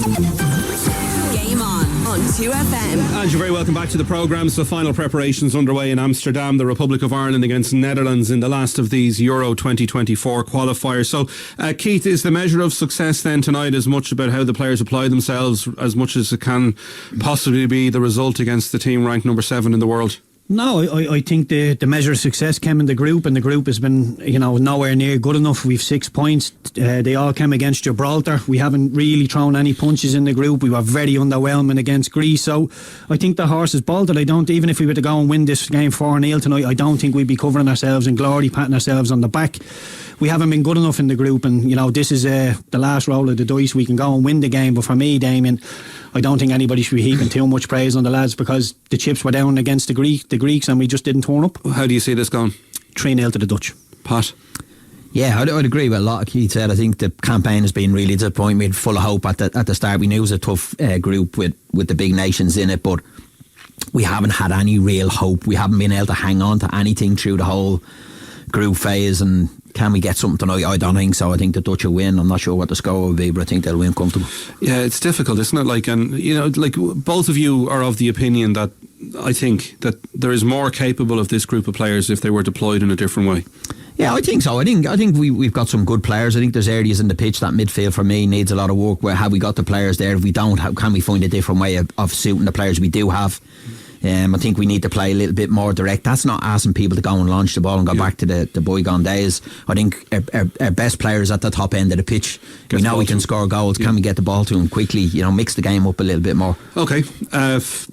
Game on 2FM. And you're very welcome back to the programme. So final preparations underway in Amsterdam, the Republic of Ireland against Netherlands in the last of these Euro 2024 qualifiers. So Keith, is the measure of success then tonight as much about how the players apply themselves as much as it can possibly be the result against the team ranked number 7 in the world? No, I think the measure of success came in the group, and the group has been, nowhere near good enough. We've 6 points. They all came against Gibraltar. We haven't really thrown any punches in the group. We were very underwhelming against Greece. So I think the horse is bolted. Even if we were to go and win this game 4-0 tonight, I don't think we'd be covering ourselves in glory, patting ourselves on the back. We haven't been good enough in the group, and this is the last roll of the dice. We can go and win the game, but for me, Damien, I don't think anybody should be heaping too much praise on the lads, because the chips were down against the Greeks and we just didn't turn up. How do you see this going? 3-0 to the Dutch. Pat? Yeah, I'd agree with a lot of Keith said. I think the campaign has been really disappointing. We had full of hope at the start. We knew it was a tough group with the big nations in it, but we haven't had any real hope. We haven't been able to hang on to anything through the whole group phase. And can we get something tonight? I don't think so. I think the Dutch will win. I'm not sure what the score will be, but I think they'll win comfortable. Yeah, it's difficult, isn't it? Both of you are of the opinion that I think that there is more capable of this group of players if they were deployed in a different way. Yeah, I think so. I think we've got some good players. I think there's areas in the pitch that midfield for me needs a lot of work. Where have we got the players there? If we don't, how can we find a different way of suiting the players we do have? I think we need to play a little bit more direct. That's not asking people to go and launch the ball and go back to the bygone days. I think our best players at the top end of the pitch. We know we can score goals. Can we get the ball to them quickly? Mix the game up a little bit more. Okay,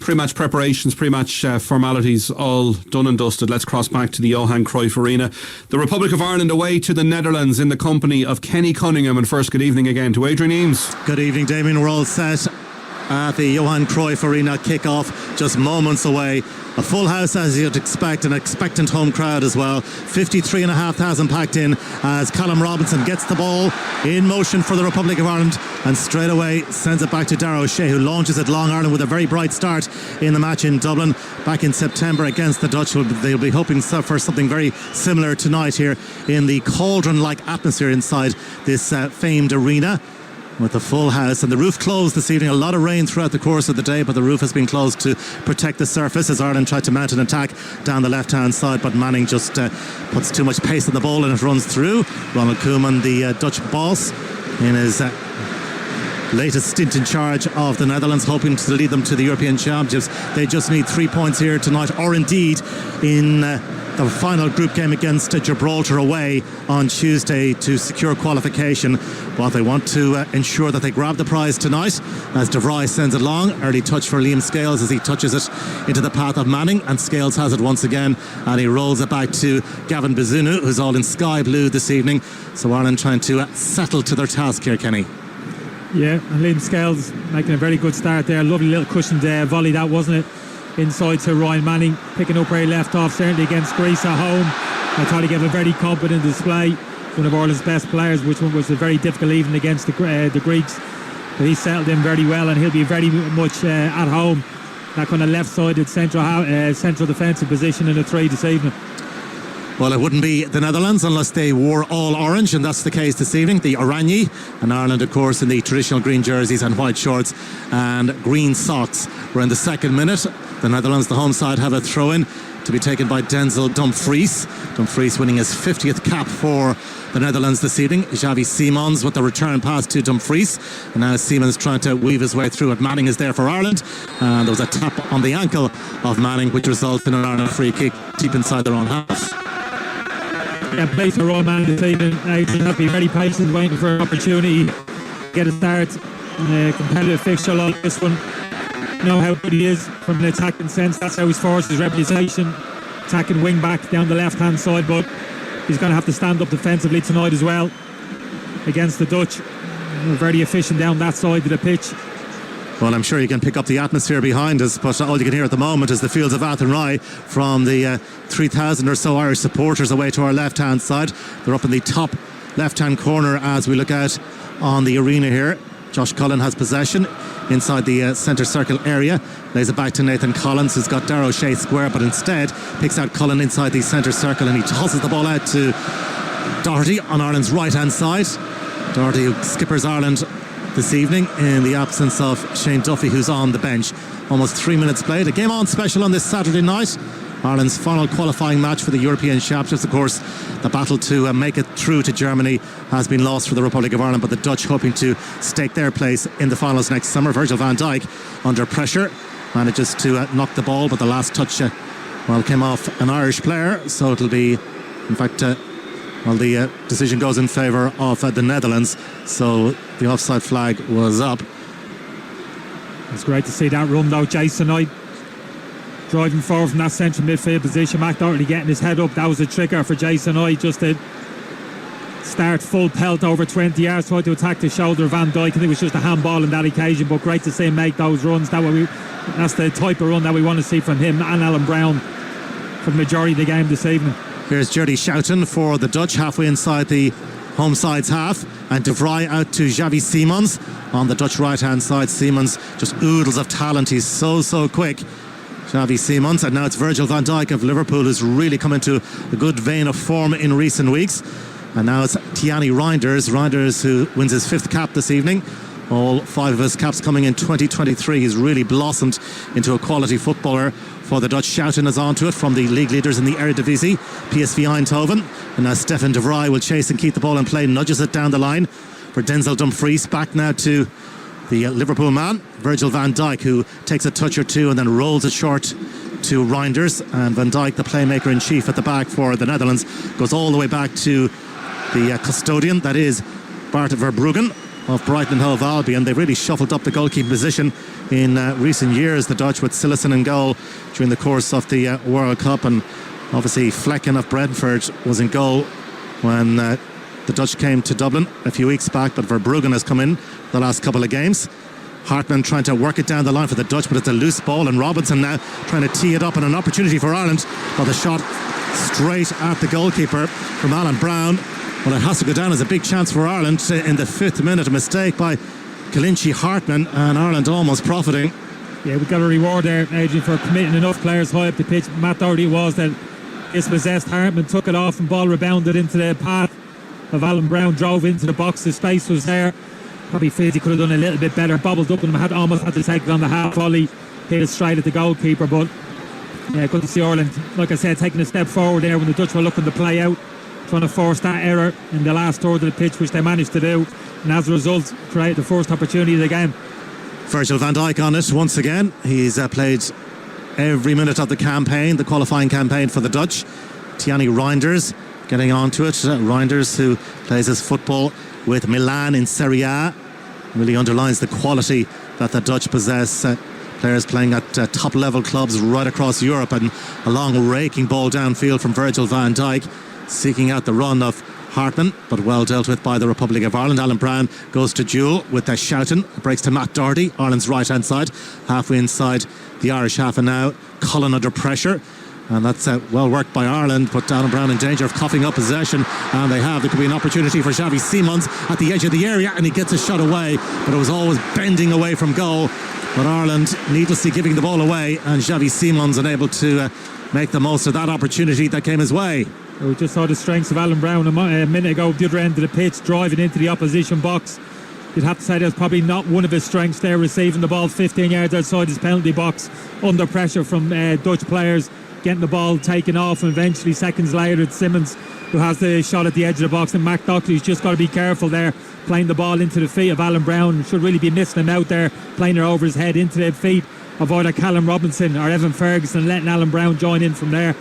pre-match preparations, pre-match formalities all done and dusted. Let's cross back to the Johan Cruyff Arena. The Republic of Ireland away to the Netherlands in the company of Kenny Cunningham. And first, good evening again to Adrian Eames. Good evening, Damien. We're all set at the Johan Cruyff Arena kick-off, just moments away. A full house as you'd expect, an expectant home crowd as well. 53,500 packed in as Callum Robinson gets the ball in motion for the Republic of Ireland and straight away sends it back to Darragh O'Shea, who launches at Long Ireland with a very bright start in the match in Dublin back in September against the Dutch. They'll be hoping for something very similar tonight here in the cauldron-like atmosphere inside this famed arena, with the full house and the roof closed this evening. A lot of rain throughout the course of the day, but the roof has been closed to protect the surface as Ireland tried to mount an attack down the left-hand side, but Manning just puts too much pace on the ball and it runs through. Ronald Koeman, the Dutch boss, in his latest stint in charge of the Netherlands, hoping to lead them to the European Championships. They just need 3 points here tonight, or indeed in the final group game against Gibraltar away on Tuesday to secure qualification. But they want to ensure that they grab the prize tonight as De Vrij sends it long. Early touch for Liam Scales as he touches it into the path of Manning, and Scales has it once again and he rolls it back to Gavin Bazunu, who's all in sky blue this evening. So Ireland trying to settle to their task here, Kenny. Yeah, and Liam Scales making a very good start there. Lovely little cushioned volley that, wasn't it? Inside to Ryan Manning, picking up where he left off, certainly against Greece at home. I thought he gave a very competent display. One of Ireland's best players, which was very difficult even against the Greeks. But he settled in very well, and he'll be very much at home. That kind of left-sided central defensive position in the 3 this evening. Well, it wouldn't be the Netherlands unless they wore all orange, and that's the case this evening. The Oranje, and Ireland, of course, in the traditional green jerseys and white shorts and green socks. We're in the second minute. The Netherlands, the home side, have a throw-in to be taken by Denzel Dumfries. Dumfries winning his 50th cap for the Netherlands this evening. Xavi Simons with the return pass to Dumfries. And now Simons trying to weave his way through it. Manning is there for Ireland. And there was a tap on the ankle of Manning, which results in an Ireland free kick deep inside their own half. Yeah, place for Roy Manning this evening. He'll have to be very patient, waiting for an opportunity to get a start in a competitive fixture like this one. Know how good he is from an attacking sense. That's how he's forced his reputation, attacking wing back down the left hand side, but he's going to have to stand up defensively tonight as well against the Dutch. We're very efficient down that side of the pitch. Well, I'm sure you can pick up the atmosphere behind us, but all you can hear at the moment is the fields of Athenry from the 3,000 or so Irish supporters away to our left hand side. They're up in the top left hand corner as we look out on the arena here. Josh Cullen has possession inside the centre circle area, lays it back to Nathan Collins, who's got Darragh O'Shea square, but instead picks out Cullen inside the centre circle and he tosses the ball out to Doherty on Ireland's right hand side. Doherty, who skippers Ireland this evening in the absence of Shane Duffy, who's on the bench. Almost 3 minutes played. A game on special on this Saturday night. Ireland's final qualifying match for the European Championships. Of course, the battle to make it through to Germany has been lost for the Republic of Ireland, but the Dutch hoping to stake their place in the finals next summer. Virgil van Dijk, under pressure, manages to knock the ball, but the last touch came off an Irish player, so it'll be, in fact, the decision goes in favour of the Netherlands, so the offside flag was up. It's great to see that run though. Jason Knight driving forward from that central midfield position. Matt Doherty getting his head up. That was a trigger for Jason Knight just to start full pelt over 20 yards, tried to attack the shoulder of Van Dijk. I think it was just a handball on that occasion, but great to see him make those runs. That's the type of run that we want to see from him and Alan Brown for the majority of the game this evening. Here's Jordi Schouten for the Dutch, halfway inside the home side's half, and De Vrij out to Xavi Simons on the Dutch right hand side. Simons just oodles of talent. He's so quick, Xavi Simons. And now it's Virgil van Dijk of Liverpool, who's really come into a good vein of form in recent weeks. And now it's Thierry Reinders who wins his 5th cap this evening. All 5 of his caps coming in 2023. He's really blossomed into a quality footballer for the Dutch. Schouten is onto it from the league leaders in the Eredivisie, PSV Eindhoven. And now Stefan De Vrij will chase and keep the ball in play, nudges it down the line for Denzel Dumfries. Back now to the Liverpool man, Virgil van Dijk, who takes a touch or two and then rolls it short to Reinders. And Van Dijk, the playmaker in chief at the back for the Netherlands, goes all the way back to the custodian, that is Bart Verbruggen of Brighton and Hove Albion. They've really shuffled up the goalkeeping position in recent years, the Dutch, with Cillessen in goal during the course of the World Cup, and obviously Flecken of Brentford was in goal when the Dutch came to Dublin a few weeks back, but Verbruggen has come in the last couple of games. Hartman trying to work it down the line for the Dutch, but it's a loose ball, and Robinson now trying to tee it up, and an opportunity for Ireland, but the shot straight at the goalkeeper from Alan Brown. Well, it has to go down as a big chance for Ireland in the 5th minute. A mistake by Kalinchi Hartman, and Ireland almost profiting. Yeah, we got a reward there, Adrian, for committing enough players high up the pitch. Matt Doherty was that dispossessed. Hartman took it off and ball rebounded into the path of Alan Brown, drove into the box. The space was there. Probably feels he could have done a little bit better. Bobbled up and almost had to take it on the half volley, hit it straight at the goalkeeper. But yeah, good to see Ireland, like I said, taking a step forward there when the Dutch were looking to play out, trying to force that error in the last third of the pitch, which they managed to do, and as a result create the first opportunity of the game. Virgil van Dijk on it once again. He's played every minute of the campaign, the qualifying campaign for the Dutch. Thierry Reinders getting onto it. Reinders, who plays his football with Milan in Serie A, really underlines the quality that the Dutch possess. Players playing at top level clubs right across Europe, and a long raking ball downfield from Virgil van Dijk, seeking out the run of Hartman, but well dealt with by the Republic of Ireland. Alan Brown goes to duel with Schouten, breaks to Matt Doherty, Ireland's right hand side, halfway inside the Irish half, and now Cullen under pressure, and that's well worked by Ireland, but Alan Brown in danger of coughing up possession, and they have. There could be an opportunity for Xavi Simons at the edge of the area, and he gets a shot away, but it was always bending away from goal. But Ireland needlessly giving the ball away, and Xavi Simons unable to make the most of that opportunity that came his way. We just saw the strengths of Alan Brown a minute ago, the other end of the pitch, driving into the opposition box. You'd have to say that's probably not one of his strengths there, receiving the ball 15 yards outside his penalty box under pressure from Dutch players, getting the ball taken off, and eventually seconds later it's Simons who has the shot at the edge of the box, and Matt Doherty's just got to be careful there, playing the ball into the feet of Alan Brown. Should really be missing him out there, playing it over his head into the feet of either Callum Robinson or Evan Ferguson, letting Alan Brown join in from there.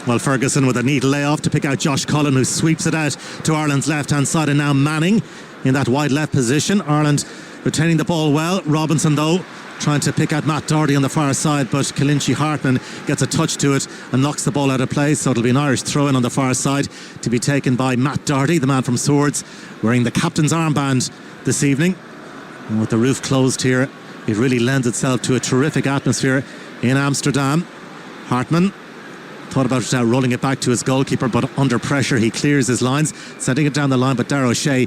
Well, Ferguson with a neat layoff to pick out Josh Cullen, who sweeps it out to Ireland's left-hand side, and now Manning in that wide left position. Ireland retaining the ball well. Robinson, though, trying to pick out Matt Doherty on the far side, but Kalinchi Hartman gets a touch to it and knocks the ball out of play, so it'll be an Irish throw-in on the far side to be taken by Matt Doherty, the man from Swords, wearing the captain's armband this evening. And with the roof closed here, it really lends itself to a terrific atmosphere in Amsterdam. Hartman thought about rolling it back to his goalkeeper, but under pressure he clears his lines, sending it down the line, but Darragh O'Shea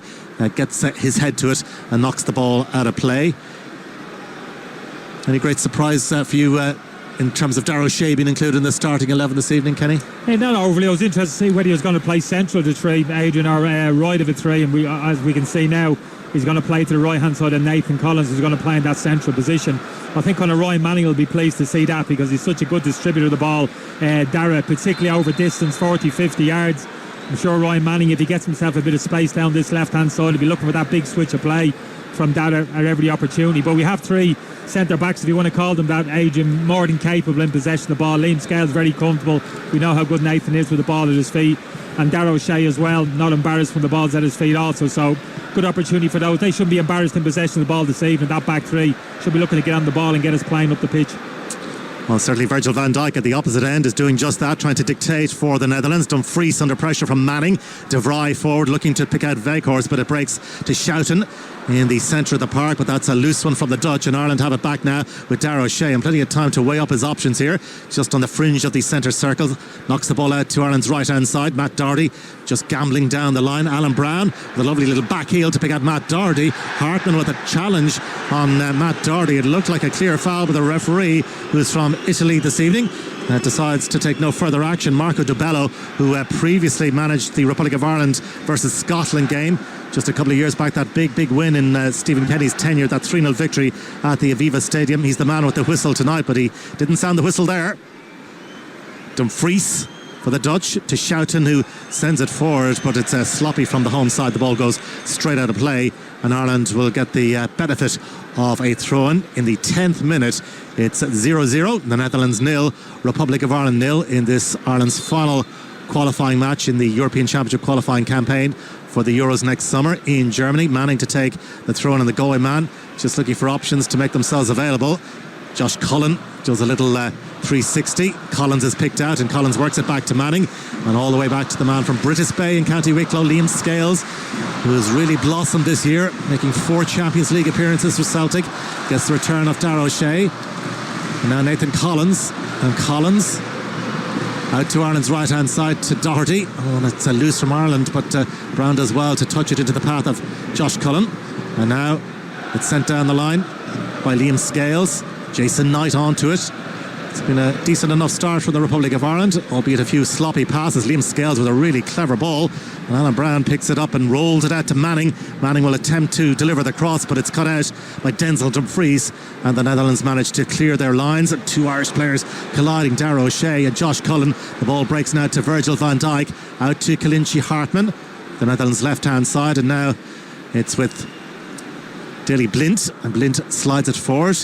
gets his head to it and knocks the ball out of play. Any great surprise for you in terms of Darragh O'Shea being included in the starting 11 this evening, Kenny? Hey, not overly. I was interested to see whether he was going to play central to three, Adrian, or right of a three, and as we can see now, He's going to play to the right hand side, and Nathan Collins is going to play in that central position. I think Ryan Manning will be pleased to see that, because he's such a good distributor of the ball, Dara, particularly over distance, 40-50 yards. I'm sure Ryan Manning, if he gets himself a bit of space down this left hand side, he'll be looking for that big switch of play from Dara at every opportunity. But we have three centre backs, if you want to call them that, Adrian, more than capable in possession of the ball. Liam Scales very comfortable. We know how good Nathan is with the ball at his feet, and Darragh O'Shea as well, not embarrassed from the balls at his feet also. So good opportunity for those. They shouldn't be embarrassed in possession of the ball this evening. That back three should be looking to get on the ball and get us playing up the pitch. Well, certainly Virgil van Dijk at the opposite end is doing just that, trying to dictate for the Netherlands. Dumfries under pressure from Manning. De Vrij forward looking to pick out Weghorst, but it breaks to Schouten in the centre of the park, but that's a loose one from the Dutch, and Ireland have it back now with Darragh O'Shea, and plenty of time to weigh up his options here. Just on the fringe of the centre circle, knocks the ball out to Ireland's right hand side. Matt Doherty just gambling down the line. Alan Brown with a lovely little back heel to pick out Matt Doherty. Hartman with a challenge on Matt Doherty. It looked like a clear foul, but the referee, who's from Italy this evening, decides to take no further action. Marco De Bello, who previously managed the Republic of Ireland versus Scotland game just a couple of years back, that big win in Stephen Kenny's tenure, that 3-0 victory at the Aviva Stadium. He's the man with the whistle tonight, but he didn't sound the whistle there. Dumfries for the Dutch to Schouten, who sends it forward, but it's sloppy from the home side. The ball goes straight out of play, and Ireland will get the benefit of a throw-in in the 10th minute. It's 0-0, the Netherlands 0, Republic of Ireland 0 in this Ireland's final qualifying match in the European Championship qualifying campaign for the Euros next summer in Germany. Manning to take the throw-in, and the goalie man just looking for options to make themselves available. Josh Cullen does a little 360. Collins is picked out, and Collins works it back to Manning, and all the way back to the man from British Bay in County Wicklow, Liam Scales, who has really blossomed this year, making 4 Champions League appearances for Celtic. Gets the return of Darragh O'Shea, and now Nathan Collins, and Collins out to Ireland's right hand side to Doherty. Oh, and it's a loose from Ireland, but Brown does well to touch it into the path of Josh Cullen, and now it's sent down the line by Liam Scales. Jason Knight onto it. It's been a decent enough start for the Republic of Ireland, albeit a few sloppy passes. Liam Scales with a really clever ball, and Alan Brown picks it up and rolls it out to Manning. Manning will attempt to deliver the cross, but it's cut out by Denzel Dumfries, and the Netherlands manage to clear their lines. 2 Irish players colliding, Darragh O'Shea and Josh Cullen. The ball breaks now to Virgil van Dijk, out to Kalinci Hartman, the Netherlands left hand side, and now it's with Daley Blind, and Blind slides it forward.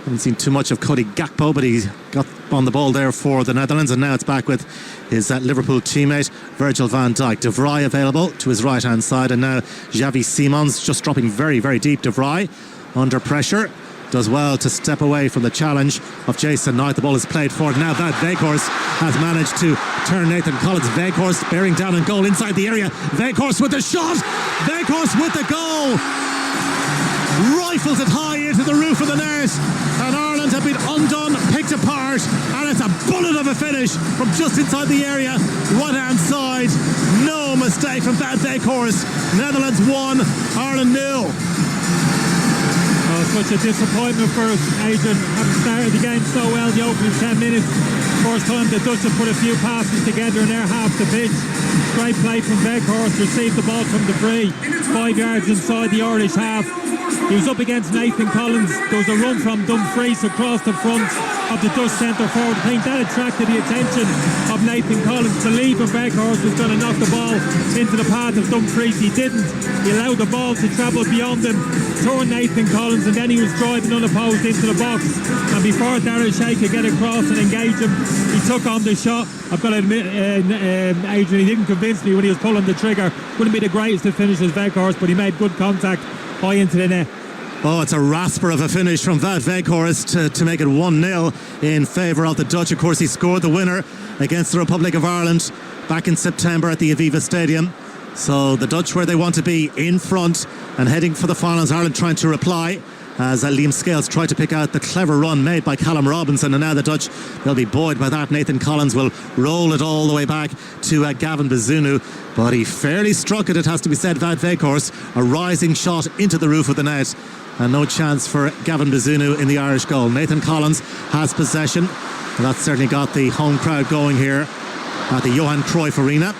Haven't seen too much of Cody Gakpo, but he got on the ball there for the Netherlands, and now it's back with his Liverpool teammate Virgil van Dijk. De Vrij available to his right hand side, and now Xavi Simons just dropping very deep. De Vrij under pressure does well to step away from the challenge of Jason Knight. The ball is played forward. Now that Weghorst has managed to turn Nathan Collins. Weghorst bearing down on goal inside the area. Weghorst with the shot. Weghorst with the goal. Rifles it high into the roof of the net, and Ireland have been undone, picked apart, and it's a bullet of a finish from just inside the area, right hand side. No mistake from Van Weghorst. Netherlands 1, Ireland 0. Oh, such a disappointment for us, Adrian. Having started the game so well the opening 10 minutes. First time the Dutch have put a few passes together in their half the pitch. Great play from Weghorst, received the ball from De Vrij, 5 yards inside the Irish half. He was up against Nathan Collins. There was a run from Dumfries across the front of the Dutch centre forward. I think that attracted the attention of Nathan Collins, believing Weghorst was going to knock the ball into the path of Dumfries. He didn't. He allowed the ball to travel beyond him, turned Nathan Collins, and then he was driving unopposed into the box. And before Darragh O'Shea could get across and engage him, he took on the shot. I've got to admit, Adrian, he didn't convince me when he was pulling the trigger. Wouldn't be the greatest to finish as Weghorst, but he made good contact high into the net. Oh, it's a rasper of a finish from Van Weghorst to make it 1-0 in favour of the Dutch. Of course, he scored the winner against the Republic of Ireland back in September at the Aviva Stadium. So the Dutch where they want to be, in front and heading for the finals. Ireland trying to reply as Liam Scales tried to pick out the clever run made by Callum Robinson, and now the Dutch, they'll be buoyed by that. Nathan Collins will roll it all the way back to Gavin Bazunu, but he fairly struck it has to be said. Van Weghorst, a rising shot into the roof of the net, and no chance for Gavin Bazunu in the Irish goal. Nathan Collins has possession, and that's certainly got the home crowd going here at the Johan Cruyff Arena.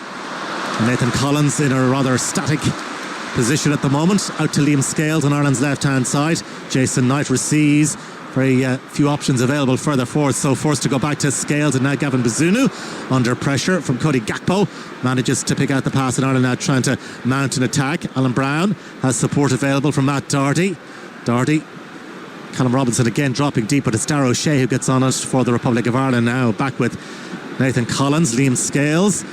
Nathan Collins in a rather static position at the moment. Out to Liam Scales on Ireland's left-hand side. Jason Knight receives. Very few options available further forward, so forced to go back to Scales, and now Gavin Bazunu under pressure from Cody Gakpo manages to pick out the pass, and Ireland now trying to mount an attack. Alan Brown has support available from Matt Doherty. Callum Robinson again dropping deep, but it's Darragh O'Shea who gets on it for the Republic of Ireland now. Back with Nathan Collins. Liam Scales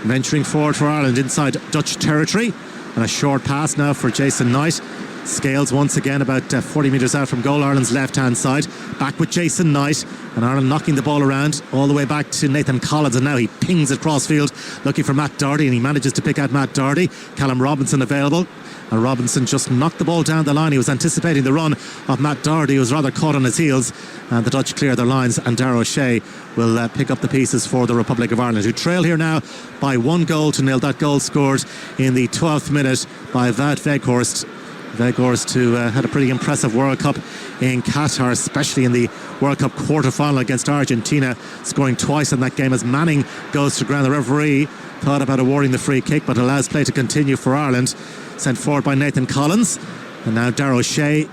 venturing forward for Ireland inside Dutch territory, and a short pass now for Jason Knight. Scales once again about 40 metres out from goal, Ireland's left-hand side. Back with Jason Knight, and Ireland knocking the ball around all the way back to Nathan Collins, and now he pings it crossfield looking for Matt Doherty, and he manages to pick out Matt Doherty. Callum Robinson available, and Robinson just knocked the ball down the line. He was anticipating the run of Matt Doherty, who was rather caught on his heels, and the Dutch clear their lines, and Darragh O'Shea will pick up the pieces for the Republic of Ireland, who trail here now by 1-0. That goal scored in the 12th minute by Wout Weghorst. Weghorst, who had a pretty impressive World Cup in Qatar, especially in the World Cup quarter-final against Argentina, scoring twice in that game as Manning goes to ground. The referee thought about awarding the free kick, but allows play to continue for Ireland. Sent forward by Nathan Collins, and now Darragh O'Shea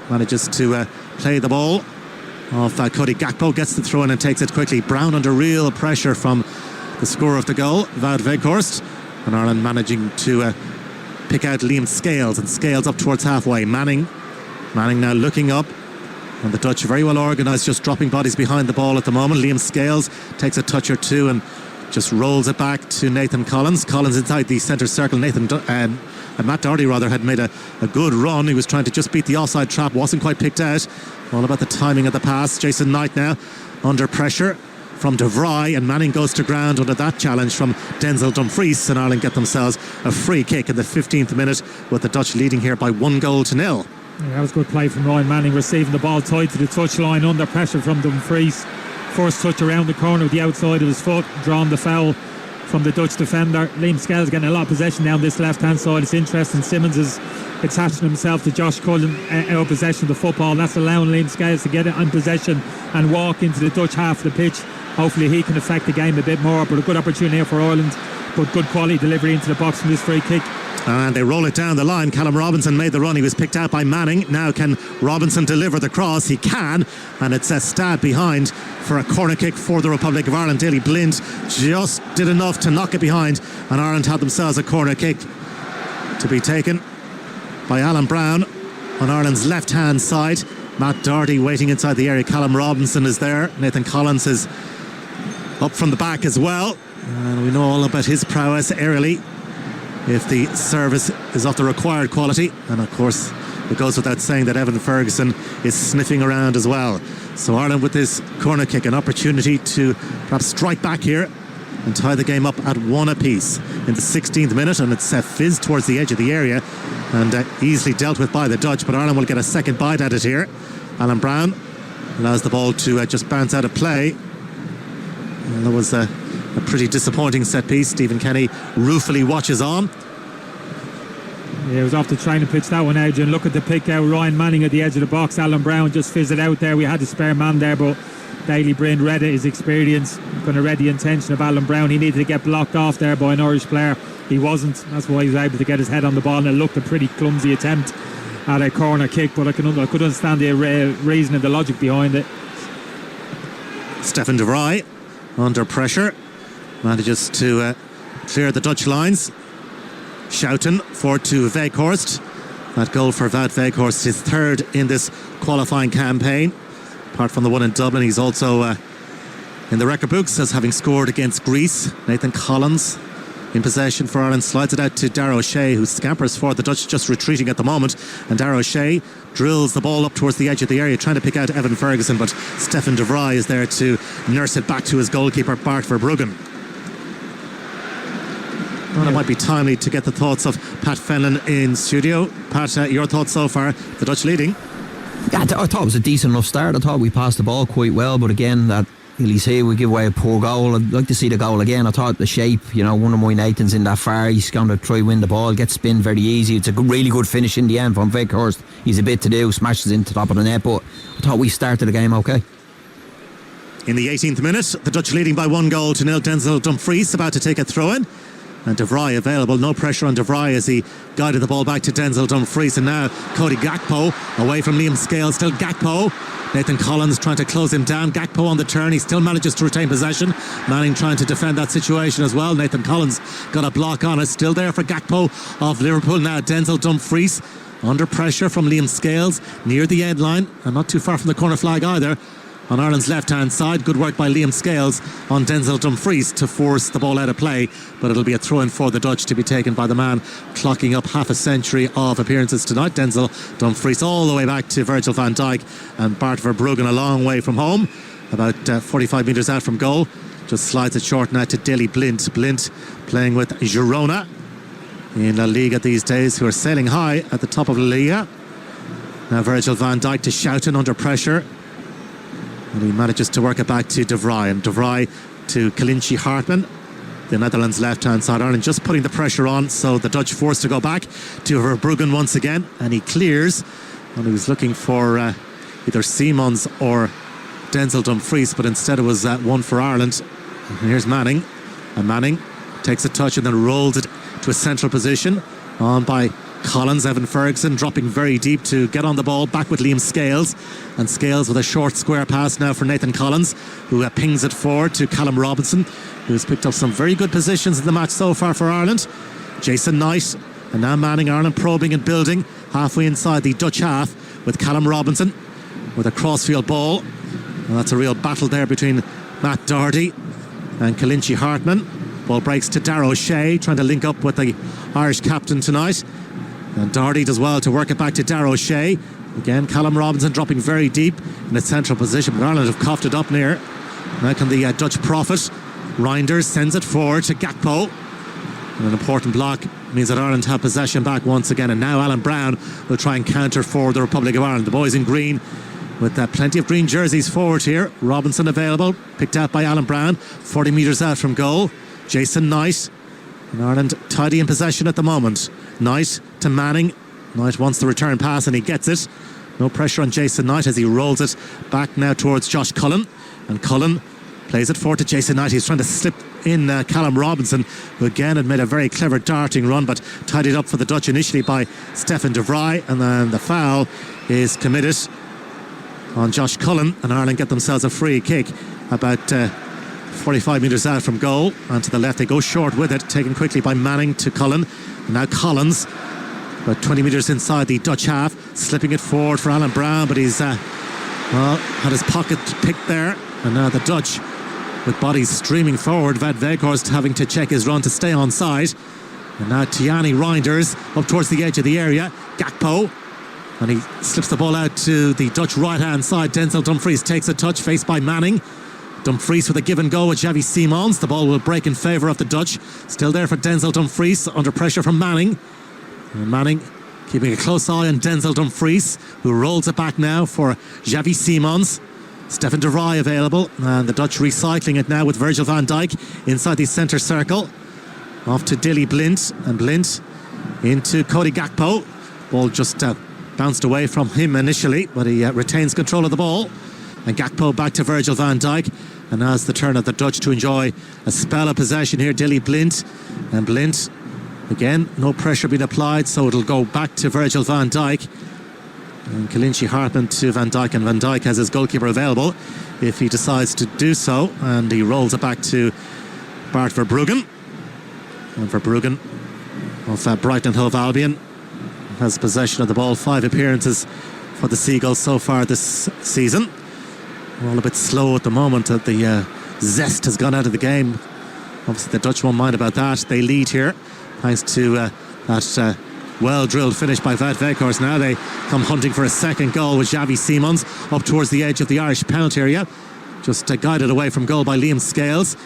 manages to play the ball off Cody Gakpo, gets the throw in and takes it quickly. Brown under real pressure from the scorer of the goal, Wout Weghorst, and Ireland managing to pick out Liam Scales, and Scales up towards halfway. Manning now looking up, and the Dutch are very well organised, just dropping bodies behind the ball at the moment. Liam Scales takes a touch or two and just rolls it back to Nathan Collins. Collins inside the centre circle. Matt Doherty had made a good run. He was trying to just beat the offside trap, wasn't quite picked out. All about the timing of the pass. Jason Knight now under pressure from De Vrij, and Manning goes to ground under that challenge from Denzel Dumfries, and Ireland get themselves a free kick in the 15th minute, with the Dutch leading here by 1-0. Yeah, that was good play from Ryan Manning, receiving the ball tight to the touchline under pressure from Dumfries. First touch around the corner with the outside of his foot, drawn the foul from the Dutch defender. Liam Scales getting a lot of possession down this left-hand side. It's interesting, Simmons is attaching himself to Josh Cullen out of possession of the football. That's allowing Liam Scales to get it on possession and walk into the Dutch half of the pitch. Hopefully he can affect the game a bit more, but a good opportunity here for Ireland, but good quality delivery into the box from this free kick. And they roll it down the line. Callum Robinson made the run. He was picked out by Manning. Now can Robinson deliver the cross? He can, and it's a stab behind for a corner kick for the Republic of Ireland. Daley Blind just did enough to knock it behind, and Ireland had themselves a corner kick to be taken by Alan Brown on Ireland's left-hand side. Matt Doherty waiting inside the area. Callum Robinson is there. Nathan Collins is up from the back as well, and we know all about his prowess aerially if the service is of the required quality. And of course it goes without saying that Evan Ferguson is sniffing around as well. So Ireland with this corner kick, an opportunity to perhaps strike back here and tie the game up at 1 apiece in the 16th minute, and it's fizzed towards the edge of the area and easily dealt with by the Dutch, but Ireland will get a second bite at it here. Alan Brown allows the ball to just bounce out of play, and that was a pretty disappointing set piece. Stephen Kenny ruefully watches on. Yeah, it was off the training pitch, that one, Adrian. Look at the pick out. Ryan Manning at the edge of the box. Alan Brown just fizzed it out there. We had the spare man there, but Daley Blind read it, his experience, going to read the intention of Alan Brown. He needed to get blocked off there by an Irish player. He wasn't. That's why he was able to get his head on the ball, and it looked a pretty clumsy attempt at a corner kick, but I could understand the reason and the logic behind it. Stefan de Vrij under pressure manages to clear the Dutch lines. Schouten forward to Weghorst. That goal for Wout Weghorst, his third in this qualifying campaign. Apart from the one in Dublin, he's also in the record books as having scored against Greece. Nathan Collins in possession for Ireland, slides it out to Darragh O'Shea, who scampers for the Dutch, just retreating at the moment, and Darragh O'Shea drills the ball up towards the edge of the area, trying to pick out Evan Ferguson, but Stefan de Vrij is there to nurse it back to his goalkeeper Bart Verbruggen. Well, it might be timely to get the thoughts of Pat Fenlon in studio. Pat, your thoughts so far? The Dutch leading? Yeah, I thought it was a decent enough start. I thought we passed the ball quite well, but again, that Elise we give away a poor goal. I'd like to see the goal again. I thought the shape, one of my Nathan's in that far, he's going to try win the ball, gets spin very easy. It's a really good finish in the end from Weghorst. He's a bit to do, smashes into the top of the net, but I thought we started the game okay. In the 18th minute, the Dutch leading by 1-0. Denzel Dumfries about to take a throw in, And De Vrij available, no pressure on De Vrij as he guided the ball back to Denzel Dumfries. And now Cody Gakpo away from Liam Scales, still Gakpo. Nathan Collins trying to close him down. Gakpo on the turn, he still manages to retain possession. Manning trying to defend that situation as well. Nathan Collins got a block on it, still there for Gakpo of Liverpool. Now Denzel Dumfries under pressure from Liam Scales near the end line and not too far from the corner flag either. On Ireland's left-hand side, good work by Liam Scales on Denzel Dumfries to force the ball out of play, but it'll be a throw-in for the Dutch to be taken by the man clocking up half a century of appearances tonight. Denzel Dumfries all the way back to Virgil van Dijk, and Bart Verbruggen a long way from home, about 45 metres out from goal. Just slides it short now to Daley Blind. Blind playing with Girona in La Liga these days, who are sailing high at the top of La Liga. Now Virgil van Dijk to Schouten under pressure. And he manages to work it back to De Vrij. And De Vrij to Kalinci Hartman, the Netherlands left-hand side. Ireland just putting the pressure on, so the Dutch forced to go back to Verbruggen once again. And he clears. And he was looking for either Simons or Denzel Dumfries, but instead it was one for Ireland. And here's Manning. And Manning takes a touch and then rolls it to a central position. On by Collins. Evan Ferguson dropping very deep to get on the ball, back with Liam Scales, and Scales with a short square pass now for Nathan Collins, who pings it forward to Callum Robinson, who's picked up some very good positions in the match so far for Ireland. Jason Knight, and now Manning. Ireland probing and building halfway inside the Dutch half with Callum Robinson with a crossfield ball, and that's a real battle there between Matt Doherty and Kalinci Hartman. Ball breaks to Darragh O'Shea, trying to link up with the Irish captain tonight. And Doherty does well to work it back to Darragh O'Shea. Again, Callum Robinson dropping very deep in a central position, but Ireland have coughed it up near. Now can the Dutch profit? Reinders sends it forward to Gakpo. And an important block means that Ireland have possession back once again. And now Alan Brown will try and counter for the Republic of Ireland. The boys in green with plenty of green jerseys forward here. Robinson available, picked out by Alan Brown, 40 metres out from goal. Jason Knight. And Ireland tidy in possession at the moment. Knight to Manning. Knight wants the return pass and he gets it. No pressure on Jason Knight as he rolls it back now towards Josh Cullen. And Cullen plays it forward to Jason Knight. He's trying to slip in Callum Robinson, who again had made a very clever darting run, but tidied up for the Dutch initially by Stefan de Vrij. And then the foul is committed on Josh Cullen, and Ireland get themselves a free kick about 45 metres out from goal. And to the left they go short with it, taken quickly by Manning to Cullen. And now Collins about 20 metres inside the Dutch half, slipping it forward for Alan Brown, but he's had his pocket picked there. And now the Dutch with bodies streaming forward. Van Veghorst having to check his run to stay on side. And now Tiani Reinders up towards the edge of the area. Gakpo, and he slips the ball out to the Dutch right hand side. Denzel Dumfries takes a touch, faced by Manning. Dumfries with a give and go with Xavi Simons. The ball will break in favour of the Dutch. Still there for Denzel Dumfries, under pressure from Manning. And Manning keeping a close eye on Denzel Dumfries, who rolls it back now for Xavi Simons. Stefan de Vrij available, and the Dutch recycling it now with Virgil van Dijk inside the centre circle. Off to Daley Blind, and Blind into Cody Gakpo. Ball just bounced away from him initially, but he retains control of the ball. And Gakpo back to Virgil van Dijk. And now it's the turn of the Dutch to enjoy a spell of possession here. Daley Blind, and Blind again, no pressure being applied, so it'll go back to Virgil van Dijk. And Kalinci Hartman to Van Dijk, and Van Dijk has his goalkeeper available if he decides to do so, and he rolls it back to Bart Verbruggen. And Verbruggen of Brighton Hove Albion has possession of the ball. 5 appearances for the Seagulls so far this season. We're all a bit slow at the moment. The zest has gone out of the game. Obviously the Dutch won't mind about that. They lead here thanks to that well-drilled finish by Van Veghorst. Now they come hunting for a second goal with Xavi Simons up towards the edge of the Irish penalty area. Just guided away from goal by Liam Scales.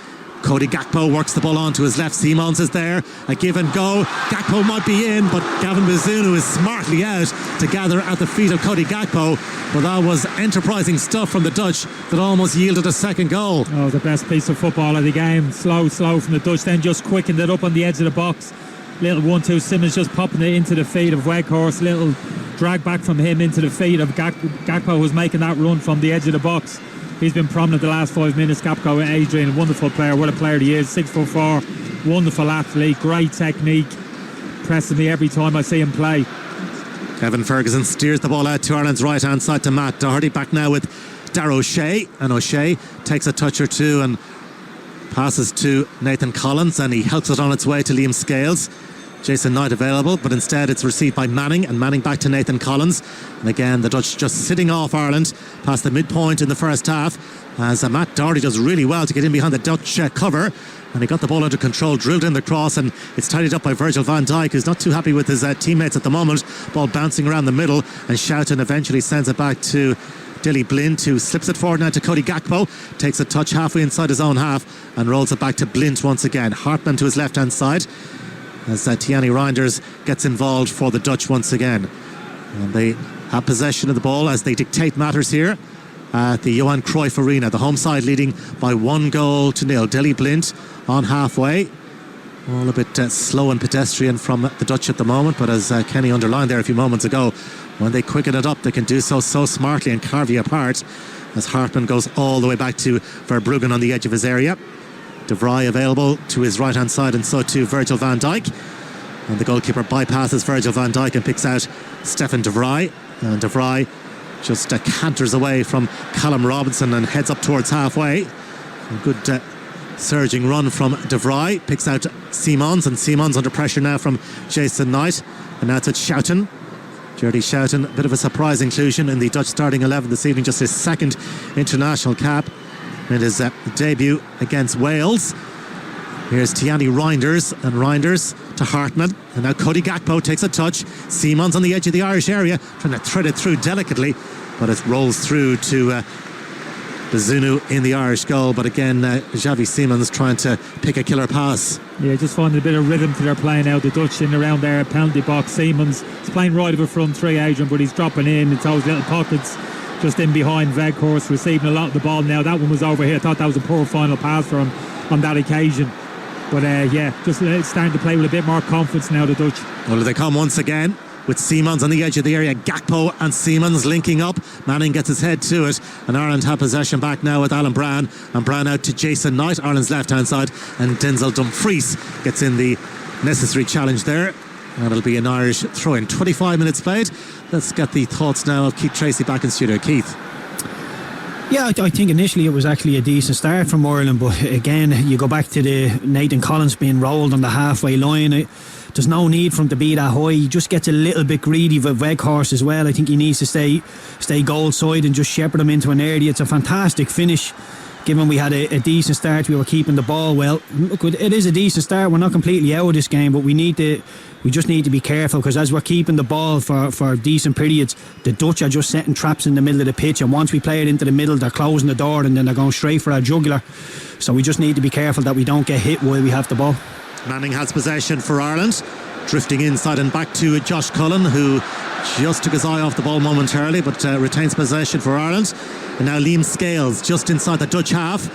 Cody Gakpo works the ball on to his left. Simons is there. A give and go. Gakpo might be in, but Gavin Bazunu is smartly out to gather at the feet of Cody Gakpo. But that was enterprising stuff from the Dutch that almost yielded a second goal. Oh, the best piece of football of the game. Slow from the Dutch, then just quickened it up on the edge of the box. Little 1-2, Simmons just popping it into the feet of Weghorst. Little drag back from him into the feet of Gakpo, was making that run from the edge of the box. He's been prominent the last 5 minutes. Gakpo, Adrian, a wonderful player. What a player he is. 6'4", Wonderful athlete, great technique, pressing me every time I see him play. Kevin Ferguson steers the ball out to Ireland's right hand side to Matt Doherty. Back now with Darragh O'Shea, and O'Shea takes a touch or two and passes to Nathan Collins, and he helps it on its way to Liam Scales. Jason Knight available, but instead it's received by Manning, and Manning back to Nathan Collins. And again, the Dutch just sitting off Ireland past the midpoint in the first half, as Matt Doherty does really well to get in behind the Dutch cover, and he got the ball under control, drilled in the cross, and it's tidied up by Virgil van Dijk, who's not too happy with his teammates at the moment. Ball bouncing around the middle, and Schouten eventually sends it back to Dilly Blint, who slips it forward now to Cody Gakpo, takes a touch halfway inside his own half and rolls it back to Blint once again. Hartman to his left hand side as Tiani Reinders gets involved for the Dutch once again, and they have possession of the ball as they dictate matters here at the Johan Cruyff Arena. The home side leading by 1-0. Dilly Blint on halfway, all a bit slow and pedestrian from the Dutch at the moment, but as Kenny underlined there a few moments ago, when they quicken it up, they can do so smartly and carve you apart, as Hartman goes all the way back to Verbruggen on the edge of his area. De Vrij available to his right hand side, and so too Virgil van Dijk, and the goalkeeper bypasses Virgil van Dijk and picks out Stefan De Vrij, and De Vrij just canters away from Callum Robinson and heads up towards halfway. A good surging run from De Vrij, picks out Simons, and Simons under pressure now from Jason Knight, and now it's Schouten. Jordy Schouten, a bit of a surprise inclusion in the Dutch starting 11 this evening, just his second international cap in his debut against Wales. Here's Tiani Reinders, and Reinders to Hartman, and now Cody Gakpo takes a touch. Simons on the edge of the Irish area, trying to thread it through delicately, but it rolls through to Bazunu in the Irish goal. But again, Xavi Simons trying to pick a killer pass. Yeah, just finding a bit of rhythm to their play now. The Dutch in around their penalty box. Simons is playing right of a front three, Adrian, but he's dropping in. It's those little pockets just in behind Weghorst, receiving a lot of the ball now. That one was over here. I thought that was a poor final pass for him on that occasion. But yeah, just starting to play with a bit more confidence now, the Dutch. Well, they come once again with Simons on the edge of the area. Gakpo and Simons linking up. Manning gets his head to it, and Ireland have possession back now with Alan Brown, and Brown out to Jason Knight, Ireland's left hand side, and Denzel Dumfries gets in the necessary challenge there, and it'll be an Irish throw in. 25 minutes played. Let's get the thoughts now of Keith Tracy back in studio. Keith. Yeah, I think initially it was actually a decent start from Ireland, but again, you go back to the Nathan Collins being rolled on the halfway line. There's no need for him to be that high. He just gets a little bit greedy with Weghorst as well. I think he needs to stay goal side and just shepherd him into an area. It's a fantastic finish. Given we had a decent start, we were keeping the ball well. Look, it is a decent start. We're not completely out of this game, but we just need to be careful, because as we're keeping the ball for decent periods, the Dutch are just setting traps in the middle of the pitch, and once we play it into the middle, they're closing the door and then they're going straight for our jugular. So we just need to be careful that we don't get hit while we have the ball. Manning has possession for Ireland, drifting inside and back to Josh Cullen, who just took his eye off the ball momentarily, but retains possession for Ireland. And now Liam Scales just inside the Dutch half,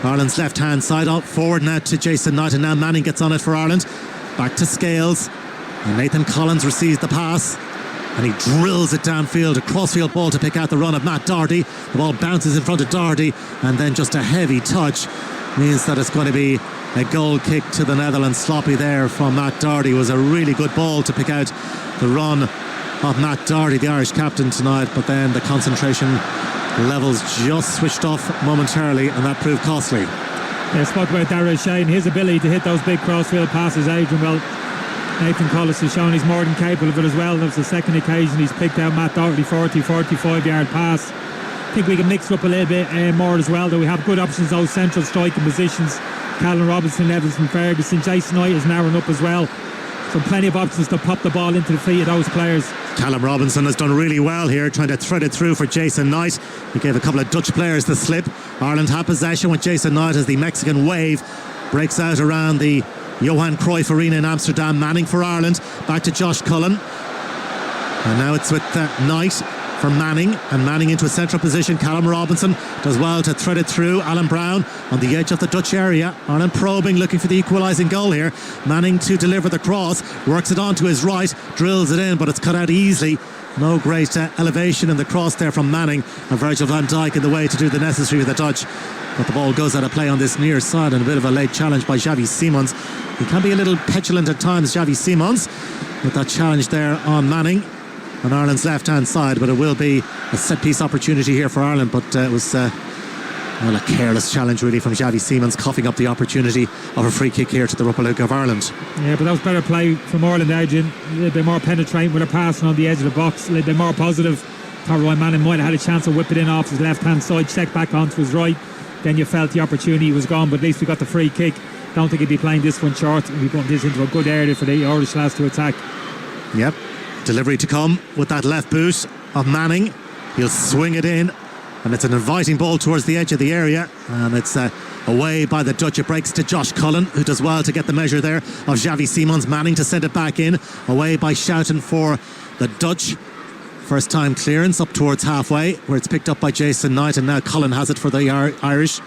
Ireland's left hand side, up forward now to Jason Knight, and now Manning gets on it for Ireland. Back to Scales, and Nathan Collins receives the pass, and he drills it downfield, a crossfield ball to pick out the run of Matt Doherty. The ball bounces in front of Doherty, and then just a heavy touch means that it's going to be a goal kick to the Netherlands. Sloppy there from Matt Doherty. It was a really good ball to pick out the run of Matt Doherty, the Irish captain tonight, but then the concentration levels just switched off momentarily, and that proved costly. Yeah, spoke about Darragh O'Shea and his ability to hit those big crossfield passes, Adrian. Well, Nathan Collins has shown he's more than capable of it as well. That was the second occasion he's picked out Matt Doherty 45 yard pass. I think we can mix it up a little bit more as well, though. We have good options, those central striking positions. Callum Robinson, Evanson, Ferguson, Jason Knight is narrowing up as well. So plenty of options to pop the ball into the feet of those players. Callum Robinson has done really well here, trying to thread it through for Jason Knight. He gave a couple of Dutch players the slip. Ireland have possession with Jason Knight as the Mexican wave breaks out around the Johan Cruyff Arena in Amsterdam. Manning for Ireland, back to Josh Cullen, and now it's with Knight for Manning, and Manning into a central position. Callum Robinson does well to thread it through. Alan Brown on the edge of the Dutch area. Ireland probing, looking for the equalising goal here. Manning to deliver the cross, works it on to his right, drills it in, but it's cut out easily, No great elevation in the cross there from Manning, and Virgil van Dijk in the way to do the necessary with the Dutch. But the ball goes out of play on this near side, and a bit of a late challenge by Xavi Simons. He can be a little petulant at times, Xavi Simons, with that challenge there on Manning on Ireland's left-hand side. But it will be a set-piece opportunity here for Ireland. But it was a careless challenge really from Xavi Simons, coughing up the opportunity of a free kick here to the Republic of Ireland. Yeah, but that was better play from Ireland, Adrian. A little bit more penetrating with her passing on the edge of the box, a little bit more positive. Thought Ryan Manning might have had a chance to whip it in off his left-hand side, check back onto his right. Then you felt the opportunity was gone, but at least we got the free kick. Don't think he'd be playing this one short, and we put this into a good area for the Irish lads to attack. Yep, delivery to come with that left boot of Manning. He'll swing it in, and it's an inviting ball towards the edge of the area, and it's away by the Dutch. It breaks to Josh Cullen, who does well to get the measure there of Xavi Simons. Manning to send it back in, away by Schouten for the Dutch. First time clearance up towards halfway, where it's picked up by Jason Knight, and now Cullen has it for the Irish.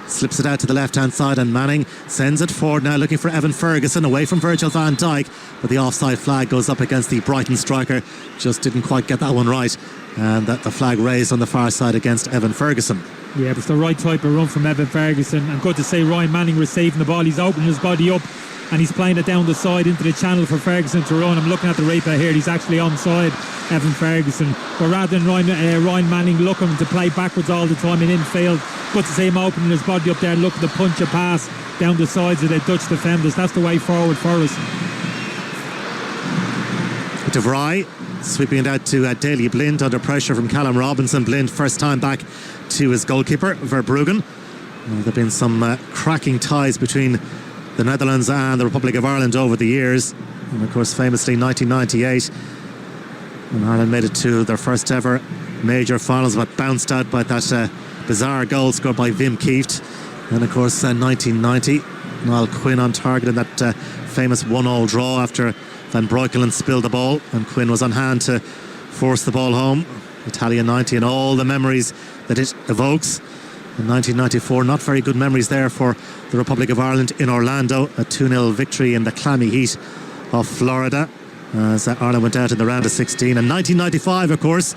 Slips it out to the left-hand side, and Manning sends it forward now, looking for Evan Ferguson, away from Virgil van Dijk, but the offside flag goes up against the Brighton striker. Just didn't quite get that one right, and that the flag raised on the far side against Evan Ferguson. Yeah, but it's the right type of run from Evan Ferguson, and good to say Ryan Manning receiving the ball. He's opening his body up, and he's playing it down the side into the channel for Ferguson to run. I'm looking at the replay here, he's actually onside, Evan Ferguson. But rather than Ryan Manning looking to play backwards all the time in infield, good to see him opening his body up there and looking to punch a pass down the sides of the Dutch defenders. That's the way forward for us. De Vrij sweeping it out to Daley Blind under pressure from Callum Robinson. Blind first time back to his goalkeeper, Verbruggen. There have been some cracking ties between the Netherlands and the Republic of Ireland over the years, and of course famously 1998 when Ireland made it to their first ever major finals, but bounced out by that bizarre goal scored by Wim Kieft. And of course 1990, Niall Quinn on target in that famous 1-1 draw after Van Breukelen spilled the ball, and Quinn was on hand to force the ball home. Italian 90 and all the memories that it evokes. In 1994, not very good memories there for the Republic of Ireland in Orlando. A 2-0 victory in the clammy heat of Florida as Ireland went out in the round of 16. And 1995, of course,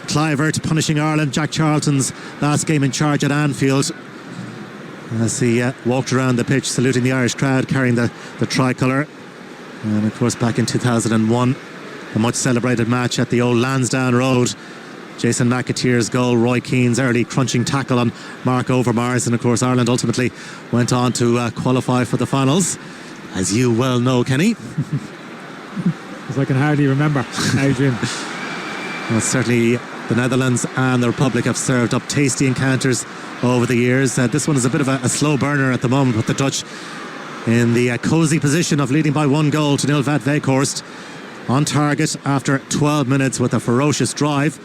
Clivert punishing Ireland. Jack Charlton's last game in charge at Anfield, as he walked around the pitch saluting the Irish crowd, carrying the tricolour. And of course back in 2001, a much celebrated match at the old Lansdowne Road. Jason McAteer's goal, Roy Keane's early crunching tackle on Mark Overmars, and of course Ireland ultimately went on to qualify for the finals, as you well know, Kenny. As I can hardly remember, Adrian. Well, certainly the Netherlands and the Republic have served up tasty encounters over the years. This one is a bit of a slow burner at the moment, with the Dutch in the cosy position of leading by 1-0 to nil. Wout Weghorst on target after 12 minutes with a ferocious drive,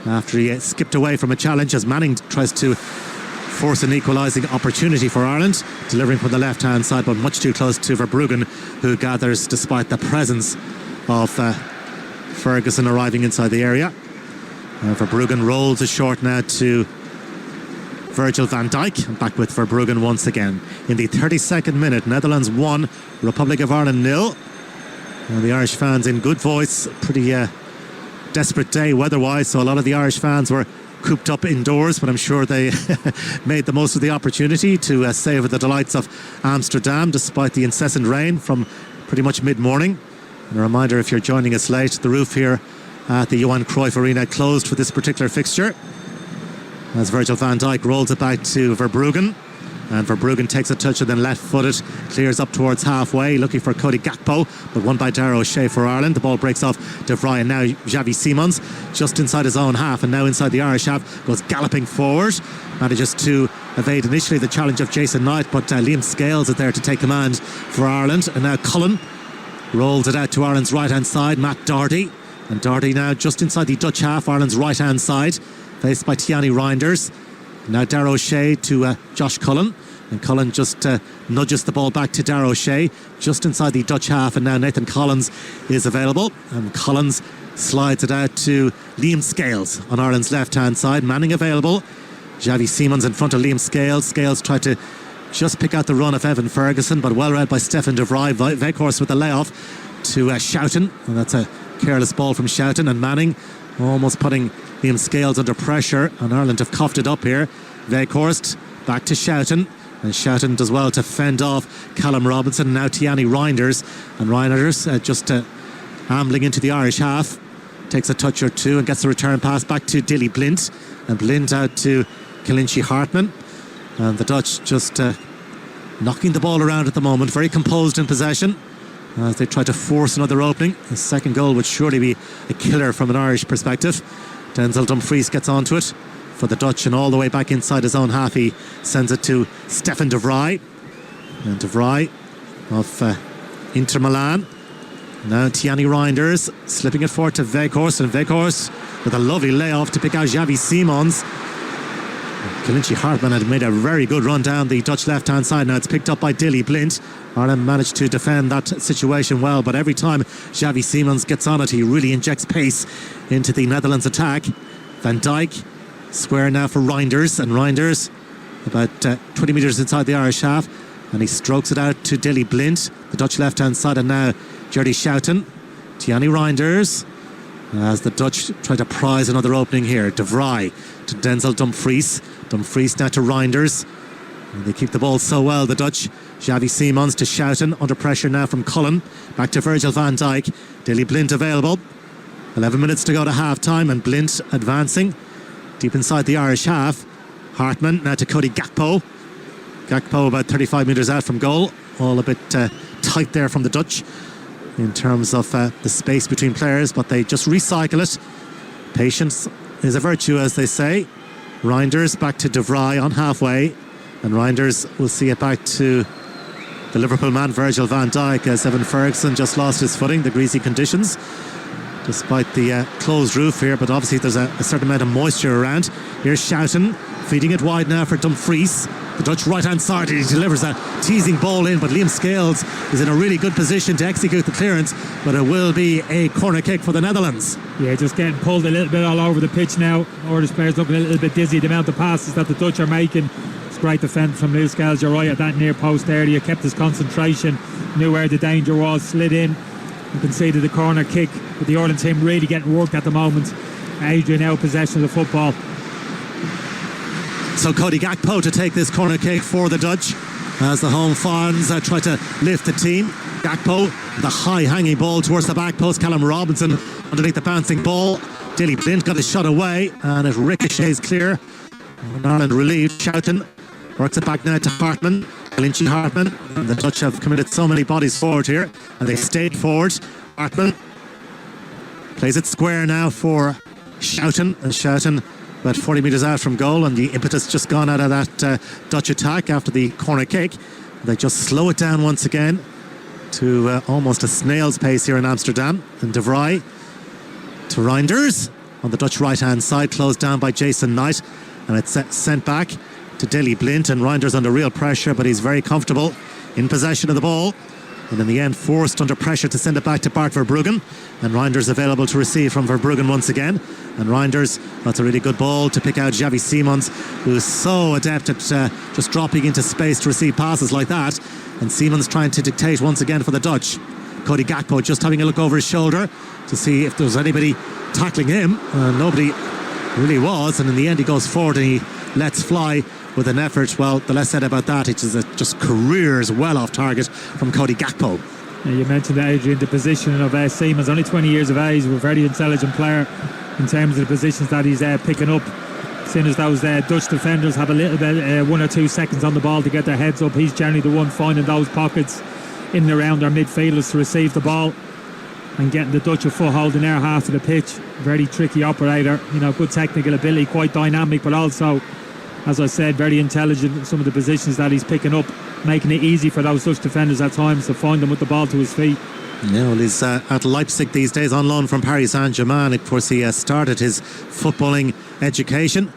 after he skipped away from a challenge as Manning tries to force an equalising opportunity for Ireland, delivering from the left-hand side, but much too close to Verbruggen, who gathers despite the presence of Ferguson arriving inside the area. Verbruggen rolls it short now to Virgil van Dijk. Back with Verbruggen once again. In the 32nd minute, Netherlands 1, Republic of Ireland 0. The Irish fans in good voice. Pretty desperate day weather-wise, so a lot of the Irish fans were cooped up indoors, but I'm sure they made the most of the opportunity to savour the delights of Amsterdam despite the incessant rain from pretty much mid-morning. And a reminder, if you're joining us late, the roof here at the Johan Cruyff Arena closed for this particular fixture, as Virgil van Dijk rolls it back to Verbruggen, and Verbruggen takes a touch and then left-footed clears up towards halfway, looking for Cody Gakpo, but won by Darragh O'Shea for Ireland. The ball breaks off De Vrij, and now Xavi Simons just inside his own half, and now inside the Irish half, goes galloping forward, manages to evade initially the challenge of Jason Knight, but Liam Scales is there to take command for Ireland. And now Cullen rolls it out to Ireland's right-hand side, Matt Doherty, and Doherty now just inside the Dutch half, Ireland's right-hand side, faced by Tiani Reinders. Now Darragh O'Shea to Josh Cullen, and Cullen just nudges the ball back to Darragh O'Shea just inside the Dutch half, and now Nathan Collins is available, and Collins slides it out to Liam Scales on Ireland's left-hand side. Manning available, Xavi Simons in front of Liam Scales. Scales tried to just pick out the run of Evan Ferguson, but well read by Stefan De Vrij. Weghorst with the layoff to Schouten, and that's a careless ball from Shoughton, and Manning almost putting Liam Scales under pressure, and Ireland have coughed it up here. Weghorst back to Shoughton, and Shoughton does well to fend off Callum Robinson. Now Tiani Reinders, and Reinders just ambling into the Irish half, takes a touch or two and gets the return pass back to Dilly Blint, and Blint out to Kalinchi Hartman, and the Dutch just knocking the ball around at the moment, very composed in possession as they try to force another opening. The second goal would surely be a killer from an Irish perspective. Denzel Dumfries gets onto it for the Dutch, and all the way back inside his own half he sends it to Stefan de Vrij, and de Vrij of Inter Milan. Now Tiani Reinders slipping it forward to Weghorst, and Weghorst with a lovely layoff to pick out Xavi Simons. Kalinchi Hartman had made a very good run down the Dutch left-hand side. Now it's picked up by Dilly Blint. Ireland managed to defend that situation well, but every time Xavi Simons gets on it, he really injects pace into the Netherlands attack. Van Dijk, square now for Reinders, and Reinders about 20 metres inside the Irish half, and he strokes it out to Dilly Blint, the Dutch left-hand side, and now Jerry Shoughton. Tiani Reinders, as the Dutch try to prize another opening here. De Vrij to Denzel Dumfries. Dumfries now to Reinders. And they keep the ball so well, the Dutch. Xavi Simons to Shoughton, under pressure now from Cullen. Back to Virgil van Dijk. Dilly Blint available. 11 minutes to go to half-time, and Blint advancing deep inside the Irish half. Hartman now to Cody Gakpo. Gakpo about 35 metres out from goal. All a bit tight there from the Dutch in terms of the space between players, but they just recycle it. Patience is a virtue, as they say. Reinders back to de Vrij on halfway, and Reinders will see it back to the Liverpool man Virgil van Dijk, as Evan Ferguson just lost his footing, the greasy conditions, despite the closed roof here, but obviously there's a certain amount of moisture around. Here's Shoughton feeding it wide now for Dumfries. The Dutch right-hand side, he delivers a teasing ball in, but Liam Scales is in a really good position to execute the clearance, but it will be a corner kick for the Netherlands. Yeah, just getting pulled a little bit all over the pitch now. Irish players looking a little bit dizzy. The amount of passes that the Dutch are making. It's great defence from Liam Scales. You're right at that near post area. Kept his concentration, knew where the danger was, slid in and conceded the corner kick. But the Ireland team really getting worked at the moment. Adrian out possession of the football. So Cody Gakpo to take this corner kick for the Dutch as the home fans try to lift the team. Gakpo, the high hanging ball towards the back post. Callum Robinson underneath the bouncing ball. Dilly Blint got his shot away, and it ricochets clear. And Ireland relieved. Shoughton works it back now to Hartman. Kalinchi Hartman. And the Dutch have committed so many bodies forward here, and they stayed forward. Hartman plays it square now for Shoughton, and Shoughton about 40 metres out from goal, and the impetus just gone out of that Dutch attack after the corner kick. They just slow it down once again to almost a snail's pace here in Amsterdam. And de Vrij to Reinders on the Dutch right hand side, closed down by Jason Knight, and it's sent back to Dilly Blint, and Reinders under real pressure, but he's very comfortable in possession of the ball, and in the end forced under pressure to send it back to Bart Verbruggen, and Reinders available to receive from Verbruggen once again. And Reinders, that's a really good ball to pick out Xavi Simons, who is so adept at just dropping into space to receive passes like that. And Simons trying to dictate once again for the Dutch. Cody Gakpo just having a look over his shoulder to see if there was anybody tackling him. Nobody really was, and in the end he goes forward and he lets fly with an effort. Well, the less said about that, it is just careers well off target from Cody Gakpo. Yeah, you mentioned Adrian, the position of Simons, only 20 years of age, a very intelligent player in terms of the positions that he's picking up. Seeing as those Dutch defenders have a little bit 1 or 2 seconds on the ball to get their heads up, he's generally the one finding those pockets in and around their midfielders to receive the ball and getting the Dutch a foothold in their half of the pitch. Very tricky operator, good technical ability, quite dynamic, but also, as I said, very intelligent in some of the positions that he's picking up, making it easy for those Dutch defenders at times to find them with the ball to his feet. Yeah, well, he's at Leipzig these days on loan from Paris Saint-Germain. Of course, he started his footballing education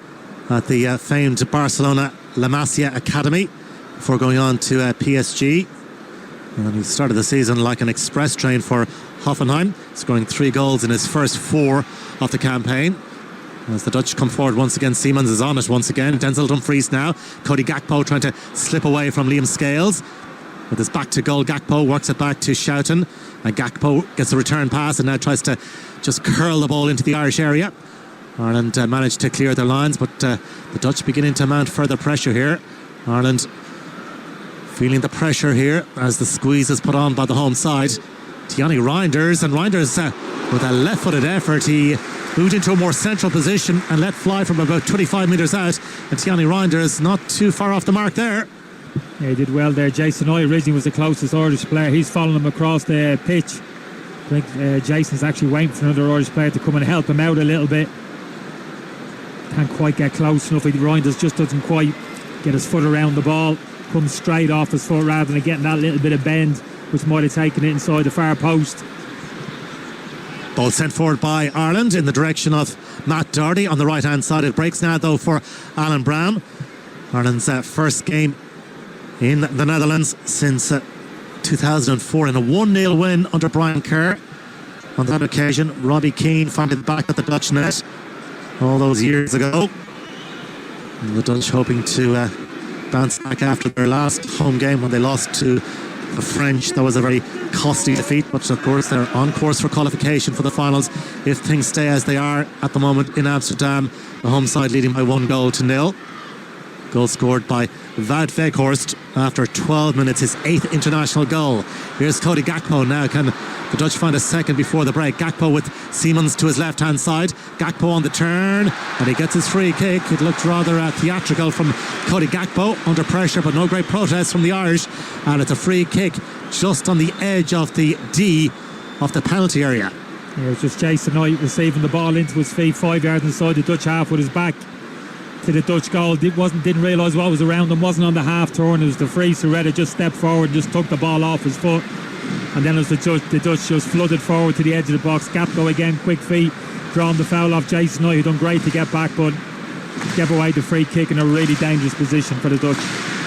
at the famed Barcelona La Masia Academy before going on to PSG. And he started the season like an express train for Hoffenheim, scoring 3 goals in his first 4 of the campaign. As the Dutch come forward once again, Simons is on it once again. Denzel Dumfries now. Cody Gakpo trying to slip away from Liam Scales. with his back to goal. Gakpo works it back to Schouten, and Gakpo gets a return pass and now tries to just curl the ball into the Irish area. Ireland managed to clear their lines, but the Dutch beginning to mount further pressure here. Ireland feeling the pressure here as the squeeze is put on by the home side. Thierry Reinders, and Reinders with a left-footed effort, he moved into a more central position and let fly from about 25 metres out, and Thierry Reinders not too far off the mark there. Yeah, he did well there. Jason Oy originally was the closest Irish player. He's following him across the pitch. I think Jason's actually waiting for another Irish player to come and help him out a little bit. Can't quite get close enough. Reinders just doesn't quite get his foot around the ball. Comes straight off his foot rather than getting that little bit of bend, which might have taken it inside the far post. Ball sent forward by Ireland in the direction of Matt Doherty on the right hand side. It breaks now though for Alan Brown. Ireland's first game in the Netherlands since 2004 in a 1-0 win under Brian Kerr. On that occasion, Robbie Keane found it back at the Dutch net all those years ago. And the Dutch hoping to bounce back after their last home game when they lost to the French. That was a very costly defeat, but of course they're on course for qualification for the finals if things stay as they are at the moment in Amsterdam. The home side leading by 1-0. Goal scored by Wout Weghorst after 12 minutes, his 8th international goal. Here's Cody Gakpo now. Can the Dutch find a second before the break? Gakpo with Siemens to his left hand side. Gakpo on the turn, and he gets his free kick. It looked rather theatrical from Cody Gakpo, under pressure, but no great protest from the Irish, and it's a free kick just on the edge of the D of the penalty area. Yeah, it was just Jason Knight receiving the ball into his feet 5 yards inside the Dutch half with his back to the Dutch goal. Didn't realise what was around him, wasn't on the half turn. It was the free Serretta just stepped forward and just took the ball off his foot, and then as the Dutch just flooded forward to the edge of the box. Gakpo again, quick feet, drawing the foul off Jason Knight, who done great to get back but gave away the free kick in a really dangerous position for the Dutch.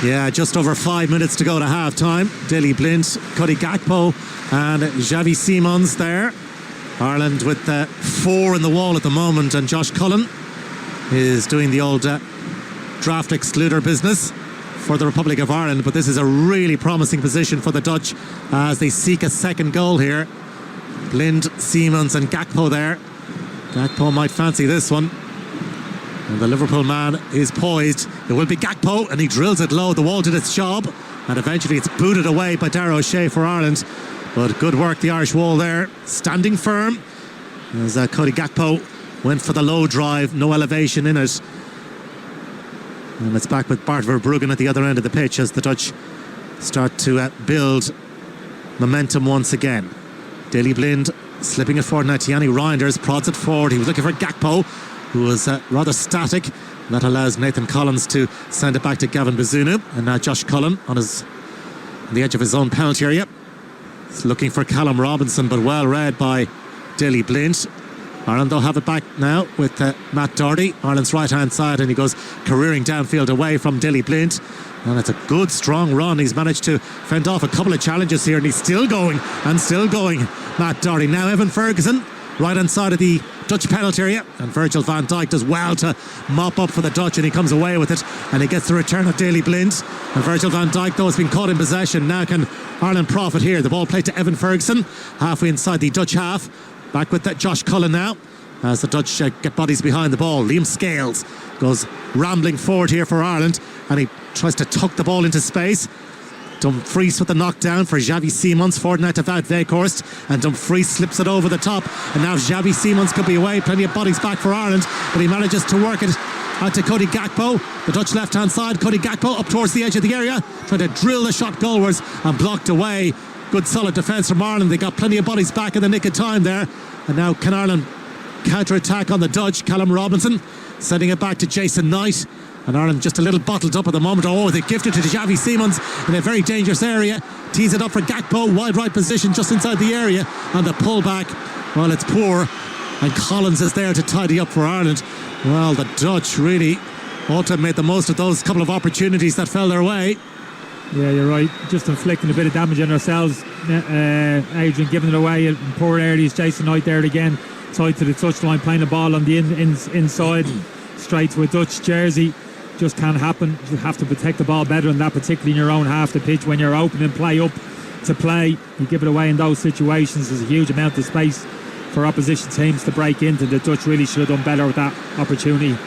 Yeah, just over 5 minutes to go to half time. Daley Blind, Cody Gakpo and Xavi Simons there. Ireland with 4 in the wall at the moment, and Josh Cullen is doing the old draft excluder business for the Republic of Ireland, but this is a really promising position for the Dutch as they seek a second goal here. Blind, Siemens and Gakpo there. Gakpo might fancy this one, and the Liverpool man is poised. It will be Gakpo, and he drills it low. The wall did its job, and eventually it's booted away by Darragh O'Shea for Ireland, but good work, the Irish wall there, standing firm as Cody Gakpo went for the low drive, no elevation in it. And it's back with Bart Verbruggen at the other end of the pitch as the Dutch start to build momentum once again. Daley Blind slipping it forward now. Thierry Reinders prods it forward. He was looking for Gakpo, who was rather static. That allows Nathan Collins to send it back to Gavin Bazunu. And now Josh Cullen on the edge of his own penalty area. He's looking for Callum Robinson, but well read by Daley Blind. Ireland, they'll have it back now with Matt Doherty, Ireland's right hand side, and he goes careering downfield away from Daley Blind, and it's a good strong run. He's managed to fend off a couple of challenges here, and he's still going and still going. Matt Doherty. Now Evan Ferguson, right hand side of the Dutch penalty area, and Virgil van Dijk does well to mop up for the Dutch, and he comes away with it, and he gets the return of Daley Blind. And Virgil van Dijk, though, has been caught in possession. Now can Ireland profit here? The ball played to Evan Ferguson halfway inside the Dutch half. Back with that Josh Cullen now as the Dutch get bodies behind the ball. Liam Scales goes rambling forward here for Ireland, and he tries to tuck the ball into space. Dumfries with the knockdown for Xavi Simons. Forward now to Wout Weghorst, and Dumfries slips it over the top, and now Xavi Simons could be away. Plenty of bodies back for Ireland, but he manages to work it out to Cody Gakpo, the Dutch left hand side. Cody Gakpo up towards the edge of the area, trying to drill the shot goalwards, and blocked away. Good solid defence from Ireland. They got plenty of bodies back in the nick of time there, and now can Ireland counter-attack on the Dutch? Callum Robinson sending it back to Jason Knight, and Ireland just a little bottled up at the moment. Oh, they gifted it to Xavi Simons in a very dangerous area. Tees it up for Gakpo, wide right position just inside the area, and the pullback, well, it's poor, and Collins is there to tidy up for Ireland. Well, the Dutch really ought to have made the most of those couple of opportunities that fell their way. Yeah, you're right. Just inflicting a bit of damage on ourselves. Adrian giving it away in poor areas. Jason Knight there again, tied to the touchline, playing the ball on the inside, straight to a Dutch jersey. just can't happen. You have to protect the ball better than that, particularly in your own half the pitch. When you're opening play up to play, you give it away in those situations. There's a huge amount of space for opposition teams to break into. The Dutch really should have done better with that opportunity.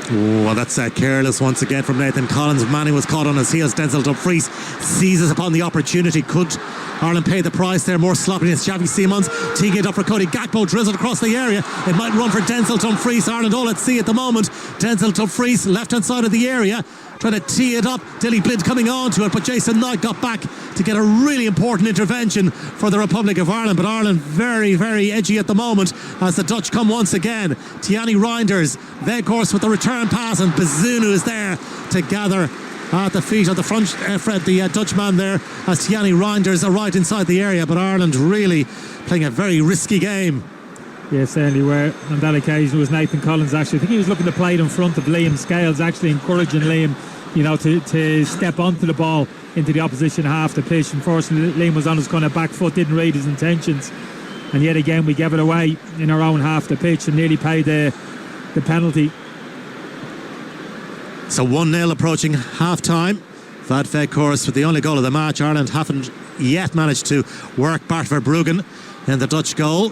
Oh, well, that's careless once again from Nathan Collins. Manning was caught on his heels. Denzel Dumfries seizes upon the opportunity. Could Ireland pay the price there? More sloppiness. Xavi Simons teeing it up for Cody Gakpo, drizzled across the area. It might run for Denzel Dumfries. Ireland all at sea at the moment. Denzel Dumfries, left hand side of the area, trying to tee it up. Dilly Blind coming on to it, but Jason Knight got back to get a really important intervention for the Republic of Ireland. But Ireland very, very edgy at the moment as the Dutch come once again. Tiani Reinders, Weghorst with the return pass, and Bazunu is there to gather at the feet of the front, Fred, the Dutchman there, as Tiani Reinders are right inside the area. But Ireland really playing a very risky game. Yeah, certainly were. On that occasion was Nathan Collins, actually. I think he was looking to play it in front of Liam Scales, actually encouraging Liam, to step onto the ball into the opposition half the pitch. Unfortunately, Liam was on his kind of back foot, didn't read his intentions. And yet again, we gave it away in our own half the pitch and nearly paid the penalty. So 1-0 approaching half-time. Vad Weghorst with the only goal of the match. Ireland haven't yet managed to work Bart Verbruggen in the Dutch goal.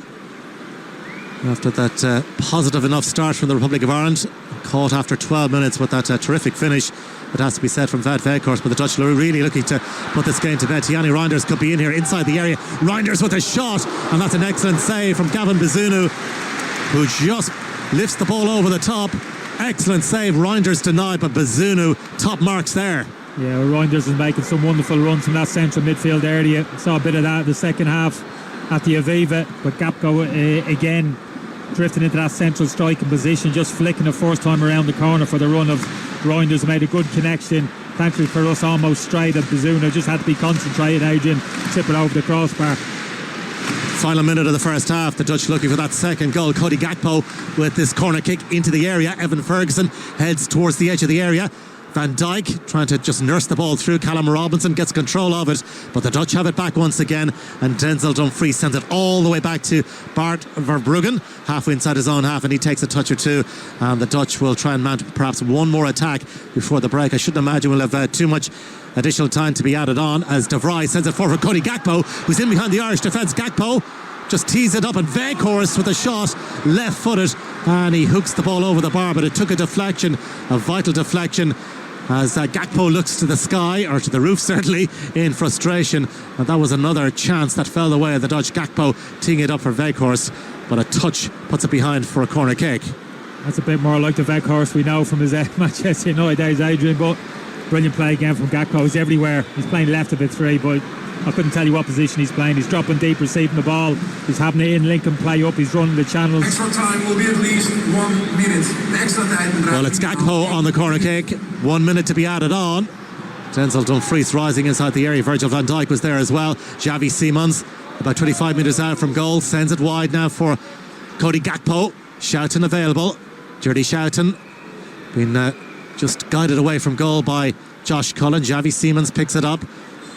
After that positive enough start from the Republic of Ireland, caught after 12 minutes with that terrific finish, it has to be said, from Vad Weghorst. But the Dutch are really looking to put this game to bed. Tiani Reinders could be in here inside the area. Reinders with a shot, and that's an excellent save from Gavin Bazunu, who just lifts the ball over the top. Excellent save. Reinders denied, but Bazunu, top marks there. Yeah, well, Reinders is making some wonderful runs from that central midfield area. Saw a bit of that in the second half at the Aviva, but Gakpo again drifting into that central striking position, just flicking the first time around the corner for the run of Reinders. Made a good connection, thankfully for us, almost straight at Bazunu. Just had to be concentrated, Adrian, tip it over the crossbar. Final minute of the first half, the Dutch looking for that second goal. Cody Gakpo with this corner kick into the area. Evan Ferguson heads towards the edge of the area. Van Dijk trying to just nurse the ball through. Callum Robinson gets control of it, but the Dutch have it back once again, and Denzel Dumfries sends it all the way back to Bart Verbruggen, halfway inside his own half, and he takes a touch or two, and the Dutch will try and mount perhaps one more attack before the break. I shouldn't imagine we'll have too much additional time to be added on, as De Vrij sends it forward for Cody Gakpo, who's in behind the Irish defence. Gakpo just tees it up, and Weghorst with a shot, left-footed, and he hooks the ball over the bar, but it took a deflection, a vital deflection, as Gakpo looks to the sky, or to the roof certainly, in frustration. And that was another chance that fell away. The Dutch. Gakpo teeing it up for Weghorst, but a touch puts it behind for a corner kick. That's a bit more like the Weghorst we know from his Manchester United days, Adrian, but brilliant play again from Gakpo. He's everywhere. He's playing left of the three, but I couldn't tell you what position he's playing. He's dropping deep, receiving the ball. He's having it in Lincoln play up. He's running the channels. Extra time will be at least 1 minute. The extra time. Well, it's Gakpo on the corner kick. 1 minute to be added on. Denzel Dumfries rising inside the area. Virgil van Dijk was there as well. Xavi Simons, about 25 metres out from goal, sends it wide now for Cody Gakpo. Shoughton available. Jordy Shoughton being just guided away from goal by Josh Cullen. Xavi Simons picks it up.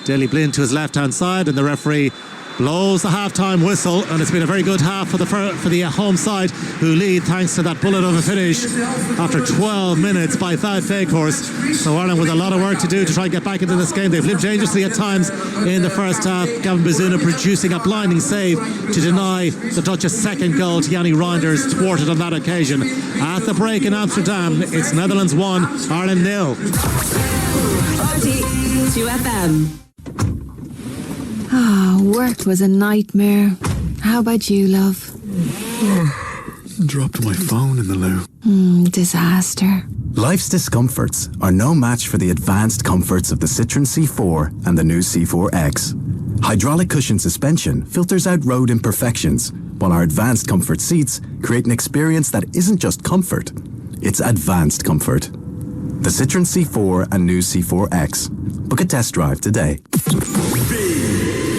Daley Blind to his left-hand side, and the referee blows the half-time whistle, and it's been a very good half for the home side, who lead thanks to that bullet of a finish after 12 minutes by Vad Weghorst. So Ireland with a lot of work to do to try and get back into this game. They've lived dangerously at times in the first half. Gavin Bazunu producing a blinding save to deny the Dutch a second goal. Tiani Reinders thwarted on that occasion. At the break in Amsterdam, it's Netherlands 1, Ireland 0. 2FM. Work was a nightmare. How about you, love? Dropped my phone in the loo. Disaster. Life's discomforts are no match for the advanced comforts of the Citroen C4 and the new C4X. Hydraulic cushion suspension filters out road imperfections, while our advanced comfort seats create an experience that isn't just comfort, it's advanced comfort. The Citroen C4 and new C4X. Book a test drive today.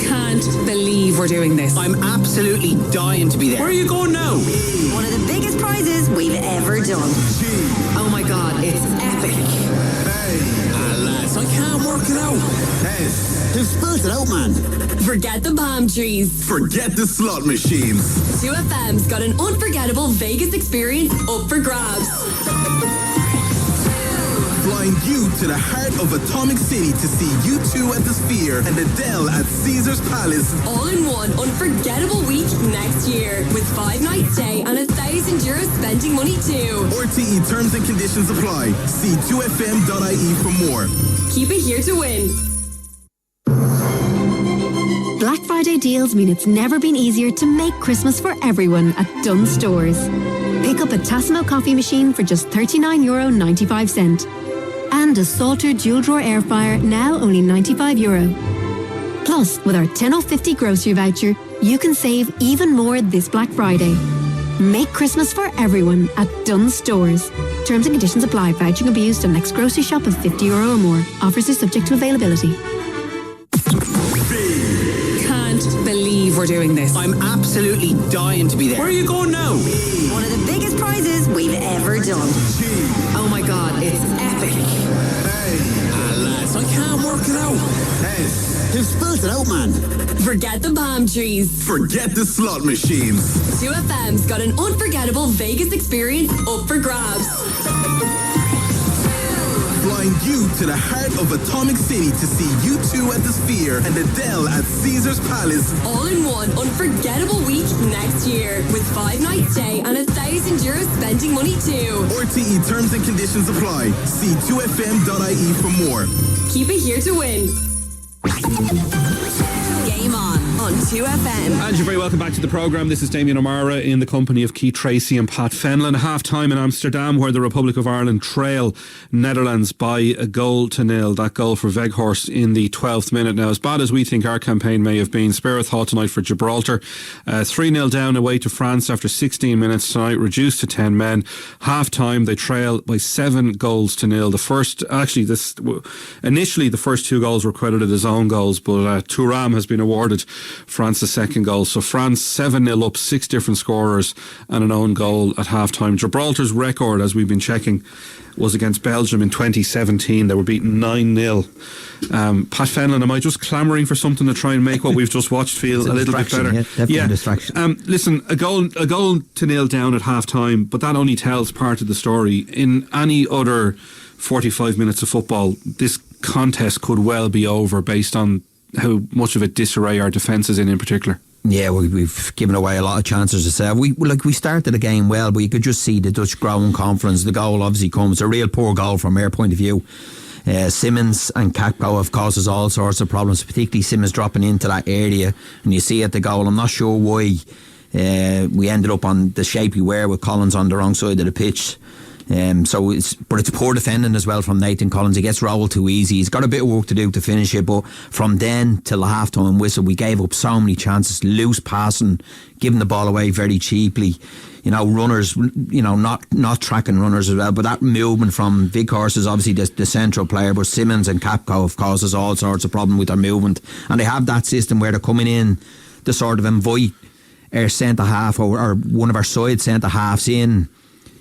Can't believe we're doing this. I'm absolutely dying to be there. Where are you going now? One of the biggest prizes we've ever done. Oh my God, it's epic. Lads, I can't work it out. Just spelt it out, man. Forget the palm trees. Forget the slot machines. 2FM's got an unforgettable Vegas experience up for grabs. Flying you to the heart of Atomic City to see U2 at the Sphere and Adele at Caesar's Palace. All in one unforgettable week next year with 5 nights stay and €1,000 spending money too. RTE terms and conditions apply. See 2fm.ie for more. Keep it here to win. Black Friday deals mean it's never been easier to make Christmas for everyone at Dunnes Stores. Pick up a Tassimo coffee machine for just €39.95. And a Salter dual drawer air fryer now only €95. Plus, with our 10 off 50 grocery voucher, you can save even more this Black Friday. Make Christmas for everyone at Dunnes Stores. Terms and conditions apply. Voucher can be used on next grocery shop of €50 or more. Offers are subject to availability. Can't believe we're doing this. I'm absolutely dying to be there. Where are you going now? One of the biggest prizes we've ever done. Oh my God, it's epic. Lads, I can't work it out. They've spelled it out, man. Forget the palm trees. Forget the slot machines. 2FM's got an unforgettable Vegas experience up for grabs. Flying you to the heart of Atomic City to see U2 at the Sphere and Adele at Caesar's Palace. All in one unforgettable week next year with 5 nights stay and €1,000 spending money too. RTE terms and conditions apply. See 2fm.ie for more. Keep it here to win. Game on 2FM. And you're very welcome back to the programme. This is Damien O'Mara in the company of Keith Tracy and Pat Fenlon. Half time in Amsterdam, where the Republic of Ireland trail Netherlands by 1-0. That goal for Weghorst in the 12th minute. Now, as bad as we think our campaign may have been, spare a thought tonight for Gibraltar. 3-0 down away to France after 16 minutes tonight, reduced to 10 men. Half time, they trail by 7-0. Initially the first 2 goals were credited as own goals, but Thuram has been awarded France's second goal. So France 7-0 up, 6 different scorers and an own goal at half time. Gibraltar's record, as we've been checking, was against Belgium in 2017. They were beaten 9-0. Pat Fenlon, am I just clamouring for something to try and make what we've just watched feel a little bit better? Yeah, definitely a distraction. Listen, a goal to nil down at half time, but that only tells part of the story. In any other 45 minutes of football, this contest could well be over based on how much of a disarray our defence is in particular. Yeah, we've given away a lot of chances to say. We started the game well, but you could just see the Dutch growing confidence. The goal obviously comes, a real poor goal from our point of view. Simmons and Kakpo have caused us all sorts of problems, particularly Simmons dropping into that area, and you see at the goal, I'm not sure why we ended up on the shape we were with Collins on the wrong side of the pitch. But it's poor defending as well from Nathan Collins. He gets rolled too easy. He's got a bit of work to do to finish it, but from then till the half-time whistle, we gave up so many chances, loose passing, giving the ball away very cheaply. Runners, not tracking runners as well. But that movement from Weghorst is obviously the central player, but Simmons and Kakpo have caused us all sorts of problem with their movement. And they have that system where they're coming in to sort of invite our centre-half or one of our side centre-halves in,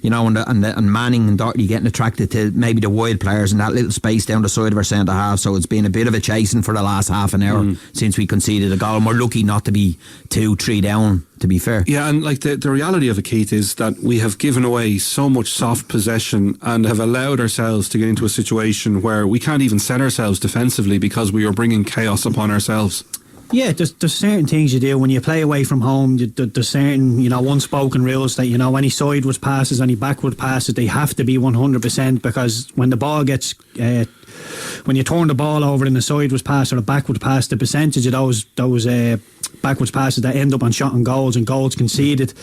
and Manning and Doherty getting attracted to maybe the wide players in that little space down the side of our centre half. So it's been a bit of a chasing for the last half an hour since we conceded a goal, and we're lucky not to be 2-3 down, to be fair. Yeah, and the reality of it, Keith, is that we have given away so much soft possession and have allowed ourselves to get into a situation where we can't even set ourselves defensively because we are bringing chaos upon ourselves. Yeah, there's certain things you do when you play away from home. There's certain, unspoken rules that, any sideways passes, any backward passes, they have to be 100%, because when the ball gets, when you turn the ball over in a sideways pass or a backward pass, the percentage of those backwards passes that end up on shot and goals conceded,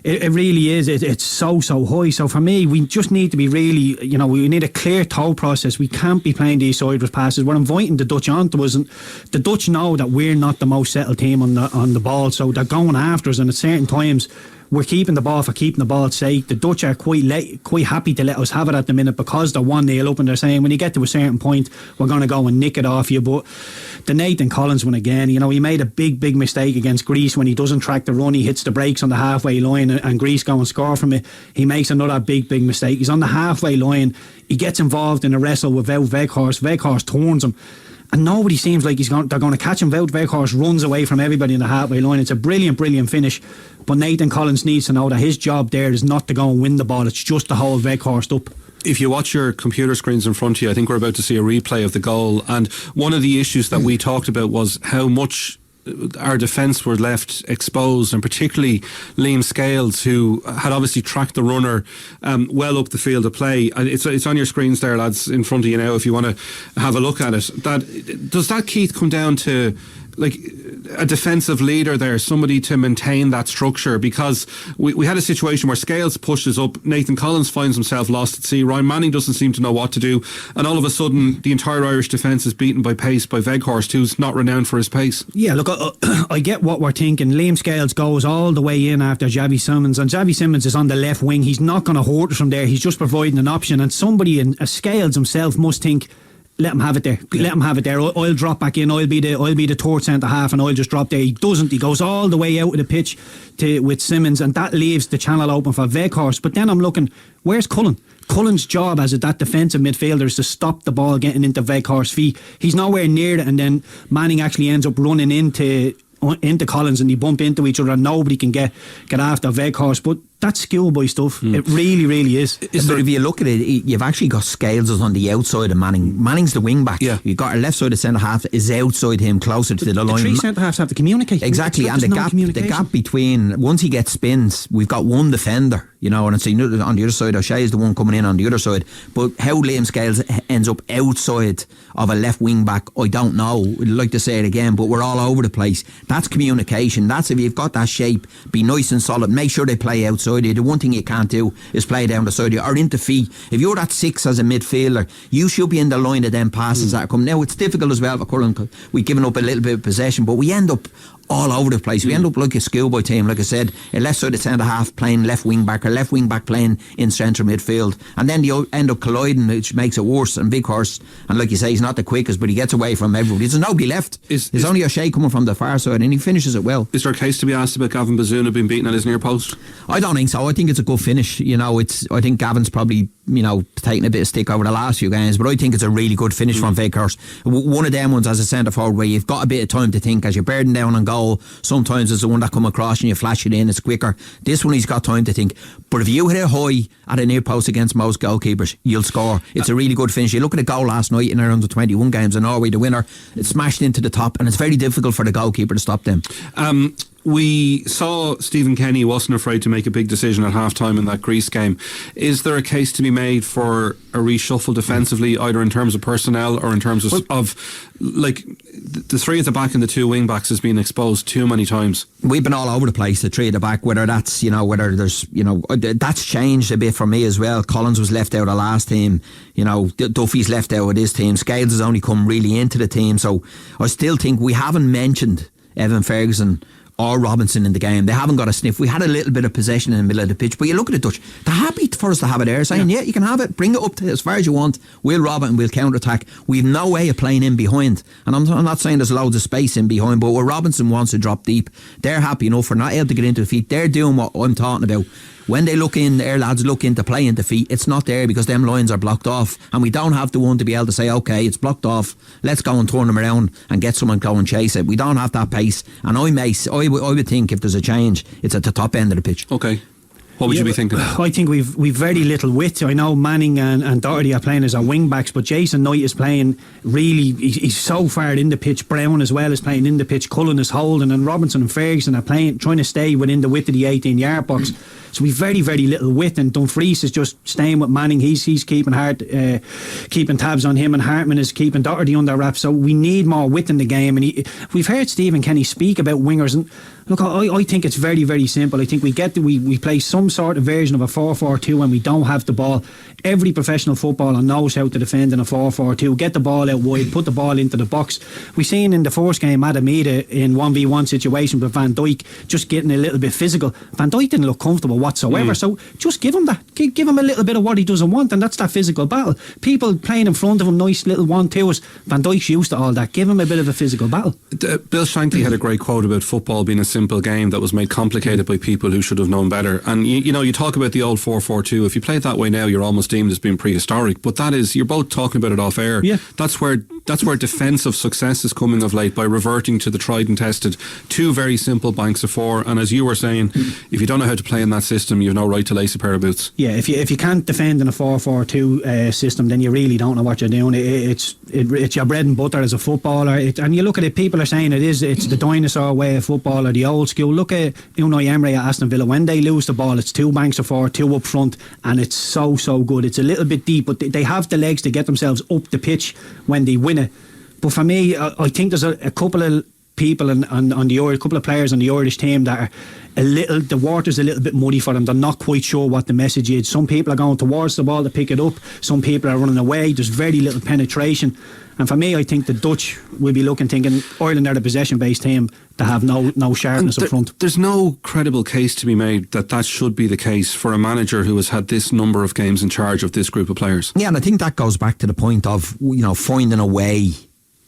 it really is. It's so high. So for me, we just need to be really, we need a clear thought process. We can't be playing these sideways passes. We're inviting the Dutch onto us, and the Dutch know that we're not the most settled team on the ball, so they're going after us. And at certain times, we're keeping the ball for keeping the ball's sake. The Dutch are quite happy to let us have it at the minute because they're 1-0 up, and they're saying when you get to a certain point, we're going to go and nick it off you. But the Nathan Collins one again, he made a big mistake against Greece when he doesn't track the run. He hits the brakes on the halfway line, and Greece go and score from it. He makes another big mistake. He's on the halfway line. He gets involved in a wrestle without Weghorst. Weghorst turns him, and nobody seems like they're going to catch him. Wout Weghorst runs away from everybody in the halfway line. It's a brilliant finish, but Nathan Collins needs to know that his job there is not to go and win the ball. It's just to hold Weghorst up. if you watch your computer screens in front of you, I think we're about to see a replay of the goal. And one of the issues that we talked about was how much our defence were left exposed, and particularly Liam Scales, who had obviously tracked the runner well up the field of play. And it's on your screens there, lads, in front of you now, if you want to have a look at it. Does that, Keith, come down to like a defensive leader there, somebody to maintain that structure? Because we had a situation where Scales pushes up, Nathan Collins finds himself lost at sea, Ryan Manning doesn't seem to know what to do, and all of a sudden the entire Irish defence is beaten by pace by Weghorst, who's not renowned for his pace. Yeah, look, I get what we're thinking. Liam Scales goes all the way in after Javi Simmons, and Javi Simmons is on the left wing. He's not going to hurt us from there. He's just providing an option, and somebody in Scales himself must think, let him have it there. Yeah. Let him have it there. I'll drop back in. I'll be the third centre half, and I'll just drop there. He doesn't. He goes all the way out of the pitch with Simmons, and that leaves the channel open for Weghorst. But then I'm looking, where's Cullen? Cullen's job as that defensive midfielder is to stop the ball getting into Weghorst's feet. He's nowhere near it, and then Manning actually ends up running into Collins, and they bump into each other, and nobody can get after Weghorst. But that's schoolboy stuff. It really, really is. But if you look at it, you've actually got Scales on the outside of Manning. Manning's the wing back. Yeah. You've got our left side of centre half is outside him, closer to the line. The three centre halves have to communicate. Exactly, and the gap between, once he gets spins, we've got one defender, and it's on the other side. O'Shea is the one coming in on the other side. But how Liam Scales ends up outside of a left wing back, I don't know. I'd like to say it again, but we're all over the place. That's communication. That's, if you've got that shape, be nice and solid. Make sure they play outside you. The one thing you can't do is play down the side of you or into feet. If you're that 6 as a midfielder, you should be in the line of them passes that are coming. Now, it's difficult as well for Cullen because we've given up a little bit of possession, but we end up all over the place. We end up like a schoolboy team, like I said, a left side of centre half playing left wing back, or left wing back playing in centre midfield, and then they end up colliding, which makes it worse. And Weghorst, and like you say, he's not the quickest, but he gets away from everybody. There's nobody left. There's only O'Shea coming from the far side, and he finishes it well. Is there a case to be asked about Gavin Bazunu being beaten at his near post? I don't think so. I think it's a good finish. I think Gavin's probably taking a bit of stick over the last few games, but I think it's a really good finish from Weghorst. One of them ones as a centre forward where you've got a bit of time to think as you're bearing down on goal. Sometimes it's the one that come across and you flash it in, it's quicker. This one he's got time to think. But if you hit it high at a near post against most goalkeepers, you'll score. It's a really good finish. You look at the goal last night in our under 21 games in Norway, the winner, it smashed into the top, and it's very difficult for the goalkeeper to stop them. We saw Stephen Kenny wasn't afraid to make a big decision at half-time in that Greece game. Is there a case to be made for a reshuffle defensively, either in terms of personnel or in terms of like the three at the back and the two wing backs has been exposed too many times? We've been all over the place, the three at the back, whether that's that's changed a bit for me as well. Collins was left out of last team, Duffy's left out of this team, Scales has only come really into the team, so I still think we haven't mentioned Evan Ferguson or Robinson in the game. They haven't got a sniff. We had a little bit of possession in the middle of the pitch, but you look at the Dutch, they're happy for us to have it there, saying, yeah, you can have it, bring it up to as far as you want, we'll rob it and we'll counter-attack. We've no way of playing in behind, and I'm not saying there's loads of space in behind, but where Robinson wants to drop deep, they're happy enough for not able to get into the feet. They're doing what I'm talking about. When they look in, their lads look in to play into feet, it's not there because them lines are blocked off, and we don't have the one to be able to say, okay, it's blocked off, let's go and turn them around and get someone go and chase it. We don't have that pace, and I would think if there's a change, it's at the top end of the pitch. Okay. What would you be thinking? I think we've very little width. I know Manning and Doherty are playing as our wing backs, but Jason Knight is playing really, he's so far in the pitch. Brown as well is playing in the pitch. Cullen is holding, and Robinson and Ferguson are trying to stay within the width of the 18-yard box. So we've very, very little width, and Dumfries is just staying with Manning. He's keeping keeping tabs on him, and Hartman is keeping Doherty under wraps. So we need more width in the game. And we've heard Stephen Kenny speak about wingers, and look, I think it's very, very simple. I think we play some sort of version of a 4-4-2 when we don't have the ball. Every professional footballer knows how to defend in a 4-4-2. Get the ball out wide, put the ball into the box. We seen in the first game Adamida in 1v1 situation with Van Dijk just getting a little bit physical. Van Dijk didn't look comfortable whatsoever, so just give him that. Give him a little bit of what he doesn't want, and that's that physical battle. People playing in front of him, nice little 1-2s. Van Dijk's used to all that. Give him a bit of a physical battle. Bill Shankly had a great quote about football being a simple game that was made complicated by people who should have known better. And you talk about the old 4-4-2. If you play it that way now, you're almost deemed as being prehistoric. But that is, you're both talking about it off air. Yeah. That's where that's where defensive success is coming of late, by reverting to the tried and tested 2 very simple banks of 4. And as you were saying, if you don't know how to play in that system, you've no right to lace a pair of boots. Yeah, if you can't defend in a 4-4-2 system, then you really don't know what you're doing. It's your bread and butter as a footballer. And you look at it, people are saying it's the dinosaur way of football, or the old school. Look at Unai Emery at Aston Villa. When they lose the ball, it's 2 banks of 4, 2 up front, and it's so good. It's a little bit deep, but they have the legs to get themselves up the pitch when they win it. But for me, I think there's a couple of people a couple of players on the Irish team that are the water's a little bit muddy for them. They're not quite sure what the message is. Some people are going towards the ball to pick it up, some people are running away. There's very little penetration, and for me, I think the Dutch will be thinking Ireland are the possession-based team to have no sharpness up front. There's no credible case to be made that should be the case for a manager who has had this number of games in charge of this group of players. Yeah, and I think that goes back to the point of finding a way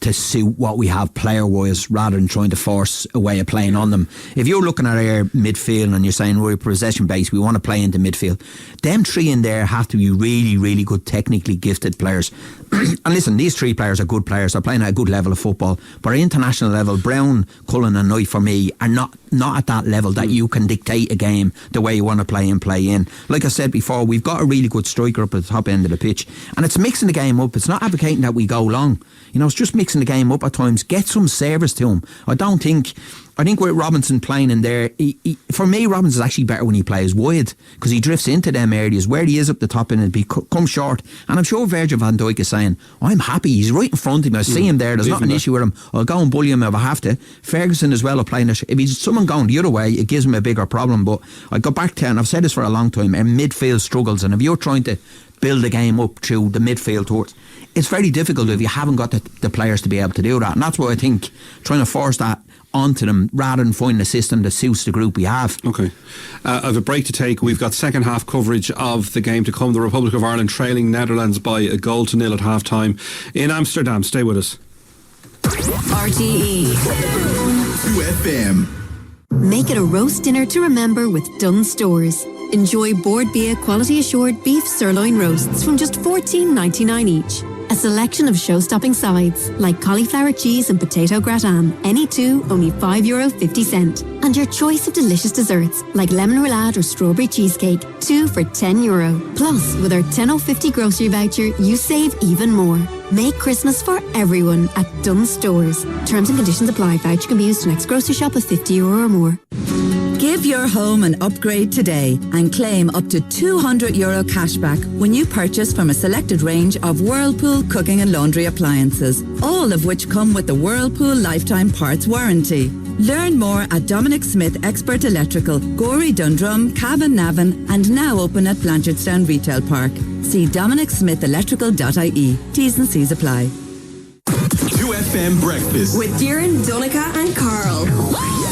to suit what we have player-wise, rather than trying to force a way of playing on them. If you're looking at our midfield and you're saying we're possession-based, we want to play into midfield, them 3 in there have to be really, really good, technically gifted players. And listen, these 3 players are good players. They're playing at a good level of football. But at international level, Brown, Cullen and Knight, for me, are not at that level that you can dictate a game the way you want to play in. Like I said before, we've got a really good striker up at the top end of the pitch, and it's mixing the game up. It's not advocating that we go long. It's just mixing the game up at times. Get some service to him. I think with Robinson playing in there, for me, Robinson's actually better when he plays wide, because he drifts into them areas where he is up the top and it'll come short. And I'm sure Virgil van Dijk is saying, I'm happy, he's right in front of me, I see him there, there's not an issue with him, I'll go and bully him if I have to. Ferguson as well are playing it. If he's someone going the other way, it gives him a bigger problem. But I go back to, and I've said this for a long time, and midfield struggles, and if you're trying to build a game up through the midfield towards, it's very difficult if you haven't got the players to be able to do that. And that's why I think trying to force that onto them rather than finding a system that suits the group we have. Okay. I have a break to take. We've got second half coverage of the game to come. The Republic of Ireland trailing Netherlands by 1-0 at half time in Amsterdam. Stay with us. RTE 2FM. Make it a roast dinner to remember with Dunnes Stores. Enjoy Board Bia quality assured beef sirloin roasts from just $14.99 each. A selection of show-stopping sides like cauliflower cheese and potato gratin, any 2 only €5.50. And your choice of delicious desserts like lemon roulade or strawberry cheesecake, 2 for €10. Plus, with our 10.50 grocery voucher, you save even more. Make Christmas for everyone at Dunnes Stores. Terms and conditions apply. Voucher can be used to next grocery shop of €50 or more. Give your home an upgrade today and claim up to €200 cashback when you purchase from a selected range of Whirlpool cooking and laundry appliances, all of which come with the Whirlpool Lifetime Parts Warranty. Learn more at Dominic Smith Expert Electrical, Gorey Dundrum, Cavan Navan, and now open at Blanchardstown Retail Park. See DominicSmithElectrical.ie. T's and C's apply. 2FM Breakfast with Kieran, Donica and Carl.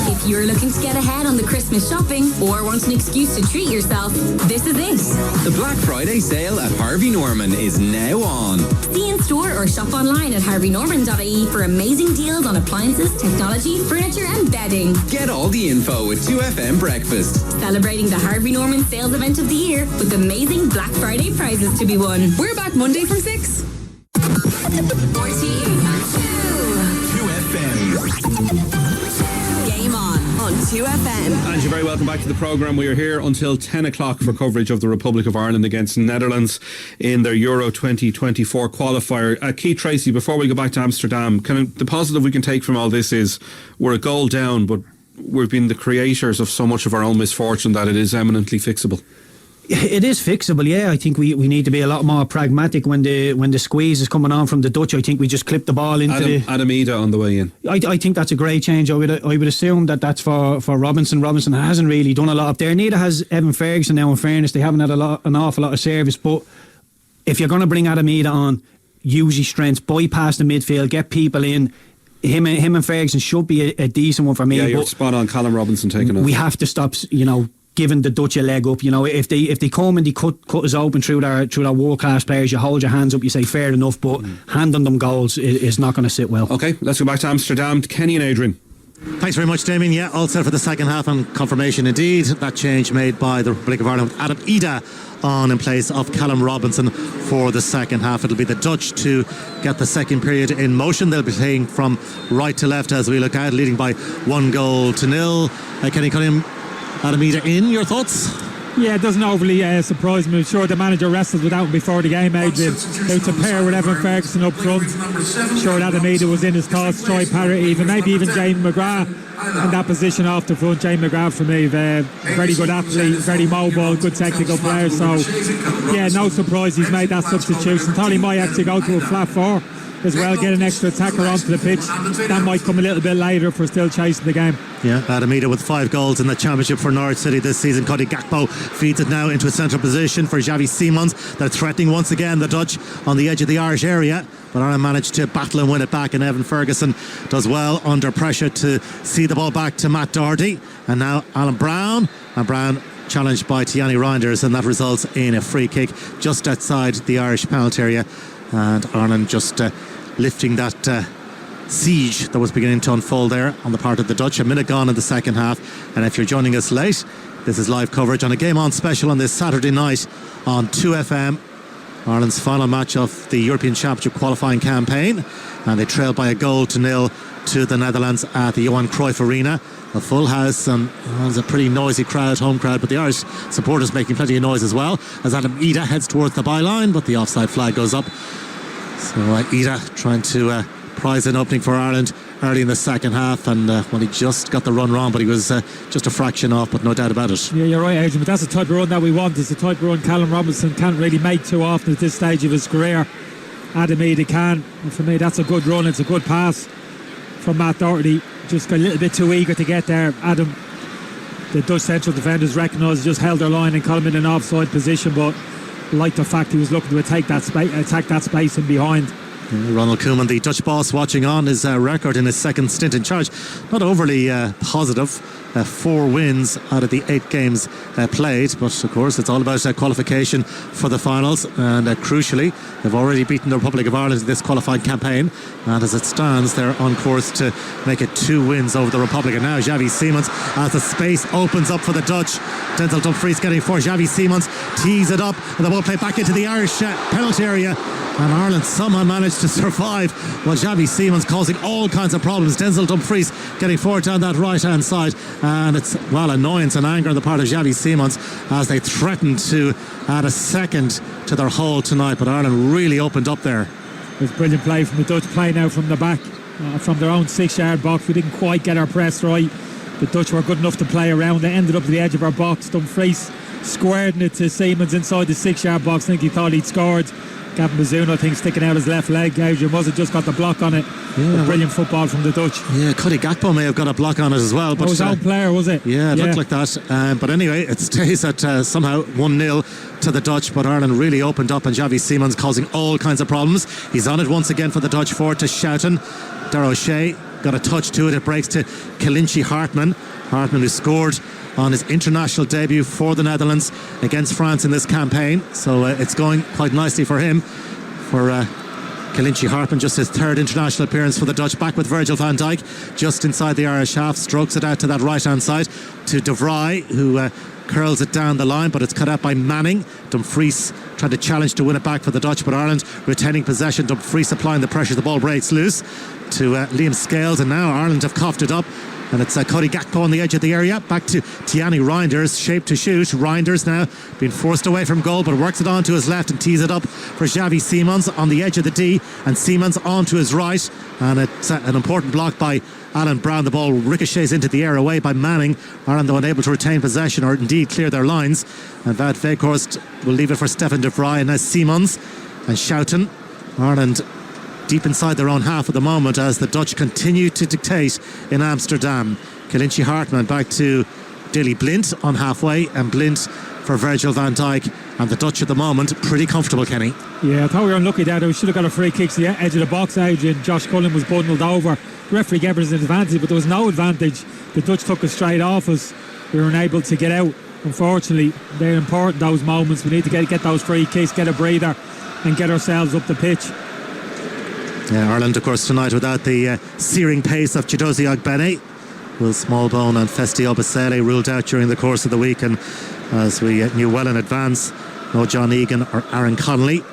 If you're looking to get ahead on the Christmas shopping or want an excuse to treat yourself, this is it. The Black Friday sale at Harvey Norman is now on. See in store or shop online at harveynorman.ie for amazing deals on appliances, technology, furniture and bedding. Get all the info with 2FM Breakfast. Celebrating the Harvey Norman sales event of the year with amazing Black Friday prizes to be won. We're back Monday from 6. 2FM. Game on 2FM. And you're very welcome back to the programme. We are here until 10 o'clock for coverage of the Republic of Ireland against Netherlands in their Euro 2024 qualifier. Keith Tracy, before we go back to Amsterdam, the positive we can take from all this is we're a goal down, but we've been the creators of so much of our own misfortune that it is eminently fixable. It is fixable, yeah. I think we need to be a lot more pragmatic when the squeeze is coming on from the Dutch. I think we just clip the ball into Adam Ida on the way in. I think that's a great change. I would assume that's for Robinson. Robinson hasn't really done a lot up there. Neither has Evan Ferguson now, in fairness. They haven't had an awful lot of service. But if you're going to bring Adam Ida on, use his strengths, bypass the midfield, get people in. Him and Ferguson should be a decent one for me. Yeah, you're spot on. Callum Robinson taking off. We have to stop, giving the Dutch a leg up. If they come and they cut us open through their world class players, you hold your hands up, you say fair enough, but handing them goals is not going to sit well. Okay, let's go back to Amsterdam. Kenny and Adrian. Thanks very much, Damien. Yeah, all set for the second half, and confirmation indeed that change made by the Republic of Ireland with Adam Ida on in place of Callum Robinson for the second half. It'll be the Dutch to get the second period in motion. They'll be playing from right to left as we look out, leading by 1-0. Kenny Cunningham, Adam Ida in, your thoughts? Yeah, it doesn't overly surprise me. I'm sure the manager wrestled with that one before the game, Adrian. Out to pair with Evan Ferguson up front. Sure, Adam Ida was in his thoughts. Troy Parrott, maybe even Jamie McGrath in that position off the front. Jamie McGrath for me, very good athlete, very mobile, good technical player. So, yeah, no surprise he's made that substitution. Thought he might actually go to a flat four as well, get an extra attacker onto the pitch. That might come a little bit later if we're still chasing the game. Yeah, Adam Ida with 5 goals in the championship for Norwich City this season. Cody Gakpo feeds it now into a central position for Xavi Simons. They're threatening once again the Dutch on the edge of the Irish area, but Ireland managed to battle and win it back, and Evan Ferguson does well under pressure to see the ball back to Matt Doherty. And now Alan Brown, and Brown challenged by Tiani Reinders, and that results in a free kick just outside the Irish penalty area, and Ireland just lifting that siege that was beginning to unfold there on the part of the Dutch. A minute gone in the second half, and if you're joining us late, this is live coverage on a Game On special on this Saturday night on 2FM. Ireland's final match of the European Championship qualifying campaign, and they trailed by 1-0 to the Netherlands at the Johan Cruyff Arena. A full house, and there's a pretty noisy crowd, home crowd, but the Irish supporters making plenty of noise as well as Adam Ida heads towards the byline, but the offside flag goes up. So Ida trying to prize an opening for Ireland early in the second half, and he just got the run wrong, but he was just a fraction off, but no doubt about it. Yeah, you're right, Adrian, but that's the type of run that we want. It's the type of run Callum Robinson can't really make too often at this stage of his career. Adam Ida can, and for me that's a good run. It's a good pass from Matt Doherty. Just got a little bit too eager to get there. Adam, the Dutch central defenders recognised, just held their line and caught him in an offside position, but like the fact he was looking to attack that space in behind. Ronald Koeman, the Dutch boss, watching on his record in his second stint in charge. Not overly positive. 4 wins out of the 8 games played, but of course it's all about qualification for the finals, and crucially they've already beaten the Republic of Ireland in this qualifying campaign, and as it stands they're on course to make it 2 wins over the Republic. And now Xavi Simons, as the space opens up for the Dutch, Denzel Dumfries getting for Xavi Simons, tees it up, and the ball played back into the Irish penalty area, and Ireland somehow managed to survive while Xavi Simons causing all kinds of problems. Denzel Dumfries getting forward down that right hand side, and it's annoyance and anger on the part of Xavi Simons as they threatened to add a second to their haul tonight, but Ireland really opened up there. It was brilliant play from the Dutch, play now from the back, from their own 6-yard box. We didn't quite get our press right. The Dutch were good enough to play around. They ended up at the edge of our box. Dumfries squaring it to Simons inside the 6-yard box. I think he thought he'd scored. Gavin Bazunu, I think, sticking out his left leg. Adrian, was it just got the block on it? Yeah, brilliant football from the Dutch. Yeah, Cody Gakpo may have got a block on it as well. But his own player, was it? Yeah, it looked like that. But anyway, it stays at somehow 1-0 to the Dutch, but Ireland really opened up, and Xavi Simons causing all kinds of problems. He's on it once again for the Dutch forward to Schouten. Darragh O'Shea got a touch to it. It breaks to Kelechi Hartmann. Hartmann, who scored on his international debut for the Netherlands against France in this campaign, so it's going quite nicely for him. For Kelechi Hartmann, just his 3rd international appearance for the Dutch, back with Virgil van Dijk just inside the Irish half, strokes it out to that right hand side to De Vrij, who curls it down the line, but it's cut out by Manning. Dumfries trying to challenge to win it back for the Dutch, but Ireland retaining possession. Dumfries applying the pressure, the ball breaks loose to Liam Scales, and now Ireland have coughed it up. And it's Cody Gakpo on the edge of the area. Back to Tiani Reinders, shaped to shoot. Reinders now being forced away from goal, but works it on to his left and tees it up for Xavi Simons on the edge of the D. And Simons on to his right. And it's an important block by Alan Brown. The ball ricochets into the air away by Manning. Ireland, though, unable to retain possession or indeed clear their lines. And Wout Weghorst will leave it for Stefan de Vrij. And now Simons and Schouten. Ireland deep inside their own half at the moment as the Dutch continue to dictate in Amsterdam. Kelechi Hartmann back to Daley Blind on halfway, and Blind for Virgil van Dijk, and the Dutch at the moment pretty comfortable, Kenny. Yeah, I thought we were unlucky there. We should have got a free kick to the edge of the box, Adrian. Josh Cullen was bundled over. The referee gave us an advantage, but there was no advantage. The Dutch took us straight off us. We were unable to get out. Unfortunately, they're important, those moments. We need to get those free kicks, get a breather, and get ourselves up the pitch. Yeah, Ireland, of course, tonight without the searing pace of Chidozie Ogbene. Will Smallbone and Festi Obasele ruled out during the course of the week, and as we knew well in advance, No John Egan or Aaron Connolly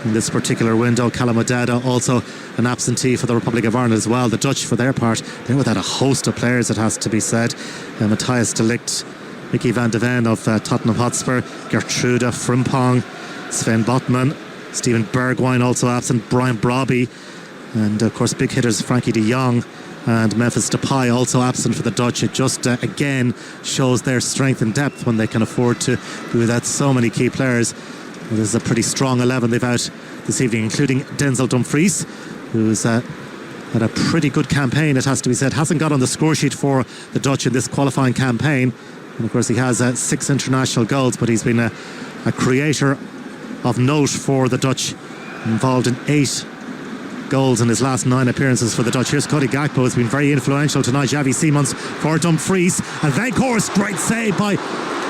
in this particular window. Callum O'Dada also an absentee for the Republic of Ireland as well. The Dutch, for their part, they're without a host of players, it has to be said. Matthias de Ligt, Mickey van de Ven of Tottenham Hotspur, Gertrude Frimpong, Sven Botman, Stephen Bergwijn also absent, Brian Brobby, and of course big hitters Frankie de Jong and Memphis Depay also absent for the Dutch. It just again shows their strength and depth when they can afford to be without so many key players. Well, this is a pretty strong 11 they've out this evening, including Denzel Dumfries, who's had a pretty good campaign, it has to be said. Hasn't got on the score sheet for the Dutch in this qualifying campaign, and of course he has 6 international goals, but he's been a creator of note for the Dutch, involved in 8 goals in his last 9 appearances for the Dutch. Here's Cody Gakpo, has been very influential tonight. Xavi Simons for Dumfries, and Weghorst, great save by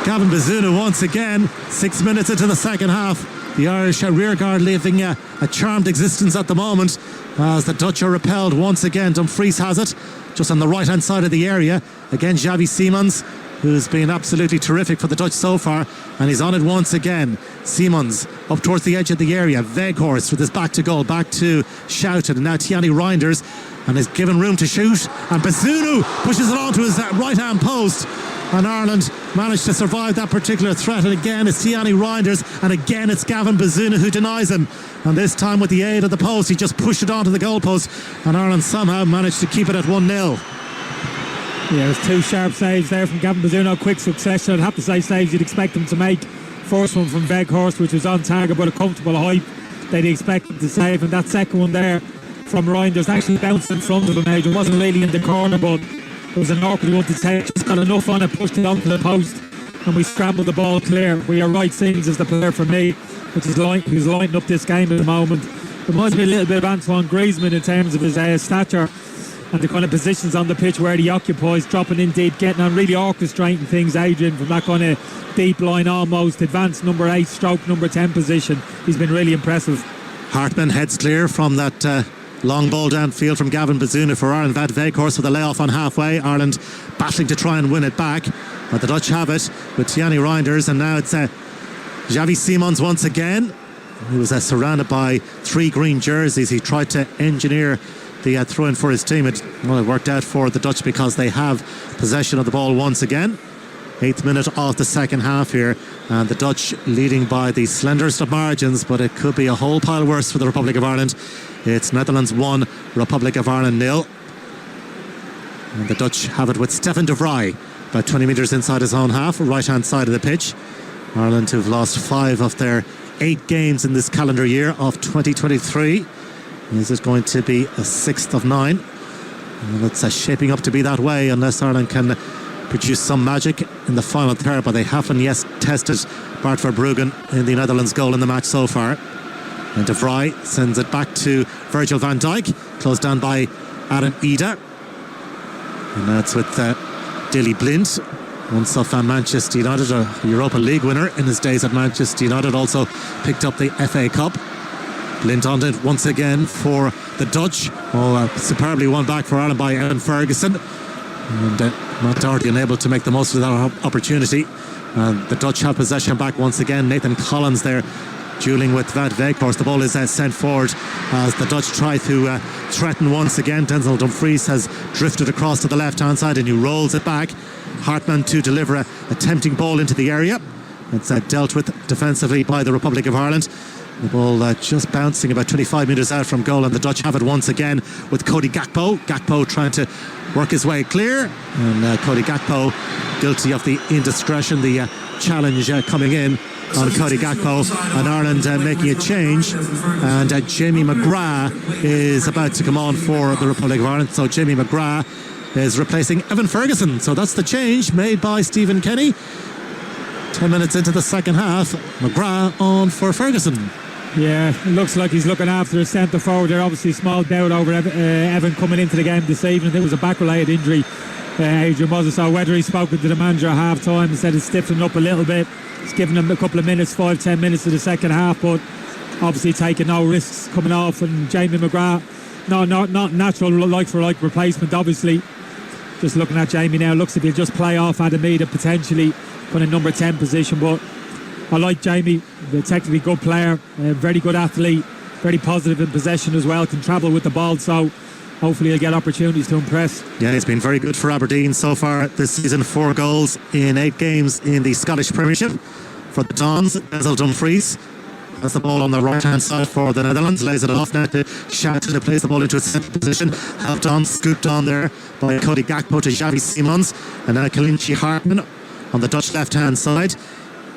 Gavin Bazunu once again. 6 minutes into the second half, the Irish rearguard living a charmed existence at the moment as the Dutch are repelled once again. Dumfries has it just on the right hand side of the area. Again Xavi Simons, who's been absolutely terrific for the Dutch so far, and he's on it once again. Simons up towards the edge of the area. Weghorst with his back to goal, back to Schouten, and now Tiani Reinders, and is given room to shoot, and Bazunu pushes it onto his right hand post, and Ireland managed to survive that particular threat. And again it's Tiani Reinders, and again it's Gavin Bazunu who denies him, and this time with the aid of the post he just pushed it onto the goalpost, and Ireland somehow managed to keep it at 1-0. Yeah, there's 2 sharp saves there from Gavin Bazunu, quick succession. I'd have to say saves you'd expect him to make. First one from Weghorst, which was on target but a comfortable height, they'd expect him to save, and that second one there from Reinders actually bounced in front of him. It wasn't really in the corner, but it was an awkward one to take. Just got enough on it, pushed it onto the post, and we scrambled the ball clear. We are right. Simons is the player for me, who's lighting up this game at the moment. Reminds me a little bit of Antoine Griezmann in terms of his stature and the kind of positions on the pitch where he occupies, dropping in deep, getting on, really orchestrating things, Adrian, from that kind of deep line, almost advanced number 8 stroke number 10 position. He's been really impressive. Hartmann heads clear from that long ball downfield from Gavin Bazunu for Ireland. Van Weghorst with a layoff on halfway. Ireland battling to try and win it back, but the Dutch have it with Tiani Reinders, and now it's Xavi Simons once again. He was surrounded by 3 green jerseys. He tried to engineer the throw-in for his team. It worked out for the Dutch because they have possession of the ball once again. 8th minute of the second half here, and the Dutch leading by the slenderest of margins, but it could be a whole pile worse for the Republic of Ireland. It's Netherlands 1, Republic of Ireland 0. And the Dutch have it with Stefan de Vrij, about 20 metres inside his own half, right hand side of the pitch. Ireland who've lost 5 of their 8 games in this calendar year of 2023. Is it going to be a 6th of 9? Well, it's shaping up to be that way unless Ireland can produce some magic in the final third, but they haven't yet tested Bart Verbruggen in the Netherlands goal in the match so far. And de Vrij sends it back to Virgil van Dijk, closed down by Adam Ida, and that's with Daley Blind, once of Manchester United, a Europa League winner in his days at Manchester United, also picked up the FA Cup. Blind on it once again for the Dutch. Superbly won back for Ireland by Evan Ferguson, and Matt Doherty unable to make the most of that opportunity. The Dutch have possession back once again. Nathan Collins there dueling with Van Weghorst. The ball is sent forward as the Dutch try to threaten once again. Denzel Dumfries has drifted across to the left hand side and he rolls it back. Hartmann to deliver a tempting ball into the area. It's dealt with defensively by the Republic of Ireland. The ball just bouncing about 25 metres out from goal, and the Dutch have it once again with Cody Gakpo. Gakpo trying to work his way clear, and Cody Gakpo guilty of the indiscretion, the challenge coming in on Cody Gakpo, and Ireland making a change, and Jamie McGrath is about to come on for the Republic of Ireland. So Jamie McGrath is replacing Evan Ferguson. So that's the change made by Stephen Kenny. 10 minutes into the second half, McGrath on for Ferguson. Yeah, it looks like he's looking after his centre forward. There obviously small doubt over Evan coming into the game this evening. It was a back-related injury, Adrian was. So whether he's spoken to the manager at half-time and said it's stiffening up a little bit, it's given him a couple of minutes, 5-10 minutes to the second half, but obviously taking no risks coming off. And Jamie McGrath, not natural like-for-like replacement, obviously. Just looking at Jamie now, looks if he'll just play off Adam Ida potentially, kind of number 10 position, but I like Jamie, a technically good player, a very good athlete, very positive in possession as well, can travel with the ball, so hopefully he'll get opportunities to impress. Yeah, he's been very good for Aberdeen so far this season. 4 goals in 8 games in the Scottish Premiership for the Dons. Denzel Dumfries has the ball on the right hand side for the Netherlands, lays it off now to Shoughton, who plays the ball into a centre position, helped on, scooped on there by Cody Gakpo to Xavi Simons, and now Kalinci Hartmann on the Dutch left hand side.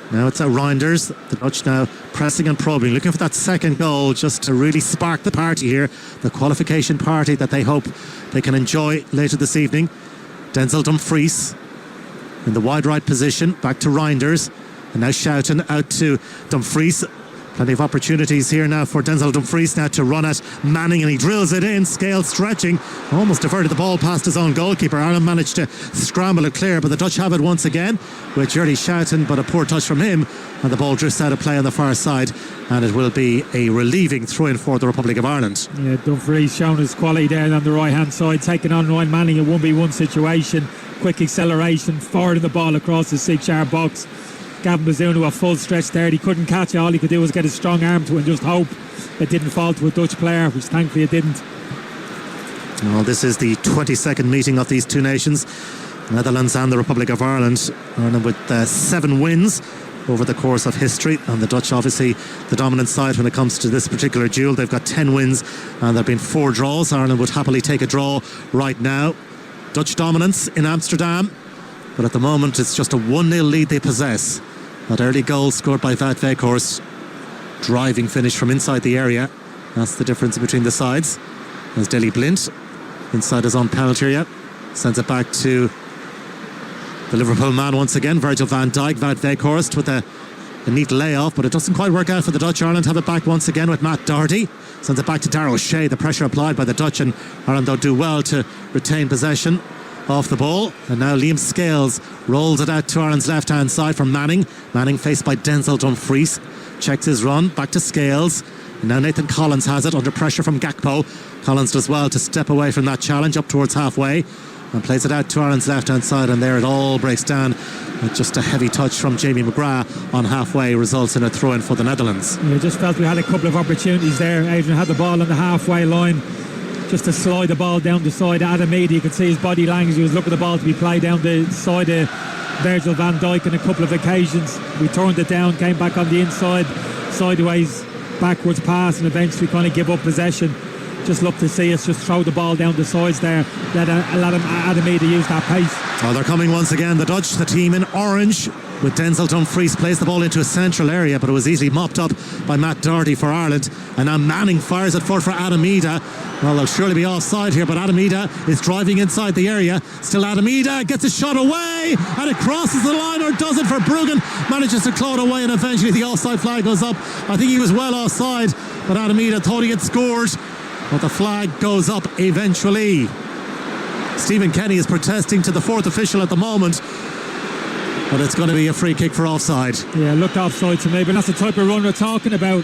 Now it's Reinders, the Dutch now pressing and probing, looking for that second goal just to really spark the party here, the qualification party that they hope they can enjoy later this evening. Denzel Dumfries in the wide right position, back to Reinders, and now Shoughton out to Dumfries. Plenty of opportunities here now for Denzel Dumfries now to run at Manning, and he drills it in. Scales stretching, almost diverted the ball past his own goalkeeper. Ireland managed to scramble it clear, but the Dutch have it once again with Jordi Shoughton, but a poor touch from him, and the ball drifts out of play on the far side, and it will be a relieving throw-in for the Republic of Ireland. Yeah, Dumfries showing his quality there on the right hand side, taking on Ryan Manning, a 1v1 situation, quick acceleration, forwarding the ball across the 6-yard box. Gavin Bazunu a full stretch there, he couldn't catch it. All he could do was get a strong arm to it and just hope it didn't fall to a Dutch player, which thankfully it didn't. Well, this is the 22nd meeting of these two nations, Netherlands and the Republic of Ireland. Ireland with 7 wins over the course of history, and the Dutch obviously the dominant side when it comes to this particular duel. They've got 10 wins and there have been 4 draws. Ireland would happily take a draw right now. Dutch dominance in Amsterdam, but at the moment it's just a 1-0 lead they possess. That early goal scored by Wout Weghorst, driving finish from inside the area. That's the difference between the sides. There's Daley Blind inside his own penalty area, sends it back to the Liverpool man once again, Virgil van Dijk. Wout Weghorst with a neat layoff, but it doesn't quite work out for the Dutch. Ireland have it back once again with Matt Doherty, sends it back to Darragh O'Shea. The pressure applied by the Dutch, and Ireland don't do well to retain possession off the ball. And now Liam Scales rolls it out to Ireland's left hand side from Manning. Manning faced by Denzel Dumfries, checks his run back to Scales, and now Nathan Collins has it under pressure from Gakpo. Collins does well to step away from that challenge up towards halfway and plays it out to Ireland's left hand side, and there it all breaks down with just a heavy touch from Jamie McGrath on halfway, results in a throw in for the Netherlands. Yeah, just felt we had a couple of opportunities there. Adrian had the ball on the halfway line just to slide the ball down the side. Adam Eady, you could see his body language, he was looking at the ball to be played down the side of Virgil van Dijk on a couple of occasions. We turned it down, came back on the inside, sideways, backwards pass, and eventually kind of give up possession. Just look to see us just throw the ball down the sides there. Let Adam Eady use that pace. Oh, they're coming once again, the Dutch, the team in orange, with Denzel Dumfries plays the ball into a central area, but it was easily mopped up by Matt Doherty for Ireland. And now Manning fires it forward for Adam Ida. Well, they'll surely be offside here, but Adam Ida is driving inside the area. Still Adam Ida gets a shot away, and it crosses the line, or does it for Bruggen. Manages to claw it away, and eventually the offside flag goes up. I think he was well offside, but Adam Ida thought he had scored, but the flag goes up eventually. Stephen Kenny is protesting to the 4th official at the moment, but it's going to be a free kick for offside. Yeah, looked offside to me, but that's the type of run we're talking about.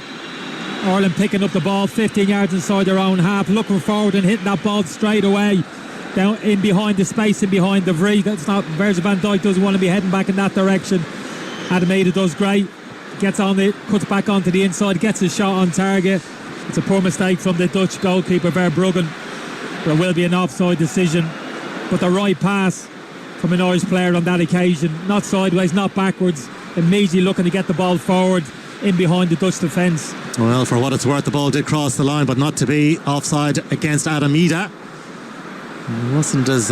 Ireland picking up the ball 15 yards inside their own half, looking forward and hitting that ball straight away down in behind the space, in behind the Vries. That's not, Virgil van Dijk doesn't want to be heading back in that direction. Adam Ida does great, gets on it, cuts back onto the inside, gets a shot on target. It's a poor mistake from the Dutch goalkeeper Verbruggen. There will be an offside decision, but the right pass from an Irish player on that occasion, not sideways, not backwards, immediately looking to get the ball forward in behind the Dutch defence. Well, for what it's worth, the ball did cross the line, but not to be. Offside against Adam Ida. It wasn't as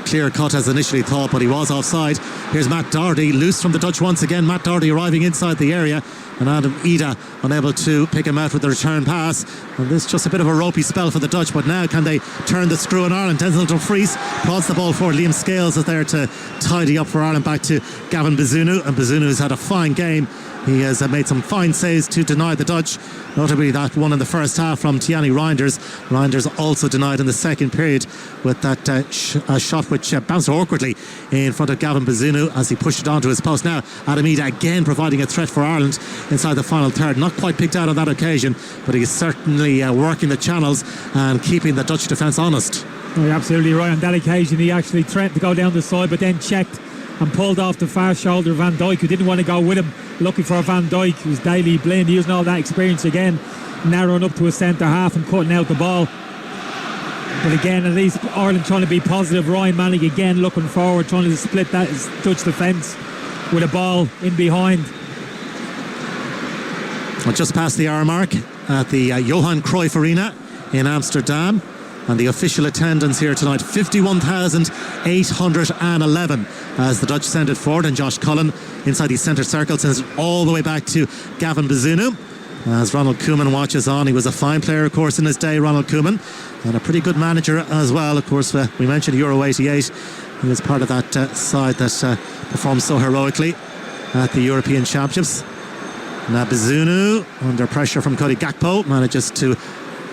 clear cut as initially thought, but he was offside. Here's Matt Doherty, loose from the Dutch once again. Matt Doherty arriving inside the area, and Adam Ida unable to pick him out with the return pass. And this is just a bit of a ropey spell for the Dutch, but now can they turn the screw in Ireland? Denzel Dumfries prods the ball forward. Liam Scales is there to tidy up for Ireland, back to Gavin Bazunu, and Bazunu has had a fine game. He has made some fine saves to deny the Dutch, notably that one in the first half from Tiani Reinders. Reinders also denied in the second period with that shot which bounced awkwardly in front of Gavin Bazunu as he pushed it onto his post. Now Adam Ida again providing a threat for Ireland inside the final third. Not quite picked out on that occasion, but he's certainly working the channels and keeping the Dutch defence honest. Oh, you're absolutely right. On that occasion he actually threatened to go down the side, but then checked and pulled off the far shoulder of Van Dijk, who didn't want to go with him, looking for Van Dijk, who's Daley Blind, using all that experience again, narrowing up to a centre half and cutting out the ball. But again, at least Ireland trying to be positive. Ryan Manning again looking forward, trying to split that Dutch defence with a ball in behind. Well, just past the hour mark at the Johan Cruyff Arena in Amsterdam, and the official attendance here tonight, 51,811, as the Dutch send it forward, and Josh Cullen inside the centre circle sends it all the way back to Gavin Bazunu. As Ronald Koeman watches on, he was a fine player, of course, in his day, Ronald Koeman, and a pretty good manager as well. Of course, we mentioned Euro 88. He was part of that side that performed so heroically at the European Championships. Now Bazunu, under pressure from Cody Gakpo, manages to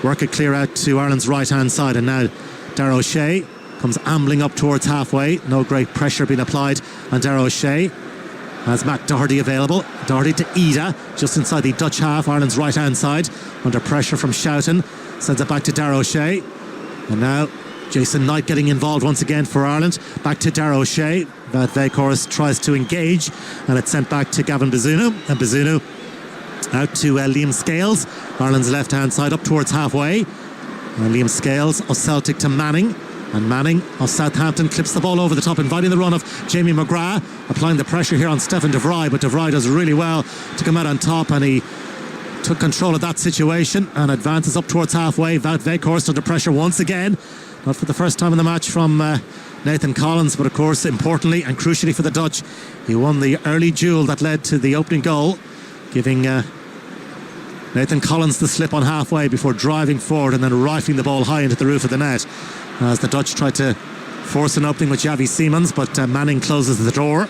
work it clear out to Ireland's right-hand side, and now Darragh O'Shea comes ambling up towards halfway. No great pressure being applied on Darragh O'Shea. Has Matt Doherty available. Doherty to Ida, just inside the Dutch half, Ireland's right-hand side. Under pressure from Schouten. Sends it back to Darragh O'Shea. And now Jason Knight getting involved once again for Ireland. Back to Darragh O'Shea. Wout Weghorst tries to engage, and it's sent back to Gavin Bazunu. And Bazunu out to Liam Scales, Ireland's left-hand side, up towards halfway. And Liam Scales of Celtic to Manning. And Manning of Southampton clips the ball over the top, inviting the run of Jamie McGrath, applying the pressure here on Stefan de Vrij, but de Vrij does really well to come out on top, and he took control of that situation and advances up towards halfway. Wout Weghorst under pressure once again, not for the first time in the match from Nathan Collins, but of course importantly and crucially for the Dutch, he won the early duel that led to the opening goal, giving Nathan Collins the slip on halfway before driving forward and then rifling the ball high into the roof of the net, as the Dutch tried to force an opening with Javi Simons, but Manning closes the door.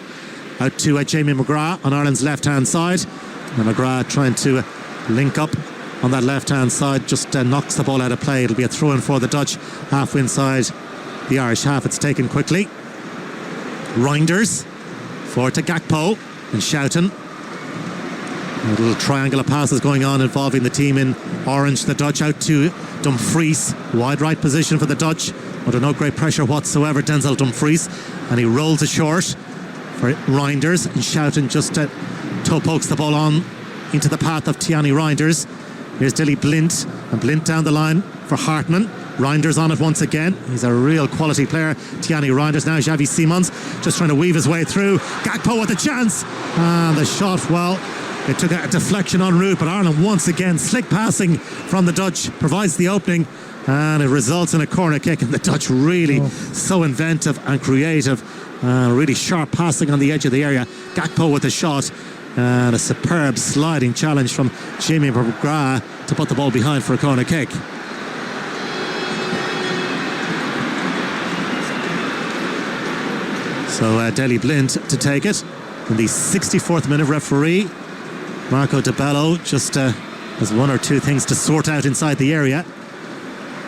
Out to Jamie McGrath on Ireland's left-hand side. And McGrath trying to link up on that left-hand side, just knocks the ball out of play. It'll be a throw-in for the Dutch, half inside the Irish half. It's taken quickly. Reinders forward to Gakpo and Schouten. A little triangle of passes going on involving the team in orange. The Dutch out to Dumfries, wide right position for the Dutch, under no great pressure whatsoever, Denzel Dumfries, and he rolls it short for Reinders, and Schouten just toe pokes the ball on into the path of Tiani Reinders. Here's Dilly Blint, and Blint down the line for Hartmann. Reinders on it once again. He's a real quality player, Tiani Reinders. Now Javi Simons just trying to weave his way through. Gakpo with a chance, and the shot, well, it took a deflection en route, but Ireland once again, slick passing from the Dutch provides the opening, and it results in a corner kick. And the Dutch really so inventive and creative, really sharp passing on the edge of the area. Gakpo with the shot, and a superb sliding challenge from Jamie McGrath to put the ball behind for a corner kick. So Daley Blind to take it. In the 64th minute, referee Marco De Bello just has one or two things to sort out inside the area.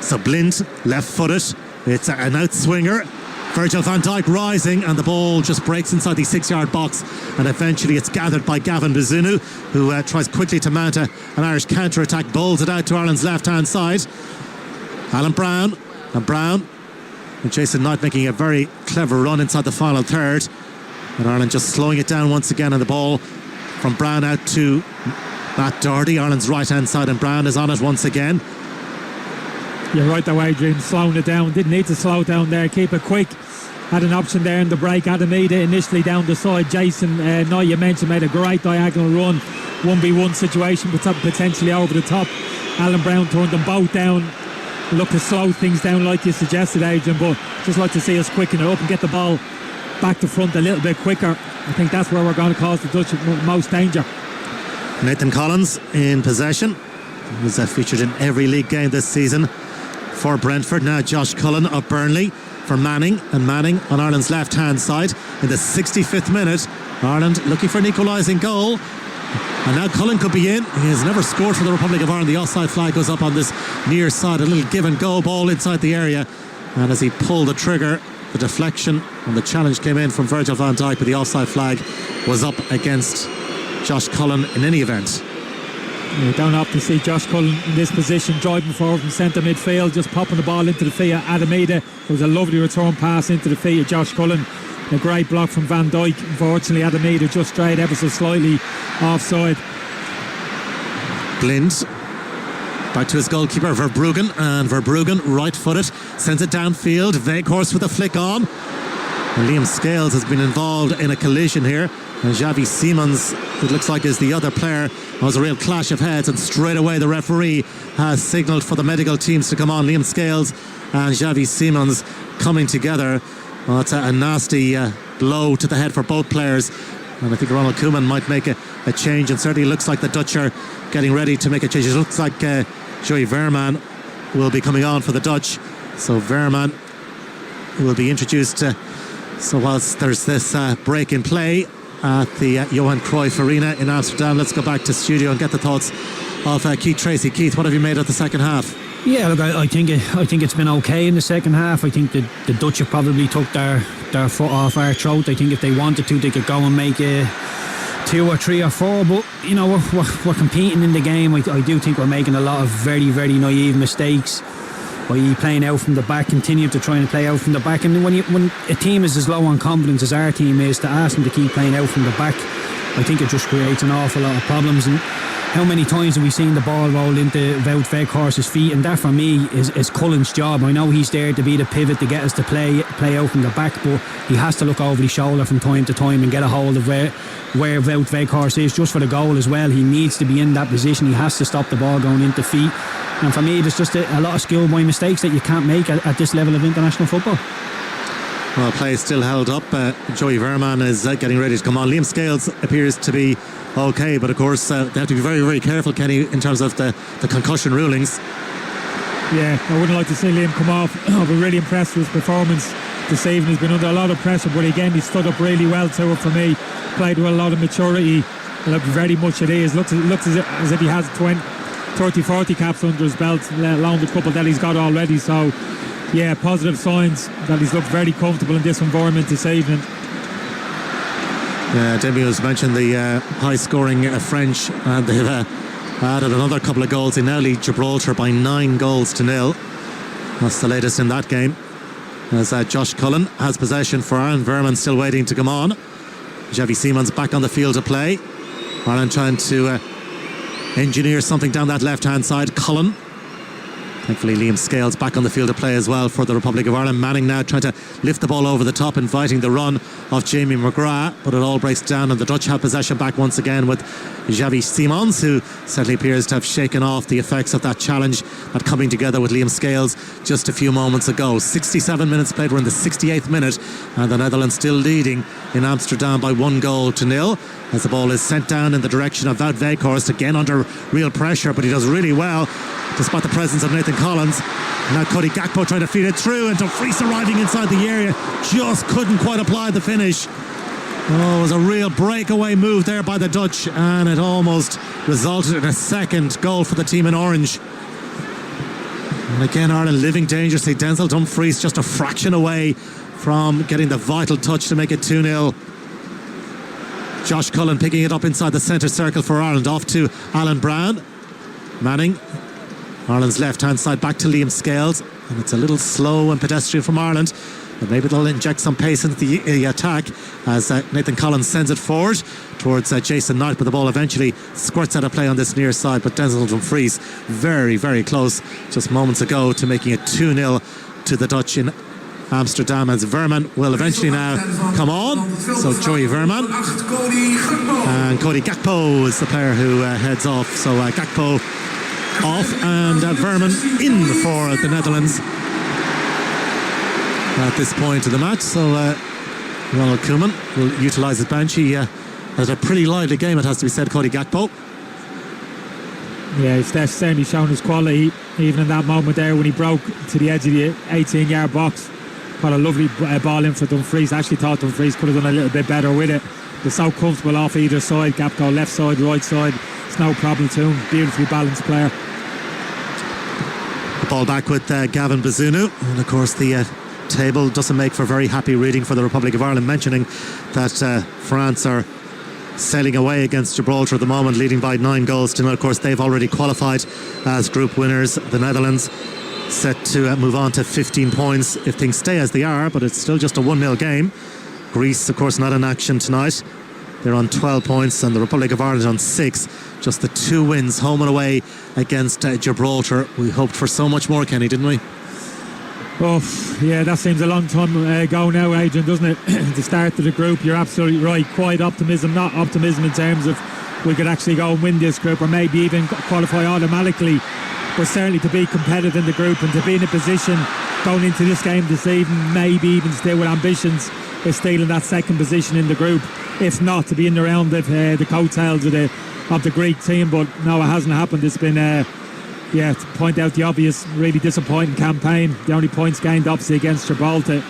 So Blind, left-footed. It's an outswinger. Virgil van Dijk rising, and the ball just breaks inside the 6-yard box, and eventually it's gathered by Gavin Bazunu, who tries quickly to mount an Irish counter-attack, bowls it out to Ireland's left-hand side. Alan Brown, and Jason Knight making a very clever run inside the final third, and Ireland just slowing it down once again, and the ball from Brown out to Matt Doherty, Ireland's right-hand side, and Brown is on it once again. You're right there, Adrian, slowing it down. Didn't need to slow it down there, keep it quick. Had an option there in the break. Adam Ida initially down the side. Jason Knight, you mentioned, made a great diagonal run. 1v1 situation, but potentially over the top. Alan Brown turned them both down. Look to slow things down like you suggested, Adrian, but just like to see us quicken it up and get the ball back to front a little bit quicker. I think that's where we're going to cause the Dutch most danger. Nathan Collins in possession. He was featured in every league game this season for Brentford. Now Josh Cullen of Burnley for Manning, and Manning on Ireland's left-hand side in the 65th minute. Ireland looking for an equalising goal, and now Cullen could be in. He has never scored for the Republic of Ireland. The offside flag goes up on this near side. A little give and go ball inside the area, and as he pulled the trigger, the deflection and the challenge came in from Virgil van Dijk, but the offside flag was up against Josh Cullen in any event. You don't often see Josh Cullen in this position, driving forward from centre midfield, just popping the ball into the feet of Adamida. It was a lovely return pass into the feet of Josh Cullen. A great block from Van Dijk. Unfortunately, Adamida just strayed ever so slightly offside. Blind back to his goalkeeper Verbruggen, and Verbruggen right-footed sends it downfield. Weghorst with a flick on, and Liam Scales has been involved in a collision here, and Xavi Simons, it looks like, is the other player. It was a real clash of heads, and straight away the referee has signalled for the medical teams to come on. Liam Scales and Xavi Simons coming together. Well, it's a nasty blow to the head for both players, and I think Ronald Koeman might make a change, and certainly looks like the Dutch are getting ready to make a change. It looks like Joey Veerman will be coming on for the Dutch, so Veerman will be introduced. So whilst there's this break in play at the Johan Cruyff Arena in Amsterdam, let's go back to studio and get the thoughts of Keith Tracy. Keith, what have you made of the second half? Yeah, look, I think it's been okay in the second half. I think the Dutch have probably took their foot off our throat. I think if they wanted to, they could go and make a 2 or 3 or 4. But you know, we're competing in the game. I do think we're making a lot of very, very naive mistakes. By playing out from the back, continue to try and play out from the back. And when a team is as low on confidence as our team is, to ask them to keep playing out from the back, I think it just creates an awful lot of problems. And how many times have we seen the ball roll into Wout Weghorst's feet? And that for me is Cullen's job. I know he's there to be the pivot to get us to play out from the back, but he has to look over his shoulder from time to time and get a hold of where Wout Weghorst is, just for the goal as well. He needs to be in that position. He has to stop the ball going into feet. And for me, there's just a lot of schoolboy mistakes that you can't make at this level of international football. Well, play is still held up. Joey Veerman is getting ready to come on. Liam Scales appears to be okay, but of course they have to be very, very careful, Kenny, in terms of the concussion rulings. Yeah, I wouldn't like to see Liam come off. I've been really impressed with his performance this evening. He's been under a lot of pressure, but again, he stood up really well to it for me. Played with a lot of maturity. Looked very much at ease. Looks as if he has 30, 40 caps under his belt, let alone the couple that he's got already. So yeah, positive signs that he's looked very comfortable in this environment this evening. Demi has mentioned the high scoring French, and they've added another couple of goals. They now lead Gibraltar by 9-0. That's the latest in that game, as Josh Cullen has possession for Ireland. Veerman still waiting to come on. Xavi Simons back on the field to play. Ireland trying to engineer something down that left hand side. Cullen, thankfully Liam Scales back on the field to play as well for the Republic of Ireland. Manning now trying to lift the ball over the top, inviting the run of Jamie McGrath, but it all breaks down, and the Dutch have possession back once again with Xavi Simons, who certainly appears to have shaken off the effects of that challenge, that coming together with Liam Scales just a few moments ago. 67 minutes played, we're in the 68th minute, and the Netherlands still leading in Amsterdam by 1-0 as the ball is sent down in the direction of Wout Weghorst, again under real pressure, but he does really well despite the presence of Nathan Collins. Now Cody Gakpo trying to feed it through, and Dumfries arriving inside the area, just couldn't quite apply the finish. Oh, it was a real breakaway move there by the Dutch, and it almost resulted in a second goal for the team in orange. And again, Ireland living dangerously. Denzel Dumfries just a fraction away from getting the vital touch to make it 2-0. Josh Cullen picking it up inside the centre circle for Ireland, off to Alan Brown. Manning, Ireland's left hand side, back to Liam Scales, and it's a little slow and pedestrian from Ireland, but maybe they'll inject some pace into the attack as Nathan Collins sends it forward towards Jason Knight, but the ball eventually squirts out of play on this near side. But Denzel Dumfries very, very close just moments ago to making it 2-0 to the Dutch in Amsterdam, as Veerman will eventually now come on. So Joey Veerman, and Cody Gakpo is the player who heads off. So Gakpo off, and Veerman in for the Netherlands at this point of the match. So Ronald Koeman will utilise his bench. He had a pretty lively game, it has to be said, Cody Gakpo. Yeah, he's certainly shown his quality, even in that moment there when he broke to the edge of the 18-yard box. Put a lovely ball in for Dumfries. I actually thought Dumfries could have done a little bit better with it. They're so comfortable off either side. Gakpo left side, right side. It's no problem to him. Beautifully balanced player. The ball back with Gavin Bazunu, and of course the table doesn't make for very happy reading for the Republic of Ireland, mentioning that France are sailing away against Gibraltar at the moment, leading by 9 goals to nil. Of course, they've already qualified as group winners. The Netherlands set to move on to 15 points if things stay as they are, but it's still just a 1-0 game. Greece, of course, not in action tonight. They're on 12 points, and the Republic of Ireland on 6. Just the 2 wins, home and away, against Gibraltar. We hoped for so much more, Kenny, didn't we? Oh, yeah, that seems a long time ago now, Adrian, doesn't it? The start of the group, you're absolutely right. Quite optimism, not optimism in terms of we could actually go and win this group or maybe even qualify automatically, but certainly to be competitive in the group and to be in a position going into this game this evening, maybe even still with ambitions of stealing that second position in the group, if not to be in the round of the coattails of the Greek team. But no, it hasn't happened. It's been to point out the obvious, really disappointing campaign. The only points gained obviously against Gibraltar.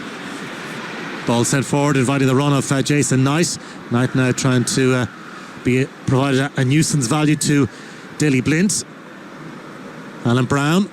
Ball sent forward, inviting the run of Jason Knight. Knight now trying to provide a nuisance value to Daley Blind. Alan Brown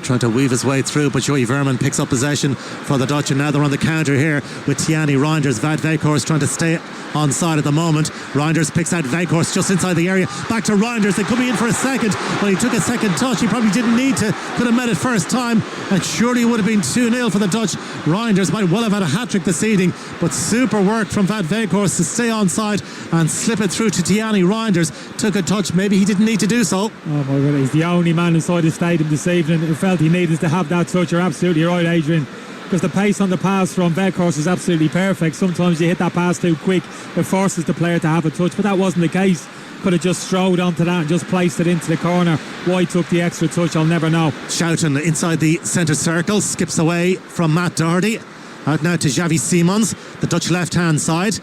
trying to weave his way through, but Joey Verman picks up possession for the Dutch, and now they're on the counter here with Tiani Reinders. Van Veghorst trying to stay onside at the moment. Reinders picks out Veghorst just inside the area. Back to Reinders. They could be in for a second. Well, he took a second touch. He probably didn't need to. Could have met it first time, and surely it would have been 2-0 for the Dutch. Reinders might well have had a hat-trick this evening, but super work from Van Veghorst to stay onside and slip it through to Tiani Reinders. Took a touch. Maybe he didn't need to do so. Oh my God, he's the only man inside the stadium this evening who felt he needed to have that touch. You're absolutely right, Adrian, because the pace on the pass from Veghorst is absolutely perfect. Sometimes you hit that pass too quick, it forces the player to have a touch, but that wasn't the case. Could have just strode onto that and just placed it into the corner. Why he took the extra touch, I'll never know. Schouten inside the centre circle, skips away from Matt Doherty. Out now to Xavi Simons, the Dutch left-hand side,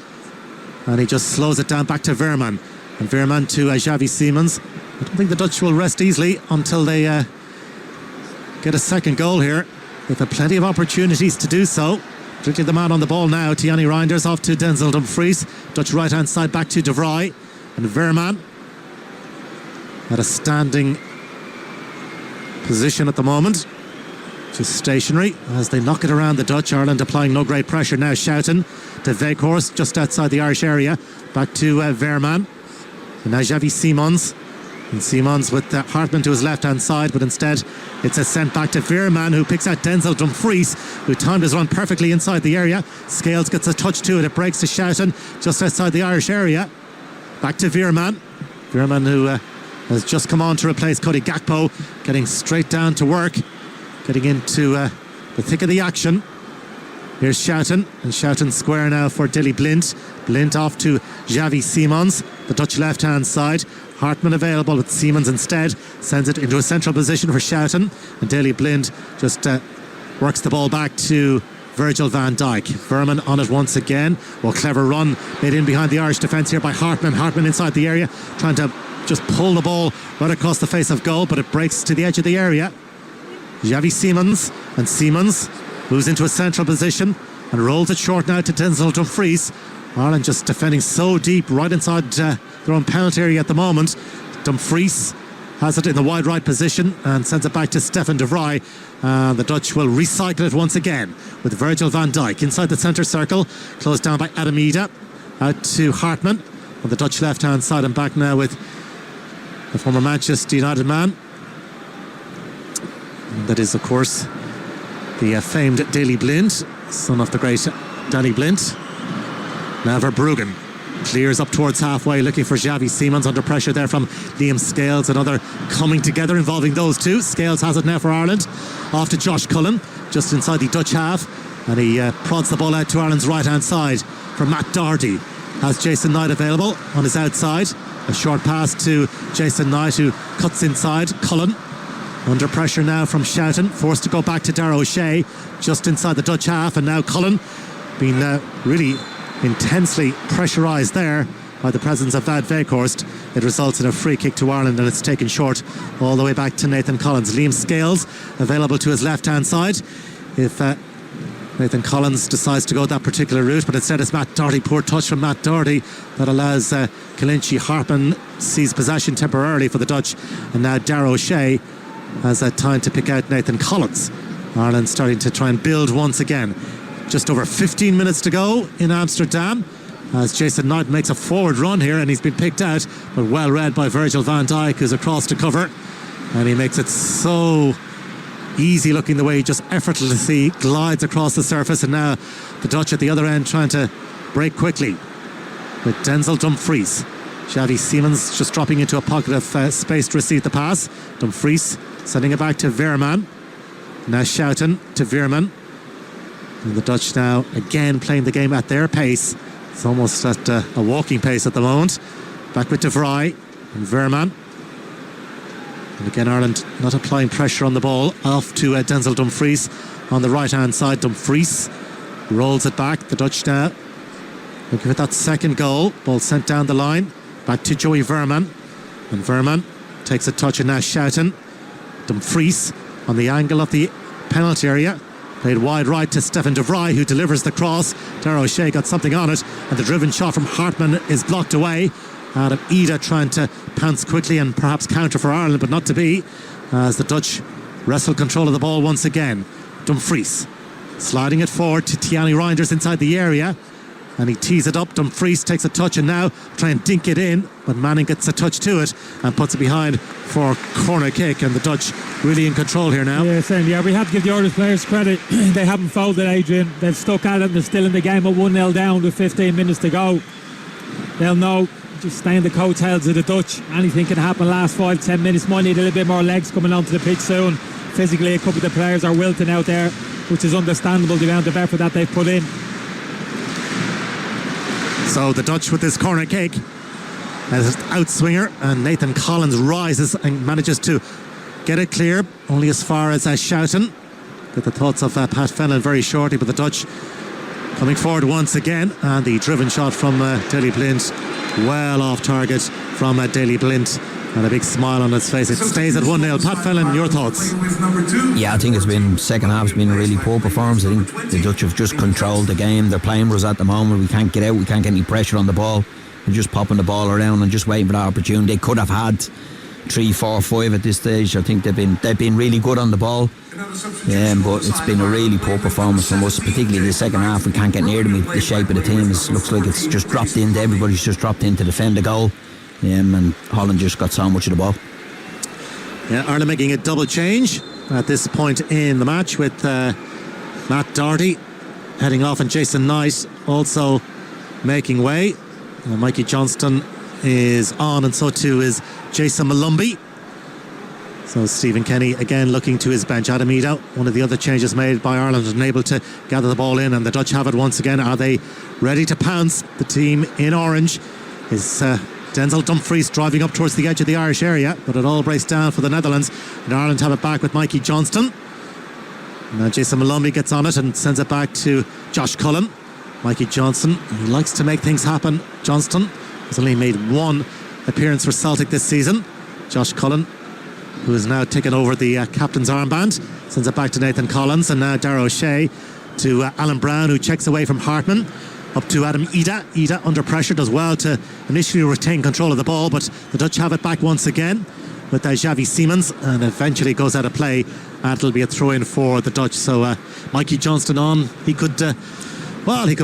and he just slows it down back to Verman. And Verman to Xavi Simons. I don't think the Dutch will rest easily until they get a second goal here. They've had plenty of opportunities to do so. Particularly the man on the ball now, Tiani Reinders, off to Denzel Dumfries. Dutch right hand side back to De Vrij. And Verman at a standing position at the moment, just stationary as they knock it around the Dutch. Ireland applying no great pressure now. Schouten to Veghorst just outside the Irish area, back to Verman. And now Xavi Simons. And Simons with Hartmann to his left-hand side, but instead it's a sent back to Veerman, who picks out Denzel Dumfries, who timed his run perfectly inside the area. Scales gets a touch to it. It breaks to Schouten just outside the Irish area. Back to Veerman. Veerman, who has just come on to replace Cody Gakpo, getting straight down to work, getting into the thick of the action. Here's Schouten, and Schouten square now for Daley Blind. Blind off to Xavi Simons, the Dutch left-hand side. Hartmann available with Simons instead, sends it into a central position for Schouten, and Daley Blind just works the ball back to Virgil van Dijk. Verman on it once again. Well, clever run made in behind the Irish defence here by Hartmann. Hartmann inside the area, trying to just pull the ball right across the face of goal, but it breaks to the edge of the area. Xavi Simons, and Simons moves into a central position and rolls it short now to Denzel Dumfries. Ireland just defending so deep right inside their own penalty area at the moment. Dumfries has it in the wide right position and sends it back to Stefan de Vrij. The Dutch will recycle it once again with Virgil van Dijk inside the centre circle, closed down by Adam Ida. Out to Hartmann on the Dutch left hand side, and back now with the former Manchester United man. And that is, of course, the famed Daley Blind, son of the great Danny Blind. Now Verbruggen clears up towards halfway, looking for Xavi Simons, under pressure there from Liam Scales. Another coming together involving those two. Scales has it now for Ireland, off to Josh Cullen just inside the Dutch half, and he prods the ball out to Ireland's right hand side for Matt Doherty. Has Jason Knight available on his outside. A short pass to Jason Knight, who cuts inside. Cullen under pressure now from Schouten, forced to go back to Darragh O'Shea just inside the Dutch half, and now Cullen being really intensely pressurised there by the presence of Van Veghorst. It results in a free kick to Ireland, and it's taken short all the way back to Nathan Collins. Liam Scales available to his left hand side if Nathan Collins decides to go that particular route, but instead it's Matt Doherty. Poor touch from Matt Doherty that allows Kalinchi. Hartmann sees possession temporarily for the Dutch, and now Darragh O'Shea has time to pick out Nathan Collins. Ireland starting to try and build once again. Just over 15 minutes to go in Amsterdam. as Jason Knight makes a forward run here, and he's been picked out, but well read by Virgil van Dijk, who's across to cover, and he makes it so easy looking the way he just effortlessly glides across the surface. And now the Dutch at the other end trying to break quickly with Denzel Dumfries. Xavi Simons just dropping into a pocket of space to receive the pass. Dumfries sending it back to Veerman. Now Schouten to Veerman. And the Dutch now again playing the game at their pace. It's almost at a walking pace at the moment. Back with De Vrij and Veerman. And again Ireland not applying pressure on the ball. Off to Denzel Dumfries on the right hand side. Dumfries rolls it back. The Dutch now looking at that second goal. Ball sent down the line. Back to Joey Veerman. And Veerman takes a touch, and now Schouten. Dumfries on the angle of the penalty area. Played wide right to Stefan De Vrij, who delivers the cross. Darragh O'Shea got something on it, and the driven shot from Hartmann is blocked away. Adam Ida trying to pounce quickly and perhaps counter for Ireland, but not to be, as the Dutch wrestle control of the ball once again. Dumfries sliding it forward to Tiani Reinders inside the area, and he tees it up. Dumfries takes a touch and now try and dink it in, but Manning gets a touch to it and puts it behind for a corner kick, and the Dutch really in control here now. Yeah, we have to give the Irish players credit. They haven't folded, Adrian. They've stuck at it and they're still in the game at 1-0 down with 15 minutes to go. They'll know, just stay in the coattails of the Dutch. Anything can happen last 5-10 minutes. Might need a little bit more legs coming onto the pitch soon. Physically, a couple of the players are wilting out there, which is understandable, the amount of effort that they've put in. So the Dutch with this corner kick as an outswinger, and Nathan Collins rises and manages to get it clear, only as far as Schouten. Get the thoughts of Pat Fenlon very shortly, but the Dutch coming forward once again, and the driven shot from Daley Blind, well off target from Daley Blind, and a big smile on his face. It stays at 1-0. Pat Fenlon, your thoughts? Yeah, I think it's been, second half's been a really poor performance. I think the Dutch have just controlled the game. They're playing for us at the moment. We can't get out, we can't get any pressure on the ball. They're just popping the ball around and just waiting for that opportunity. They could have had 3, 4, 5 at this stage. I think they've been really good on the ball, but it's been a really poor performance from us, particularly the second half. We can't get near them. The shape of the team looks like it's just dropped into, everybody's just dropped in to defend the goal, and Holland just got so much of the ball. Yeah, Ireland making a double change at this point in the match, with Matt Doherty heading off and Jason Knight also making way. Mikey Johnston is on, and so too is Jason Malumbi. So Stephen Kenny again looking to his bench. Adam Ida, one of the other changes made by Ireland, unable to gather the ball in, and the Dutch have it once again. Are they ready to pounce? The team in orange is Denzel Dumfries driving up towards the edge of the Irish area, but it all breaks down for the Netherlands, and Ireland have it back with Mikey Johnston. Now Jason Malumbi gets on it and sends it back to Josh Cullen. Mikey Johnston, he likes to make things happen. Johnston has only made one appearance for Celtic this season. Josh Cullen, who has now taken over the captain's armband, sends it back to Nathan Collins, and now Darragh O'Shea to Alan Brown, who checks away from Hartmann, up to Adam Ida. Ida under pressure does well to initially retain control of the ball, but the Dutch have it back once again with Xavi Simons, and eventually goes out of play, and it'll be a throw-in for the Dutch. So Mikey Johnston on, he could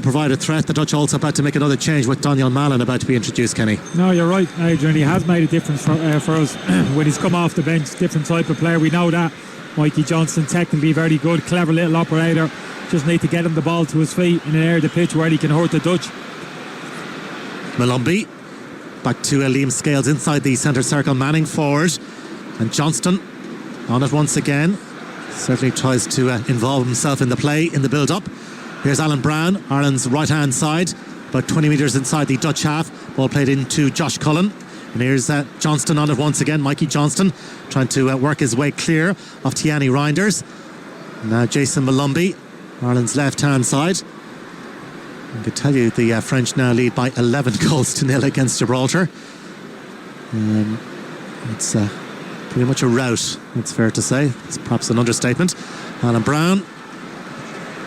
provide a threat. The Dutch also about to make another change with Daniel Mallon about to be introduced, Kenny. No, you're right, Adrian. He has made a difference for us when he's come off the bench. Different type of player, we know that. Mikey Johnston, technically very good, clever little operator. Just need to get him the ball to his feet in an area of the pitch where he can hurt the Dutch. Malumbi back to Liam Scales inside the centre circle. Manning forward, and Johnston on it once again. Certainly tries to involve himself in the play, in the build-up. Here's Alan Brown, Ireland's right-hand side, about 20 metres inside the Dutch half. Ball played into Josh Cullen. And here's Johnston on it once again. Mikey Johnston trying to work his way clear of Tiani Reinders. Now Jason Malumbi, Ireland's left-hand side. I can tell you the French now lead by 11-0 against Gibraltar. It's pretty much a rout, it's fair to say. It's perhaps an understatement. Alan Brown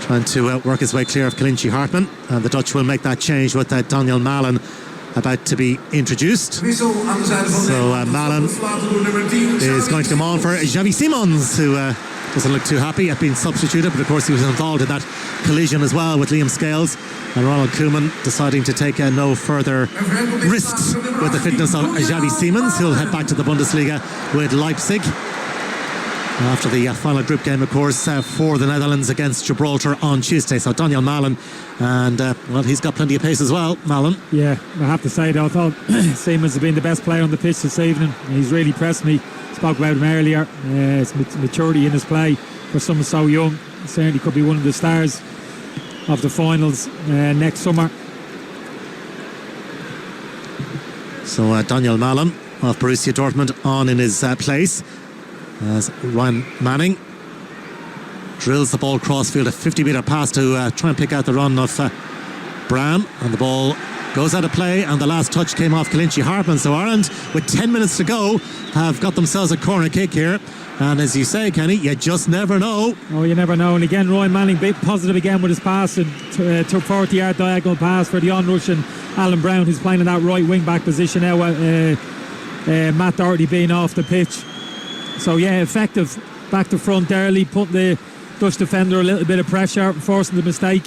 trying to work his way clear of Kalinchi Hartmann, and the Dutch will make that change with Daniel Mallon about to be introduced. So Mallon is going to come on for Xavi Simons, who doesn't look too happy at being substituted, but of course he was involved in that collision as well with Liam Scales, and Ronald Koeman deciding to take no further risks with the fitness of Xavi Simons, who'll head back to the Bundesliga with Leipzig after the final group game, of course, for the Netherlands against Gibraltar on Tuesday. So Daniel Malen, and well, he's got plenty of pace as well, Malen. Yeah, I have to say though, I thought Siemens has been the best player on the pitch this evening. He's really impressed me. Spoke about him earlier. His maturity in his play for someone so young. Certainly could be one of the stars of the finals next summer. So Daniel Malen of Borussia Dortmund on in his place, as Ryan Manning drills the ball crossfield, a 50-metre pass to try and pick out the run of Brown, and the ball goes out of play, and the last touch came off Kelechi Hartmann. So Ireland, with 10 minutes to go, have got themselves a corner kick here, and as you say, Kenny, you just never know. Oh, you never know. And again, Ryan Manning bit positive again with his pass, and took 40-yard diagonal pass for the onrush, and Alan Brown, who's playing in that right wing back position now, Matt Doherty being off the pitch. So yeah, effective back to front early, put the Dutch defender a little bit of pressure, forcing the mistake.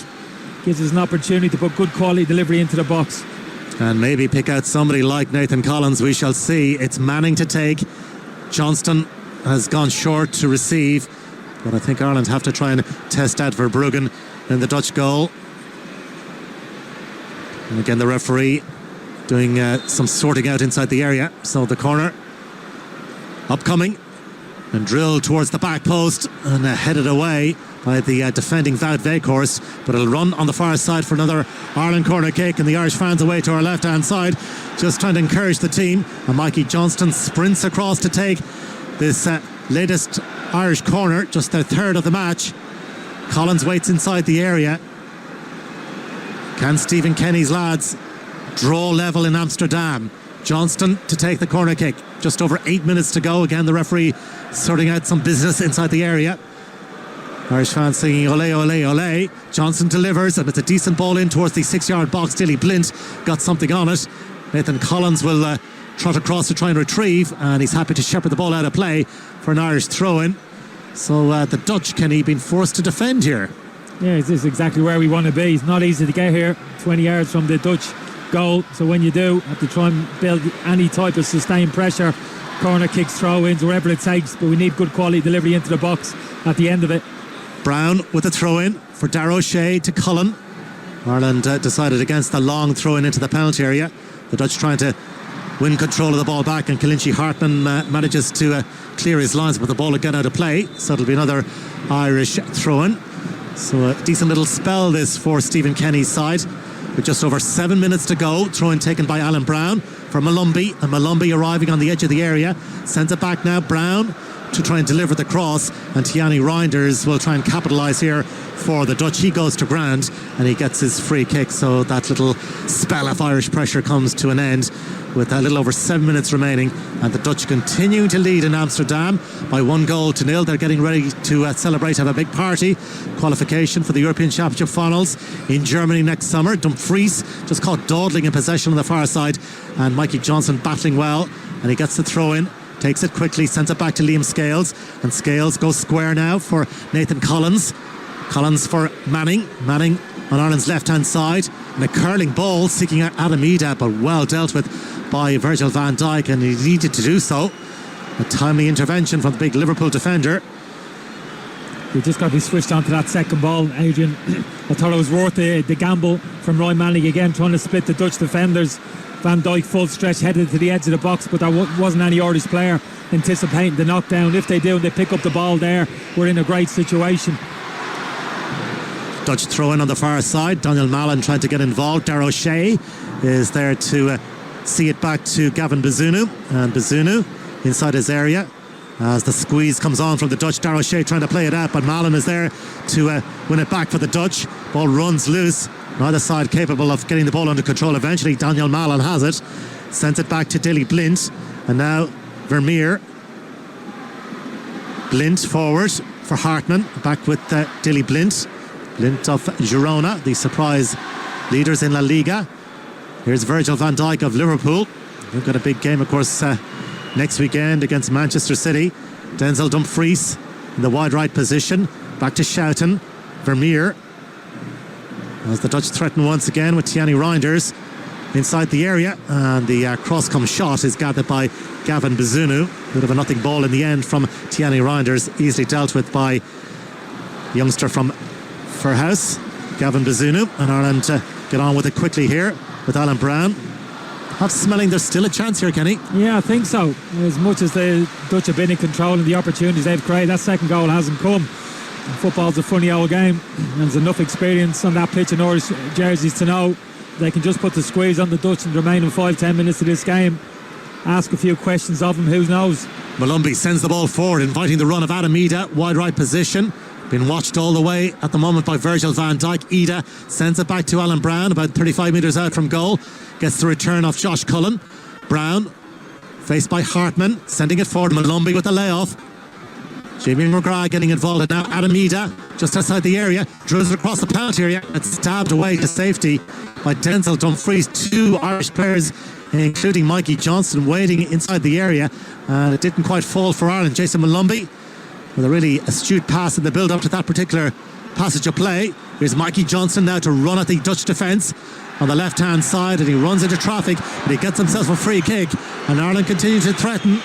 Gives us an opportunity to put good quality delivery into the box. And maybe pick out somebody like Nathan Collins, we shall see. It's Manning to take. Johnston has gone short to receive, but I think Ireland have to try and test out Verbruggen in the Dutch goal. And again, the referee doing some sorting out inside the area. So the corner upcoming, and drilled towards the back post, and headed away by the defending Wout Weghorst, but it'll run on the far side for another Ireland corner kick, and the Irish fans away to our left hand side, just trying to encourage the team. And Mikey Johnston sprints across to take this latest Irish corner, just their third of the match. Collins waits inside the area. Can Stephen Kenny's lads draw level in Amsterdam? Johnston to take the corner kick. Just over 8 minutes to go. Again, the referee sorting out some business inside the area. Irish fans singing ole, ole, ole. Johnston delivers, and it's a decent ball in towards the 6-yard box. Dilly Blint got something on it. Nathan Collins will trot across to try and retrieve, and he's happy to shepherd the ball out of play for an Irish throw-in. So the Dutch, Kenny, been forced to defend here. Yeah, this is exactly where we want to be. It's not easy to get here, 20 yards from the Dutch goal. So when you do, have to try and build any type of sustained pressure, corner kicks, throw-ins, wherever it takes. But we need good quality delivery into the box at the end of it. Brown with a throw-in for Darragh O'Shea to Cullen. Ireland decided against the long throw-in into the penalty area. The Dutch trying to win control of the ball back, and Kelechi Hartmann manages to clear his lines, but the ball will get out of play. So it'll be another Irish throw-in. So a decent little spell this for Stephen Kenny's side. With just over 7 minutes to go, throw-in taken by Alan Brown for Malumbi, and Malumbi arriving on the edge of the area, sends it back now. Brown to try and deliver the cross, and Tiani Reinders will try and capitalise here for the Dutch. He goes to ground and he gets his free kick, so that little spell of Irish pressure comes to an end with a little over 7 minutes remaining, and the Dutch continuing to lead in Amsterdam by 1-0. They're getting ready to celebrate, have a big party. Qualification for the European Championship finals in Germany next summer. Dumfries just caught dawdling in possession on the far side, and Mikey Johnson battling well, and he gets the throw in, takes it quickly, sends it back to Liam Scales, and Scales goes square now for Nathan Collins. Collins for Manning on Ireland's left hand side, and a curling ball seeking out Adam Ida, but well dealt with by Virgil van Dijk, and he needed to do so. A timely intervention from the big Liverpool defender. We just got to be switched on to that second ball, Adrian. I thought it was worth the gamble from Roy Manning again, trying to split the Dutch defenders. Van Dijk full stretch headed to the edge of the box, but there wasn't any Irish player anticipating the knockdown. If they do and they pick up the ball there, we're in a great situation. Dutch throw in on the far side. Daniel Malen trying to get involved. Darragh O'Shea is there to see it back to Gavin Bazunu, and Bazunu inside his area as the squeeze comes on from the Dutch. Darragh O'Shea trying to play it out, but Malen is there to win it back for the Dutch. Ball runs loose. Neither side capable of getting the ball under control. Eventually Daniel Malen has it, sends it back to Dilly Blint, and now Vermeer. Blint forward for Hartmann, back with Dilly Blint of Girona, the surprise leaders in La Liga. Here's Virgil van Dijk of Liverpool. They've got a big game, of course, next weekend against Manchester City. Denzel Dumfries in the wide right position. Back to Schouten. Vermeer. As the Dutch threaten once again with Thierry Reinders inside the area, and the cross-come shot is gathered by Gavin Bazunu. Bit of a nothing ball in the end from Thierry Reinders, easily dealt with by the youngster from Furhouse, Gavin Bazunu, and Ireland get on with it quickly here with Alan Brown. Not smelling there's still a chance here, Kenny. Yeah, I think so. As much as the Dutch have been in control and the opportunities they've created, that second goal hasn't come. Football's a funny old game, and there's enough experience on that pitch in Irish jerseys to know they can just put the squeeze on the Dutch in the remaining 5-10 minutes of this game. Ask a few questions of him, who knows. Malumbi sends the ball forward, inviting the run of Adam Ida, wide right position. Been watched all the way at the moment by Virgil van Dijk. Ida sends it back to Alan Brown, about 35 metres out from goal. Gets the return off Josh Cullen. Brown, faced by Hartman, sending it forward. Malumbi with the layoff. Jamie McGrath getting involved now. Adam Ida, just outside the area, drills it across the penalty area and stabbed away to safety by Denzel Dumfries. Two Irish players, including Mikey Johnston, waiting inside the area, and it didn't quite fall for Ireland. Jason Malumbi with a really astute pass in the build-up to that particular passage of play. Here's Mikey Johnston now to run at the Dutch defence on the left-hand side, and he runs into traffic, but he gets himself a free kick, and Ireland continues to threaten.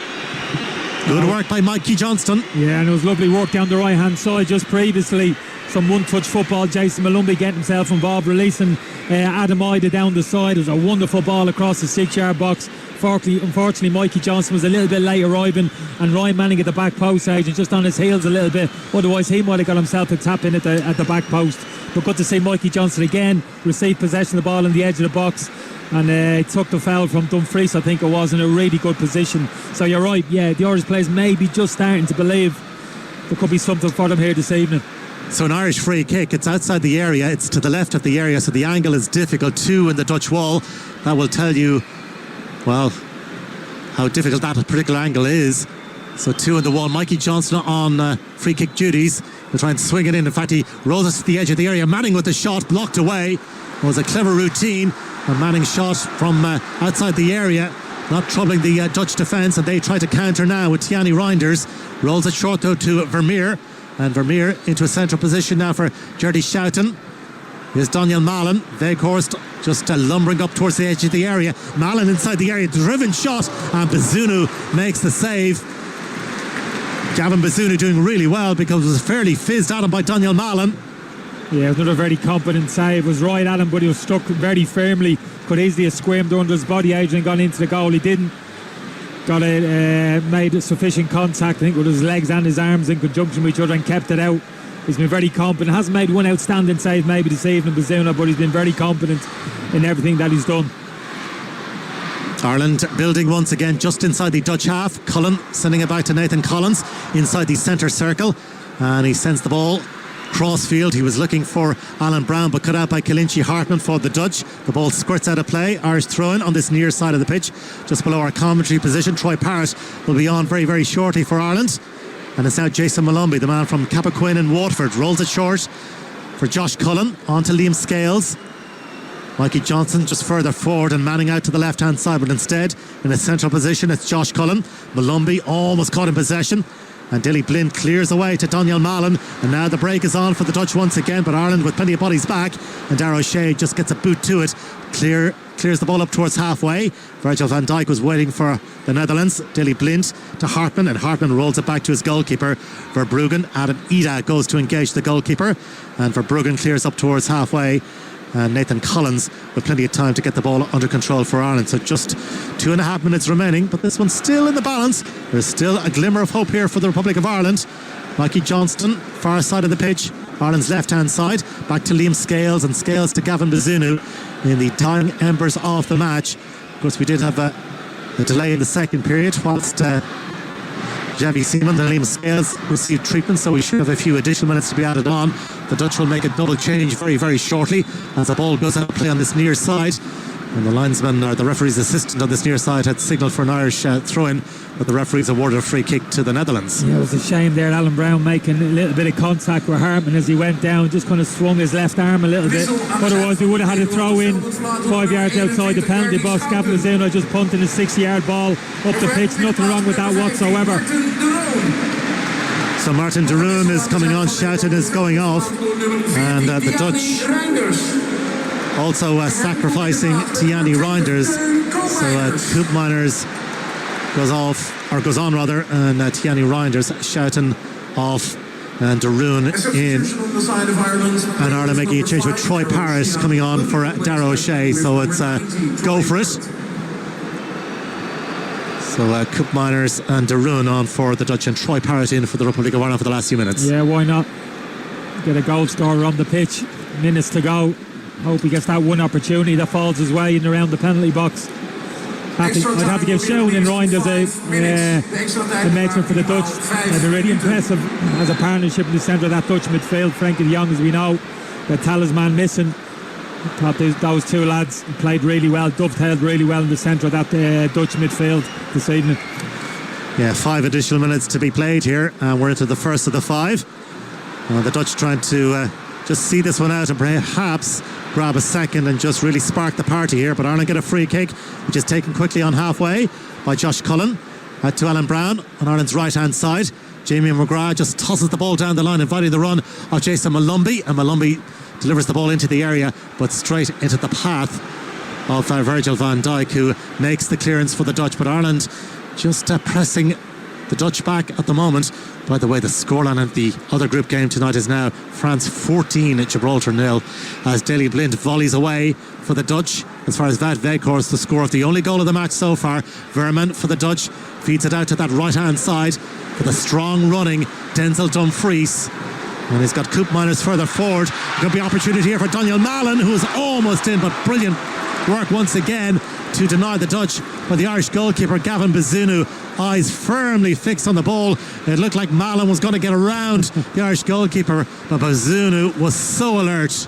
Good work by Mikey Johnston. Yeah, and it was lovely work down the right-hand side just previously. Some one-touch football. Jason Malumbi getting himself involved, releasing Adam Ida down the side. It was a wonderful ball across the 6-yard box. Unfortunately, Mikey Johnston was a little bit late arriving, and Ryan Manning at the back post agent just on his heels a little bit. Otherwise, he might have got himself a tap in at the back post. But good to see Mikey Johnston again receive possession of the ball in the edge of the box, and took the foul from Dumfries, I think it was, in a really good position. So you're right, yeah, the Irish players may be just starting to believe there could be something for them here this evening. So an Irish free kick, it's outside the area, it's to the left of the area, so the angle is difficult. Two in the Dutch wall. That will tell you, well, how difficult that particular angle is. So two in the wall. Mikey Johnston on free kick duties. They'll try and swing it in. In fact, he rolls us to the edge of the area. Manning with the shot, blocked away. It was a clever routine. A Manning shot from outside the area, not troubling the Dutch defence, and they try to counter now with Thierry Reinders. Rolls it short though to Vermeer, and Vermeer into a central position now for Gerdy Schouten. Here's Daniel Mallon. Weghorst just lumbering up towards the edge of the area. Mallon inside the area, driven shot, and Bazunu makes the save. Gavin Bazunu doing really well because it was fairly fizzed at him by Daniel Mallon. Yeah, it was another very competent save. It was right at him, but he was stuck very firmly. Could easily have squirmed under his body edge and gone into the goal. He didn't. Got it, made sufficient contact, I think, with his legs and his arms in conjunction with each other and kept it out. He's been very competent. Hasn't made one outstanding save maybe this evening, Bazunu, but he's been very competent in everything that he's done. Ireland building once again just inside the Dutch half. Cullen sending it back to Nathan Collins inside the centre circle, and he sends the ball crossfield. He was looking for Alan Brown, but cut out by Kalinchi Hartman for the Dutch. The ball squirts out of play. Irish throw-in on this near side of the pitch, just below our commentary position. Troy Parrott will be on very, very shortly for Ireland. And it's now Jason Malumbi, the man from Cappoquin in Waterford. Rolls it short for Josh Cullen, on to Liam Scales. Mikey Johnson just further forward and Manning out to the left-hand side, but instead, in a central position, it's Josh Cullen. Malumbi almost caught in possession, and Dilly Blind clears away to Daniel Mallon, and now the break is on for the Dutch once again, but Ireland with plenty of bodies back, and Darragh O'Shea just gets a boot to it. Clears the ball up towards halfway. Virgil van Dijk was waiting for the Netherlands. Dilly Blind to Hartman, and Hartman rolls it back to his goalkeeper Verbruggen. Adam Ida goes to engage the goalkeeper, and Verbruggen clears up towards halfway, and Nathan Collins with plenty of time to get the ball under control for Ireland. So just 2.5 minutes remaining, but this one's still in the balance. There's still a glimmer of hope here for the Republic of Ireland. Mikey Johnston, far side of the pitch, Ireland's left-hand side, back to Liam Scales, and Scales to Gavin Bazunu in the dying embers of the match. Of course, we did have a delay in the second period whilst Javi Seaman and Liam Scales received treatment, so we should have a few additional minutes to be added on. The Dutch will make a double change very, very shortly as the ball goes out of play on this near side. And the linesman, or the referee's assistant on this near side, had signalled for an Irish throw-in, but the referee's awarded a free kick to the Netherlands. Yeah, it was a shame there. Alan Brown making a little bit of contact with Hartman as he went down, just kind of swung his left arm a little bit. Otherwise, we would have had a throw in 5 yards outside the penalty box. Gavin Bazunu just punting a 60-yard ball up the pitch. Nothing wrong with that whatsoever. So Martin de Roon is coming on, shouting is going off, and the Dutch also sacrificing Tiani Reinders. So Koopmeiners goes on, and Tiani Reinders shouting off, and de Roon in, and Ireland making a change with Troy Parrott coming on for Darragh O'Shea. So it's go for it. So Koopmeiners and de Roon on for the Dutch, and Troy Parrott in for the Republic of Ireland for the last few minutes. Yeah, why not? Get a goal scorer on the pitch. Minutes to go. Hope he gets that one opportunity that falls his way in around the penalty box. I'd have to give Sean and Reinders a mention for the Dutch. They're really impressive as a partnership in the centre of that Dutch midfield. Frankie de Jong, as we know, the talisman missing. I thought those two lads played really well, dovetailed really well in the centre of that Dutch midfield this evening. Yeah, 5 additional minutes to be played here, and we're into the first of the 5. The Dutch trying to just see this one out and perhaps grab a second and just really spark the party here. But Ireland get a free kick, which is taken quickly on halfway by Josh Cullen to Alan Brown on Ireland's right hand side. Jamie McGrath just tosses the ball down the line, inviting the run of Jason Malumbi, and Malumbi delivers the ball into the area, but straight into the path of Virgil van Dijk, who makes the clearance for the Dutch. But Ireland just pressing the Dutch back at the moment. By the way, the scoreline of the other group game tonight is now France 14, Gibraltar 0, as Daley Blind volleys away for the Dutch. As far as Wout Weghorst, the score of the only goal of the match so far. Verman for the Dutch feeds it out to that right hand side for the strong running Denzel Dumfries. And he's got Koopmeiners further forward. Could be opportunity here for Daniel Mallon, who is almost in, but brilliant work once again to deny the Dutch. But the Irish goalkeeper Gavin Bazunu, eyes firmly fixed on the ball. It looked like Mallon was going to get around the Irish goalkeeper, but Bazunu was so alert.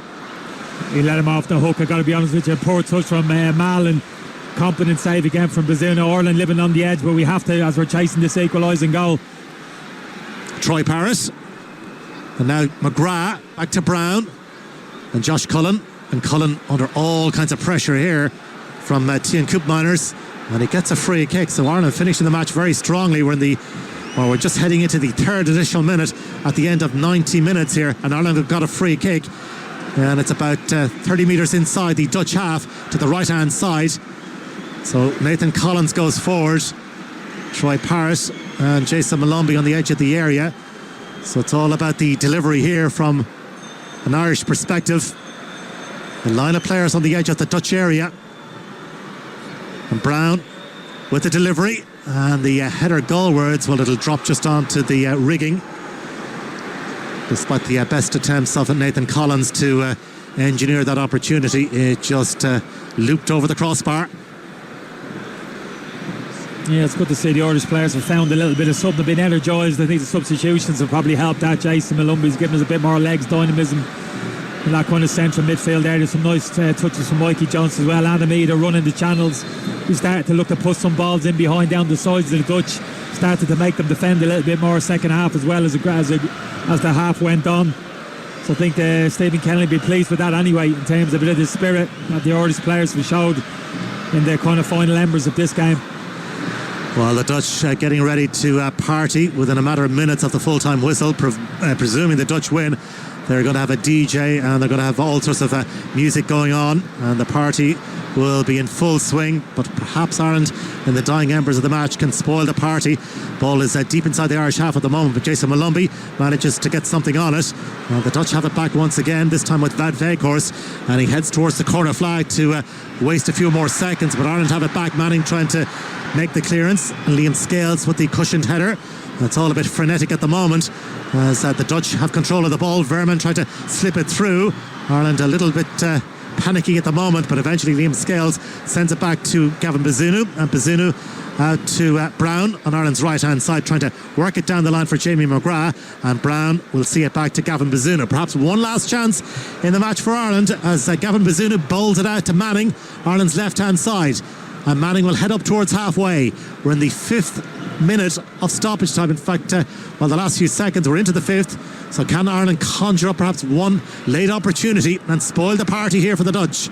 He let him off the hook. I got to be honest with you, poor touch from Mallon. Competent save again from Bazunu. Ireland living on the edge, but we have to, as we're chasing this equalising goal. Troy Parrott. And now McGrath back to Brown and Josh Cullen. And Cullen under all kinds of pressure here from Tian Koopmeiners. And he gets a free kick. So Ireland finishing the match very strongly. We're just heading into the third additional minute at the end of 90 minutes here. And Ireland have got a free kick. And it's about 30 metres inside the Dutch half to the right-hand side. So Nathan Collins goes forward. Troy Parrott and Jason Malumbi on the edge of the area. So it's all about the delivery here from an Irish perspective. A line of players on the edge of the Dutch area. And Brown with the delivery. And the header goalwards, well, it'll drop just onto the rigging. Despite the best attempts of Nathan Collins to engineer that opportunity, it just looped over the crossbar. Yeah, it's good to see the Irish players have found a little bit of something, been energised. I think the substitutions have probably helped that. Jason Malumbi's given us a bit more legs, dynamism in that kind of central midfield there. There's some nice touches from Mikey Jones as well. Adam Eder running the channels. We started to look to put some balls in behind down the sides of the Dutch. Started to make them defend a little bit more second half as well as the half went on. So I think Stephen Kennedy will be pleased with that anyway, in terms of a bit of the spirit that the Irish players have showed in the kind of final embers of this game. Well, the Dutch getting ready to party within a matter of minutes of the full-time whistle, presuming the Dutch win. They're going to have a DJ and they're going to have all sorts of music going on, and the party will be in full swing. But perhaps Ireland, in the dying embers of the match, can spoil the party. Ball is deep inside the Irish half at the moment, but Jason Malumbi manages to get something on it. The Dutch have it back once again, this time with Wout Weghorst, and he heads towards the corner flag to waste a few more seconds. But Ireland have it back. Manning trying to make the clearance, and Liam Scales with the cushioned header. It's all a bit frenetic at the moment as the Dutch have control of the ball. Verman tried to slip it through. Ireland a little bit panicky at the moment, but eventually Liam Scales sends it back to Gavin Bazunu, and Bazunu out to Brown on Ireland's right hand side, trying to work it down the line for Jamie McGrath, and Brown will see it back to Gavin Bazunu. Perhaps one last chance in the match for Ireland as Gavin Bazunu bowls it out to Manning, Ireland's left hand side, and Manning will head up towards halfway. We're in the 5th minute of stoppage time. In fact, the last few seconds, we're into the 5th. So can Ireland conjure up perhaps one late opportunity and spoil the party here for the Dutch?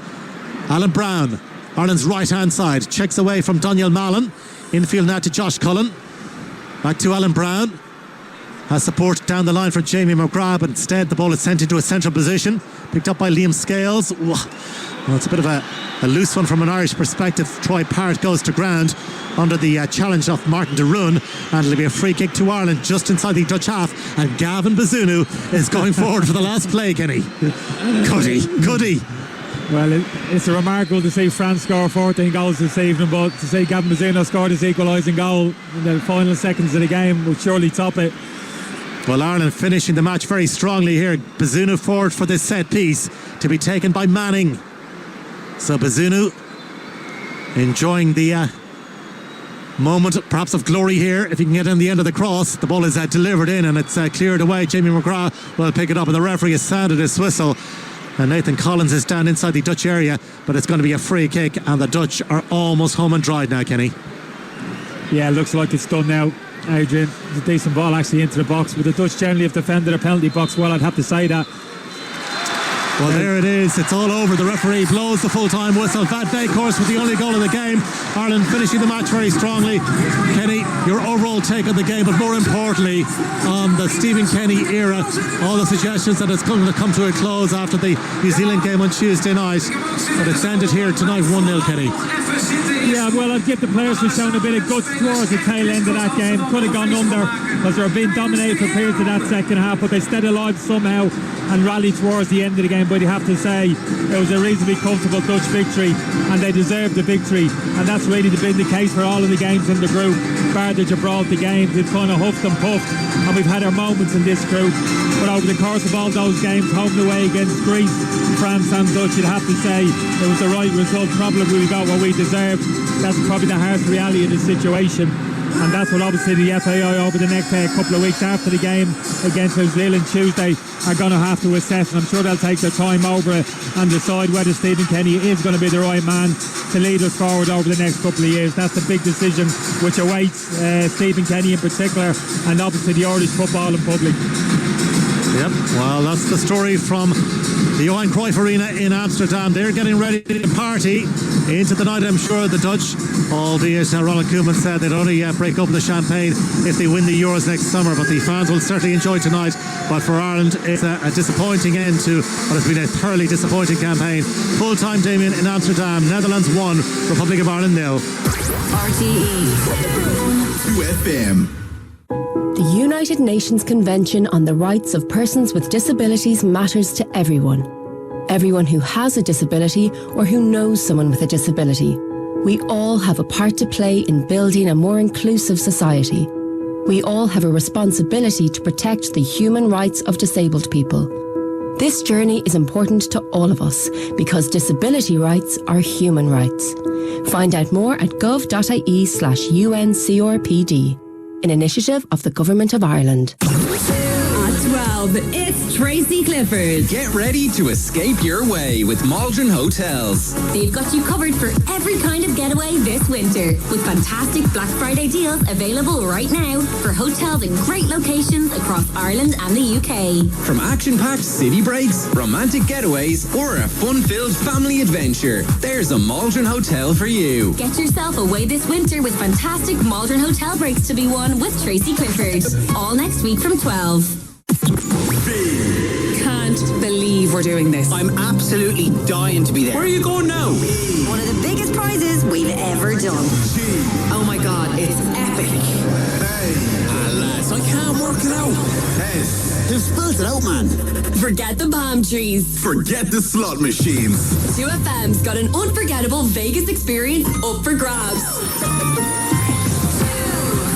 Alan Brown, Ireland's right hand side, checks away from Daniel Mallon. Infield now to Josh Cullen. Back to Alan Brown. has support down the line for Jamie McGrath, but instead the ball is sent into a central position, picked up by Liam Scales. Well, it's a bit of a loose one from an Irish perspective. Troy Parrott goes to ground under the challenge of Martin de Roon, and it'll be a free kick to Ireland just inside the Dutch half, and Gavin Bazunu is going forward for the last play, Kenny. Could he? Well, it's remarkable to see France score 14 goals this evening, but to see Gavin Bazunu score this equalising goal in the final seconds of the game will surely top it. Well, Ireland finishing the match very strongly here. Bazunu forward for this set piece to be taken by Manning. So Bazunu enjoying the moment perhaps of glory here. If he can get in the end of the cross, the ball is delivered in and it's cleared away. Jamie McGrath will pick it up, and the referee has sounded his whistle, and Nathan Collins is down inside the Dutch area, but it's going to be a free kick, and the Dutch are almost home and dried now, Kenny. Yeah, it looks like it's done now, Adrian. It's a decent ball actually into the box, but the Dutch generally have defended a penalty box well, I'd have to say that. Well, there it is. It's all over. The referee blows the full-time whistle. Van Veghorst with the only goal of the game. Ireland finishing the match very strongly. Kenny, your overall take on the game, but more importantly, on the Stephen Kenny era, all the suggestions that it's going to come to a close after the New Zealand game on Tuesday night. But it's ended here tonight 1-0, Kenny. Yeah, well, I'd give the players who shown a bit of guts towards the tail end of that game. Could have gone under because they were being dominated for periods of that second half, but they stayed alive somehow and rallied towards the end of the game. But you have to say it was a reasonably comfortable Dutch victory, and they deserved the victory, and that's really been the case for all of the games in the group, bar the Gibraltar games. It's kind of huffed and puffed, and we've had our moments in this group, but over the course of all those games, home and away against Greece, France and Dutch, you'd have to say it was the right result. Probably we got what we deserved. That's probably the harsh reality of the situation, and that's what obviously the FAI over the next couple of weeks after the game against New Zealand Tuesday are going to have to assess, and I'm sure they'll take their time over it and decide whether Stephen Kenny is going to be the right man to lead us forward over the next couple of years. That's the big decision which awaits Stephen Kenny in particular, and obviously the Irish footballing public. Yep, well, that's the story from the Johan Cruyff Arena in Amsterdam. They're getting ready to party into the night, I'm sure, the Dutch, albeit Ronald Koeman said they'd only break open the champagne if they win the Euros next summer, but the fans will certainly enjoy tonight. But for Ireland, it's a disappointing end to what has been a thoroughly disappointing campaign. Full-time, Damien, in Amsterdam. Netherlands 1, Republic of Ireland 0. RTE 2FM. The United Nations Convention on the Rights of Persons with Disabilities matters to everyone. Everyone who has a disability or who knows someone with a disability. We all have a part to play in building a more inclusive society. We all have a responsibility to protect the human rights of disabled people. This journey is important to all of us because disability rights are human rights. Find out more at gov.ie/UNCRPD. An initiative of the Government of Ireland. At 12, it's Tracy Clifford. Get ready to escape your way with Maldron Hotels. They've got you covered for every kind of getaway this winter, with fantastic Black Friday deals available right now for hotels in great locations across Ireland and the UK. From action-packed city breaks, romantic getaways, or a fun-filled family adventure, there's a Maldron Hotel for you. Get yourself away this winter with fantastic Maldron Hotel breaks to be won with Tracy Clifford. All next week from 12. Can't believe we're doing this. I'm absolutely dying to be there. Where are you going now? One of the biggest prizes we've ever done. Oh my God, it's epic. Lads, I can't work it out. Who spelled it out, man? Forget the palm trees. Forget the slot machines. 2FM's got an unforgettable Vegas experience up for grabs.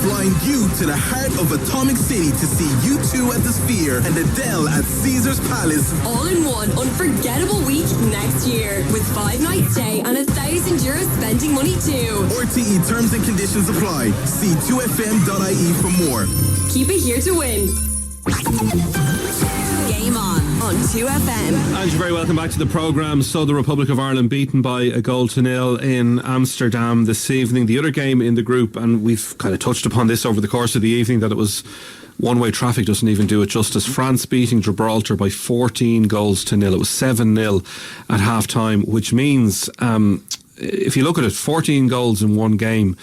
Flying you to the heart of Atomic City to see U2 at the Sphere and Adele at Caesar's Palace. All in one unforgettable week next year with 5-night stay and €1,000 spending money too. RTE terms and conditions apply. See 2fm.ie for more. Keep it here to win. Game on 2FM. And you're very welcome back to the programme. So the Republic of Ireland beaten by 1-0 in Amsterdam this evening. The other game in the group, and we've kind of touched upon this over the course of the evening, that it was one-way traffic doesn't even do it justice. France beating Gibraltar by 14 goals to nil. It was 7-0 at half-time, which means if you look at it, 14 goals in one game.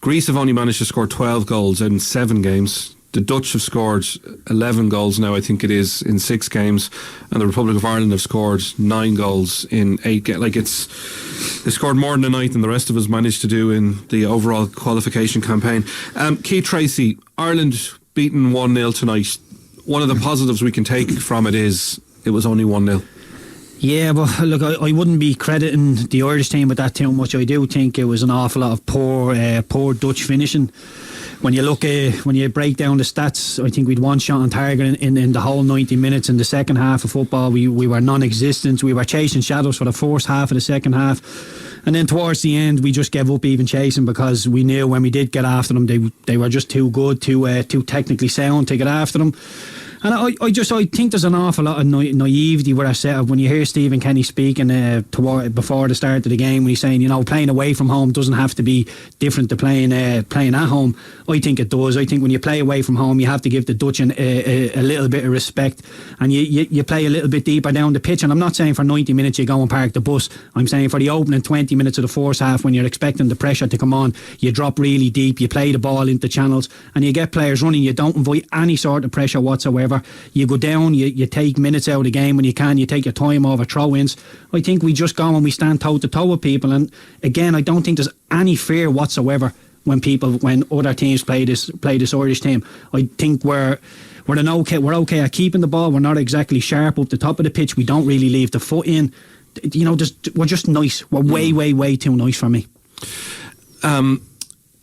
Greece have only managed to score 12 goals in 7 games. The Dutch have scored 11 goals now, I think it is, in 6 games, and the Republic of Ireland have scored 9 goals in 8 games. Like, they scored more than a night than the rest of us managed to do in the overall qualification campaign. Keith Tracy, Ireland beaten 1-0 tonight. One of the positives we can take from it is it was only 1-0. Yeah, but look, I wouldn't be crediting the Irish team with that too much. I do think it was an awful lot of poor Dutch finishing. When you break down the stats, I think we'd one shot on target in the whole 90 minutes. In the second half of football, we were non-existent. We were chasing shadows for the first half of the second half, and then towards the end we just gave up even chasing, because we knew when we did get after them, they were just too good, too technically sound to get after them. And I think there's an awful lot of naivety with our setup. When you hear Stephen Kenny speaking before the start of the game, when he's saying, playing away from home doesn't have to be different to playing at home. I think it does. I think when you play away from home, you have to give the Dutch a little bit of respect, and you play a little bit deeper down the pitch. And I'm not saying for 90 minutes you go and park the bus. I'm saying for the opening 20 minutes of the first half, when you're expecting the pressure to come on, you drop really deep, you play the ball into channels, and you get players running. You don't invite any sort of pressure whatsoever. You go down, you take minutes out of the game when you can, you take your time over throw-ins. I think we just go and we stand toe to toe with people, and again, I don't think there's any fear whatsoever when other teams play this Irish team. I think we're okay at keeping the ball. We're not exactly sharp up the top of the pitch. We don't really leave the foot in. We're just nice. We're way too nice for me.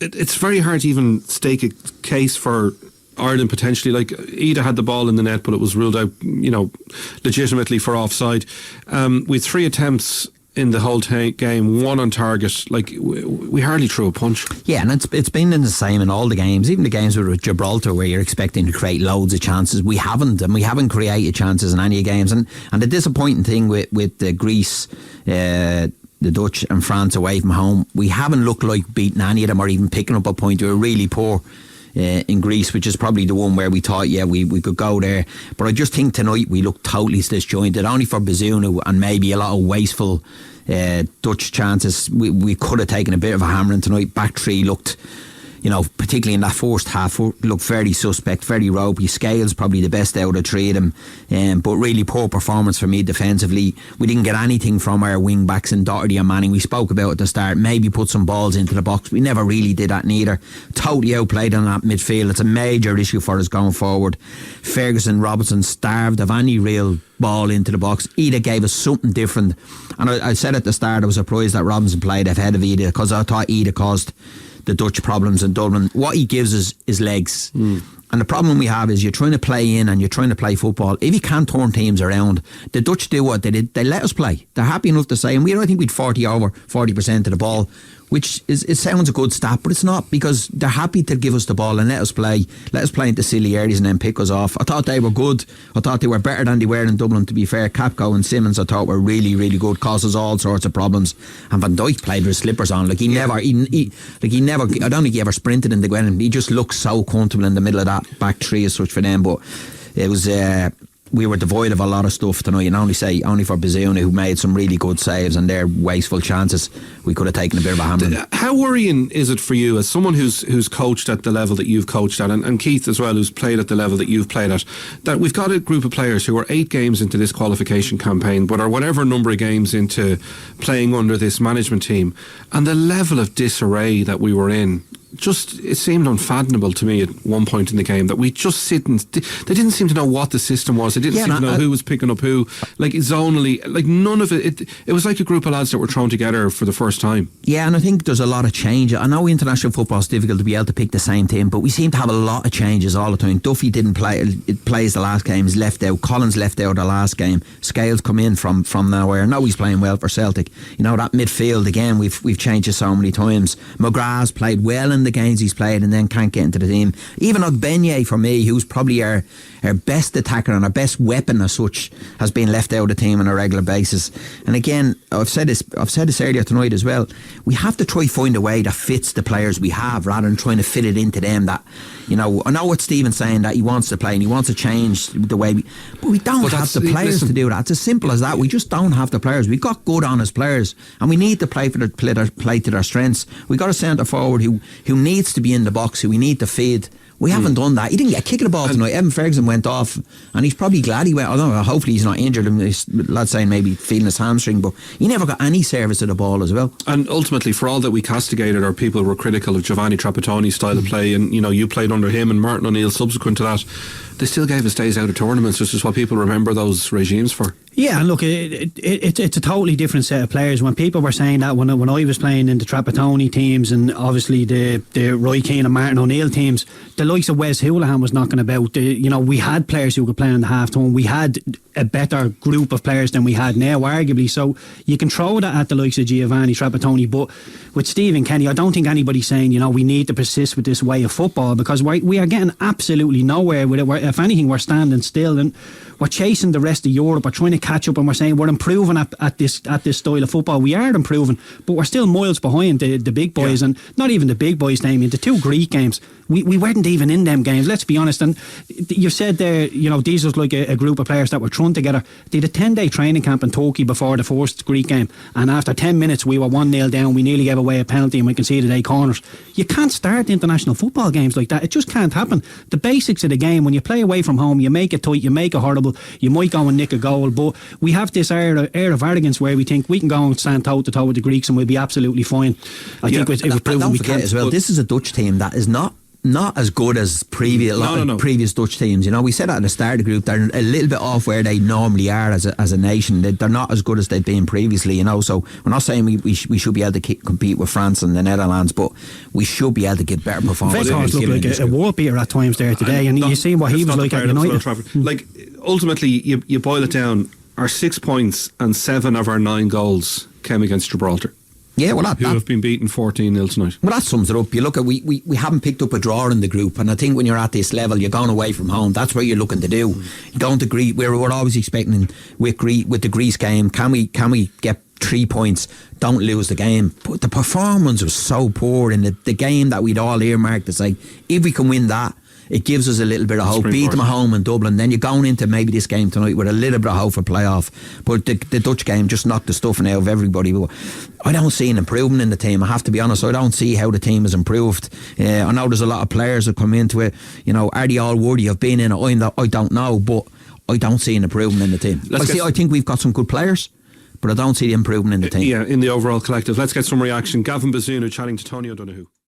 It's very hard to even stake a case for Ireland potentially. Like, Ida had the ball in the net, but it was ruled out, legitimately for offside. With 3 attempts in the whole game, 1 on target. Like, we hardly threw a punch. Yeah, and it's been the same in all the games, even the games with Gibraltar, where you're expecting to create loads of chances. We haven't created chances in any of the games. And the disappointing thing with the Greece, the Dutch and France away from home, we haven't looked like beating any of them or even picking up a point. We were really poor in Greece, which is probably the one where we thought, we could go there. But I just think tonight we looked totally disjointed, only for Bazunu and maybe a lot of wasteful Dutch chances. We could have taken a bit of a hammering tonight. Back three looked, particularly in that first half, looked very suspect, very ropey. Scales probably the best out of 3 of them, but really poor performance for me defensively. We didn't get anything from our wing backs in Doherty and Manning. We spoke about at the start, maybe put some balls into the box. We never really did that neither. Totally outplayed on that midfield. It's a major issue for us going forward. Ferguson, Robertson starved of any real ball into the box. Ida gave us something different, and I said at the start I was surprised that Robinson played ahead of Ida, because I thought Ida caused the Dutch problems in Dublin. What he gives us is legs. And the problem we have is you're trying to play in and you're trying to play football. If you can't turn teams around, the Dutch do what they did. They let us play. They're happy enough to say, and I think we'd 40% of the ball, which it sounds a good stat, but it's not, because they're happy to give us the ball and let us play into silly areas and then pick us off. I thought they were good. I thought they were better than they were in Dublin, to be fair. Capco and Simmons I thought were really, really good, caused us all sorts of problems. And Van Dijk played with his slippers on. Like, he never, I don't think he ever sprinted in the ground. He just looked so comfortable in the middle of that back three as such for them. But it was we were devoid of a lot of stuff tonight, and only for Bazunu, who made some really good saves, and their wasteful chances we could have taken a bit of a hammer. How worrying is it for you, as someone who's coached at the level that you've coached at, and Keith as well, who's played at the level that you've played at, that we've got a group of players who are 8 games into this qualification campaign, but are whatever number of games into playing under this management team, and the level of disarray that we were in, it seemed unfathomable to me at one point in the game that we just they didn't seem to know what the system was. They didn't seem to know who was picking up who. Like, zonally, like, none of it. It was like a group of lads that were thrown together for the first time. Yeah, and I think there's a lot of change. I know international football is difficult to be able to pick the same team, but we seem to have a lot of changes all the time. Duffy didn't play. It plays the last game. He's left out. Collins left out the last game. Scales come in from nowhere. Now he's playing well for Celtic. That midfield again. We've changed it so many times. McGrath's played well in the games he's played and then can't get into the team. Even Ogbenye, for me, who's probably our best attacker and our best weapon as such, has been left out of the team on a regular basis. And again, I've said this earlier tonight as well, we have to try find a way that fits the players we have rather than trying to fit it into them. That, I know what Stephen's saying, that he wants to play and he wants to change the way but we don't have the players to do that. It's as simple as that. We just don't have the players. We've got good, honest players, and we need to play to their strengths. We've got a centre forward who needs to be in the box, who we need to feed. We haven't done that. He didn't get a kick of the ball tonight. Evan Ferguson went off, and he's probably glad he went. I don't know, hopefully he's not injured. Lad's saying maybe feeling his hamstring, but he never got any service of the ball as well. And ultimately, for all that we castigated or people were critical of Giovanni Trapattoni's style of play, and you played under him and Martin O'Neill subsequent to that, they still gave us days out of tournaments. This is what people remember those regimes for. Yeah, and look, it's a totally different set of players. When people were saying that when I was playing in the Trapattoni teams and obviously the Roy Keane and Martin O'Neill teams, the likes of Wes Houlihan was knocking about. We had players who could play on the half tone. We had a better group of players than we had now, arguably. So you can throw that at the likes of Giovanni Trapattoni, but with Stephen Kenny, I don't think anybody's saying we need to persist with this way of football, because we are getting absolutely nowhere with it. If anything, we're standing still and we're chasing the rest of Europe. We're trying to catch up, and we're saying we're improving at this style of football. We are improving, but we're still miles behind the big boys, and not even the big boys, Damien. The two Greek games, we weren't even in them games, let's be honest. And you said there, these was like a group of players that were thrown together. They had a 10-day training camp in Turkey before the first Greek game, and after 10 minutes we were 1-0 down. We nearly gave away a penalty and we conceded 8 corners. You can't start international football games like that. It just can't happen. The basics of the game, when you play away from home, you make it tight, you make it horrible, you might go and nick a goal, but we have this air of arrogance where we think we can go and stand toe to toe with the Greeks and we'll be absolutely fine. I think it was proven we can't as well. This is a Dutch team that is not as good as previous Dutch teams. We said that at the start of the group, they're a little bit off where they normally are as a nation. They're not as good as they've been previously, so we're not saying we should be able to compete with France and the Netherlands, but we should be able to get better performances. Weghorst looked like a world beater at times there today, and you see what he was like at United. Like, ultimately, you boil it down, our 6 points and 7 of our 9 goals came against Gibraltar. Yeah, well, who have been beaten 14-0 tonight. Well, that sums it up. You look at we haven't picked up a draw in the group, and I think when you're at this level, you're going away from home. That's what you're looking to do. You're going to Greece. We're always expecting with the Greece game. Can we get 3 points? Don't lose the game. But the performance was so poor in the game that we'd all earmarked to say, if we can win that, it gives us a little bit of hope. Beat them at home in Dublin, then you're going into maybe this game tonight with a little bit of hope for playoff. But the Dutch game just knocked the stuffing out of everybody. But I don't see an improvement in the team, I have to be honest. I don't see how the team has improved. I know there's a lot of players that come into it. Are they all worthy of being in it? I don't know, but I don't see an improvement in the team. I think we've got some good players, but I don't see the improvement in the team. Yeah, in the overall collective. Let's get some reaction. Gavin Bazunu chatting to Tony O'Donoghue.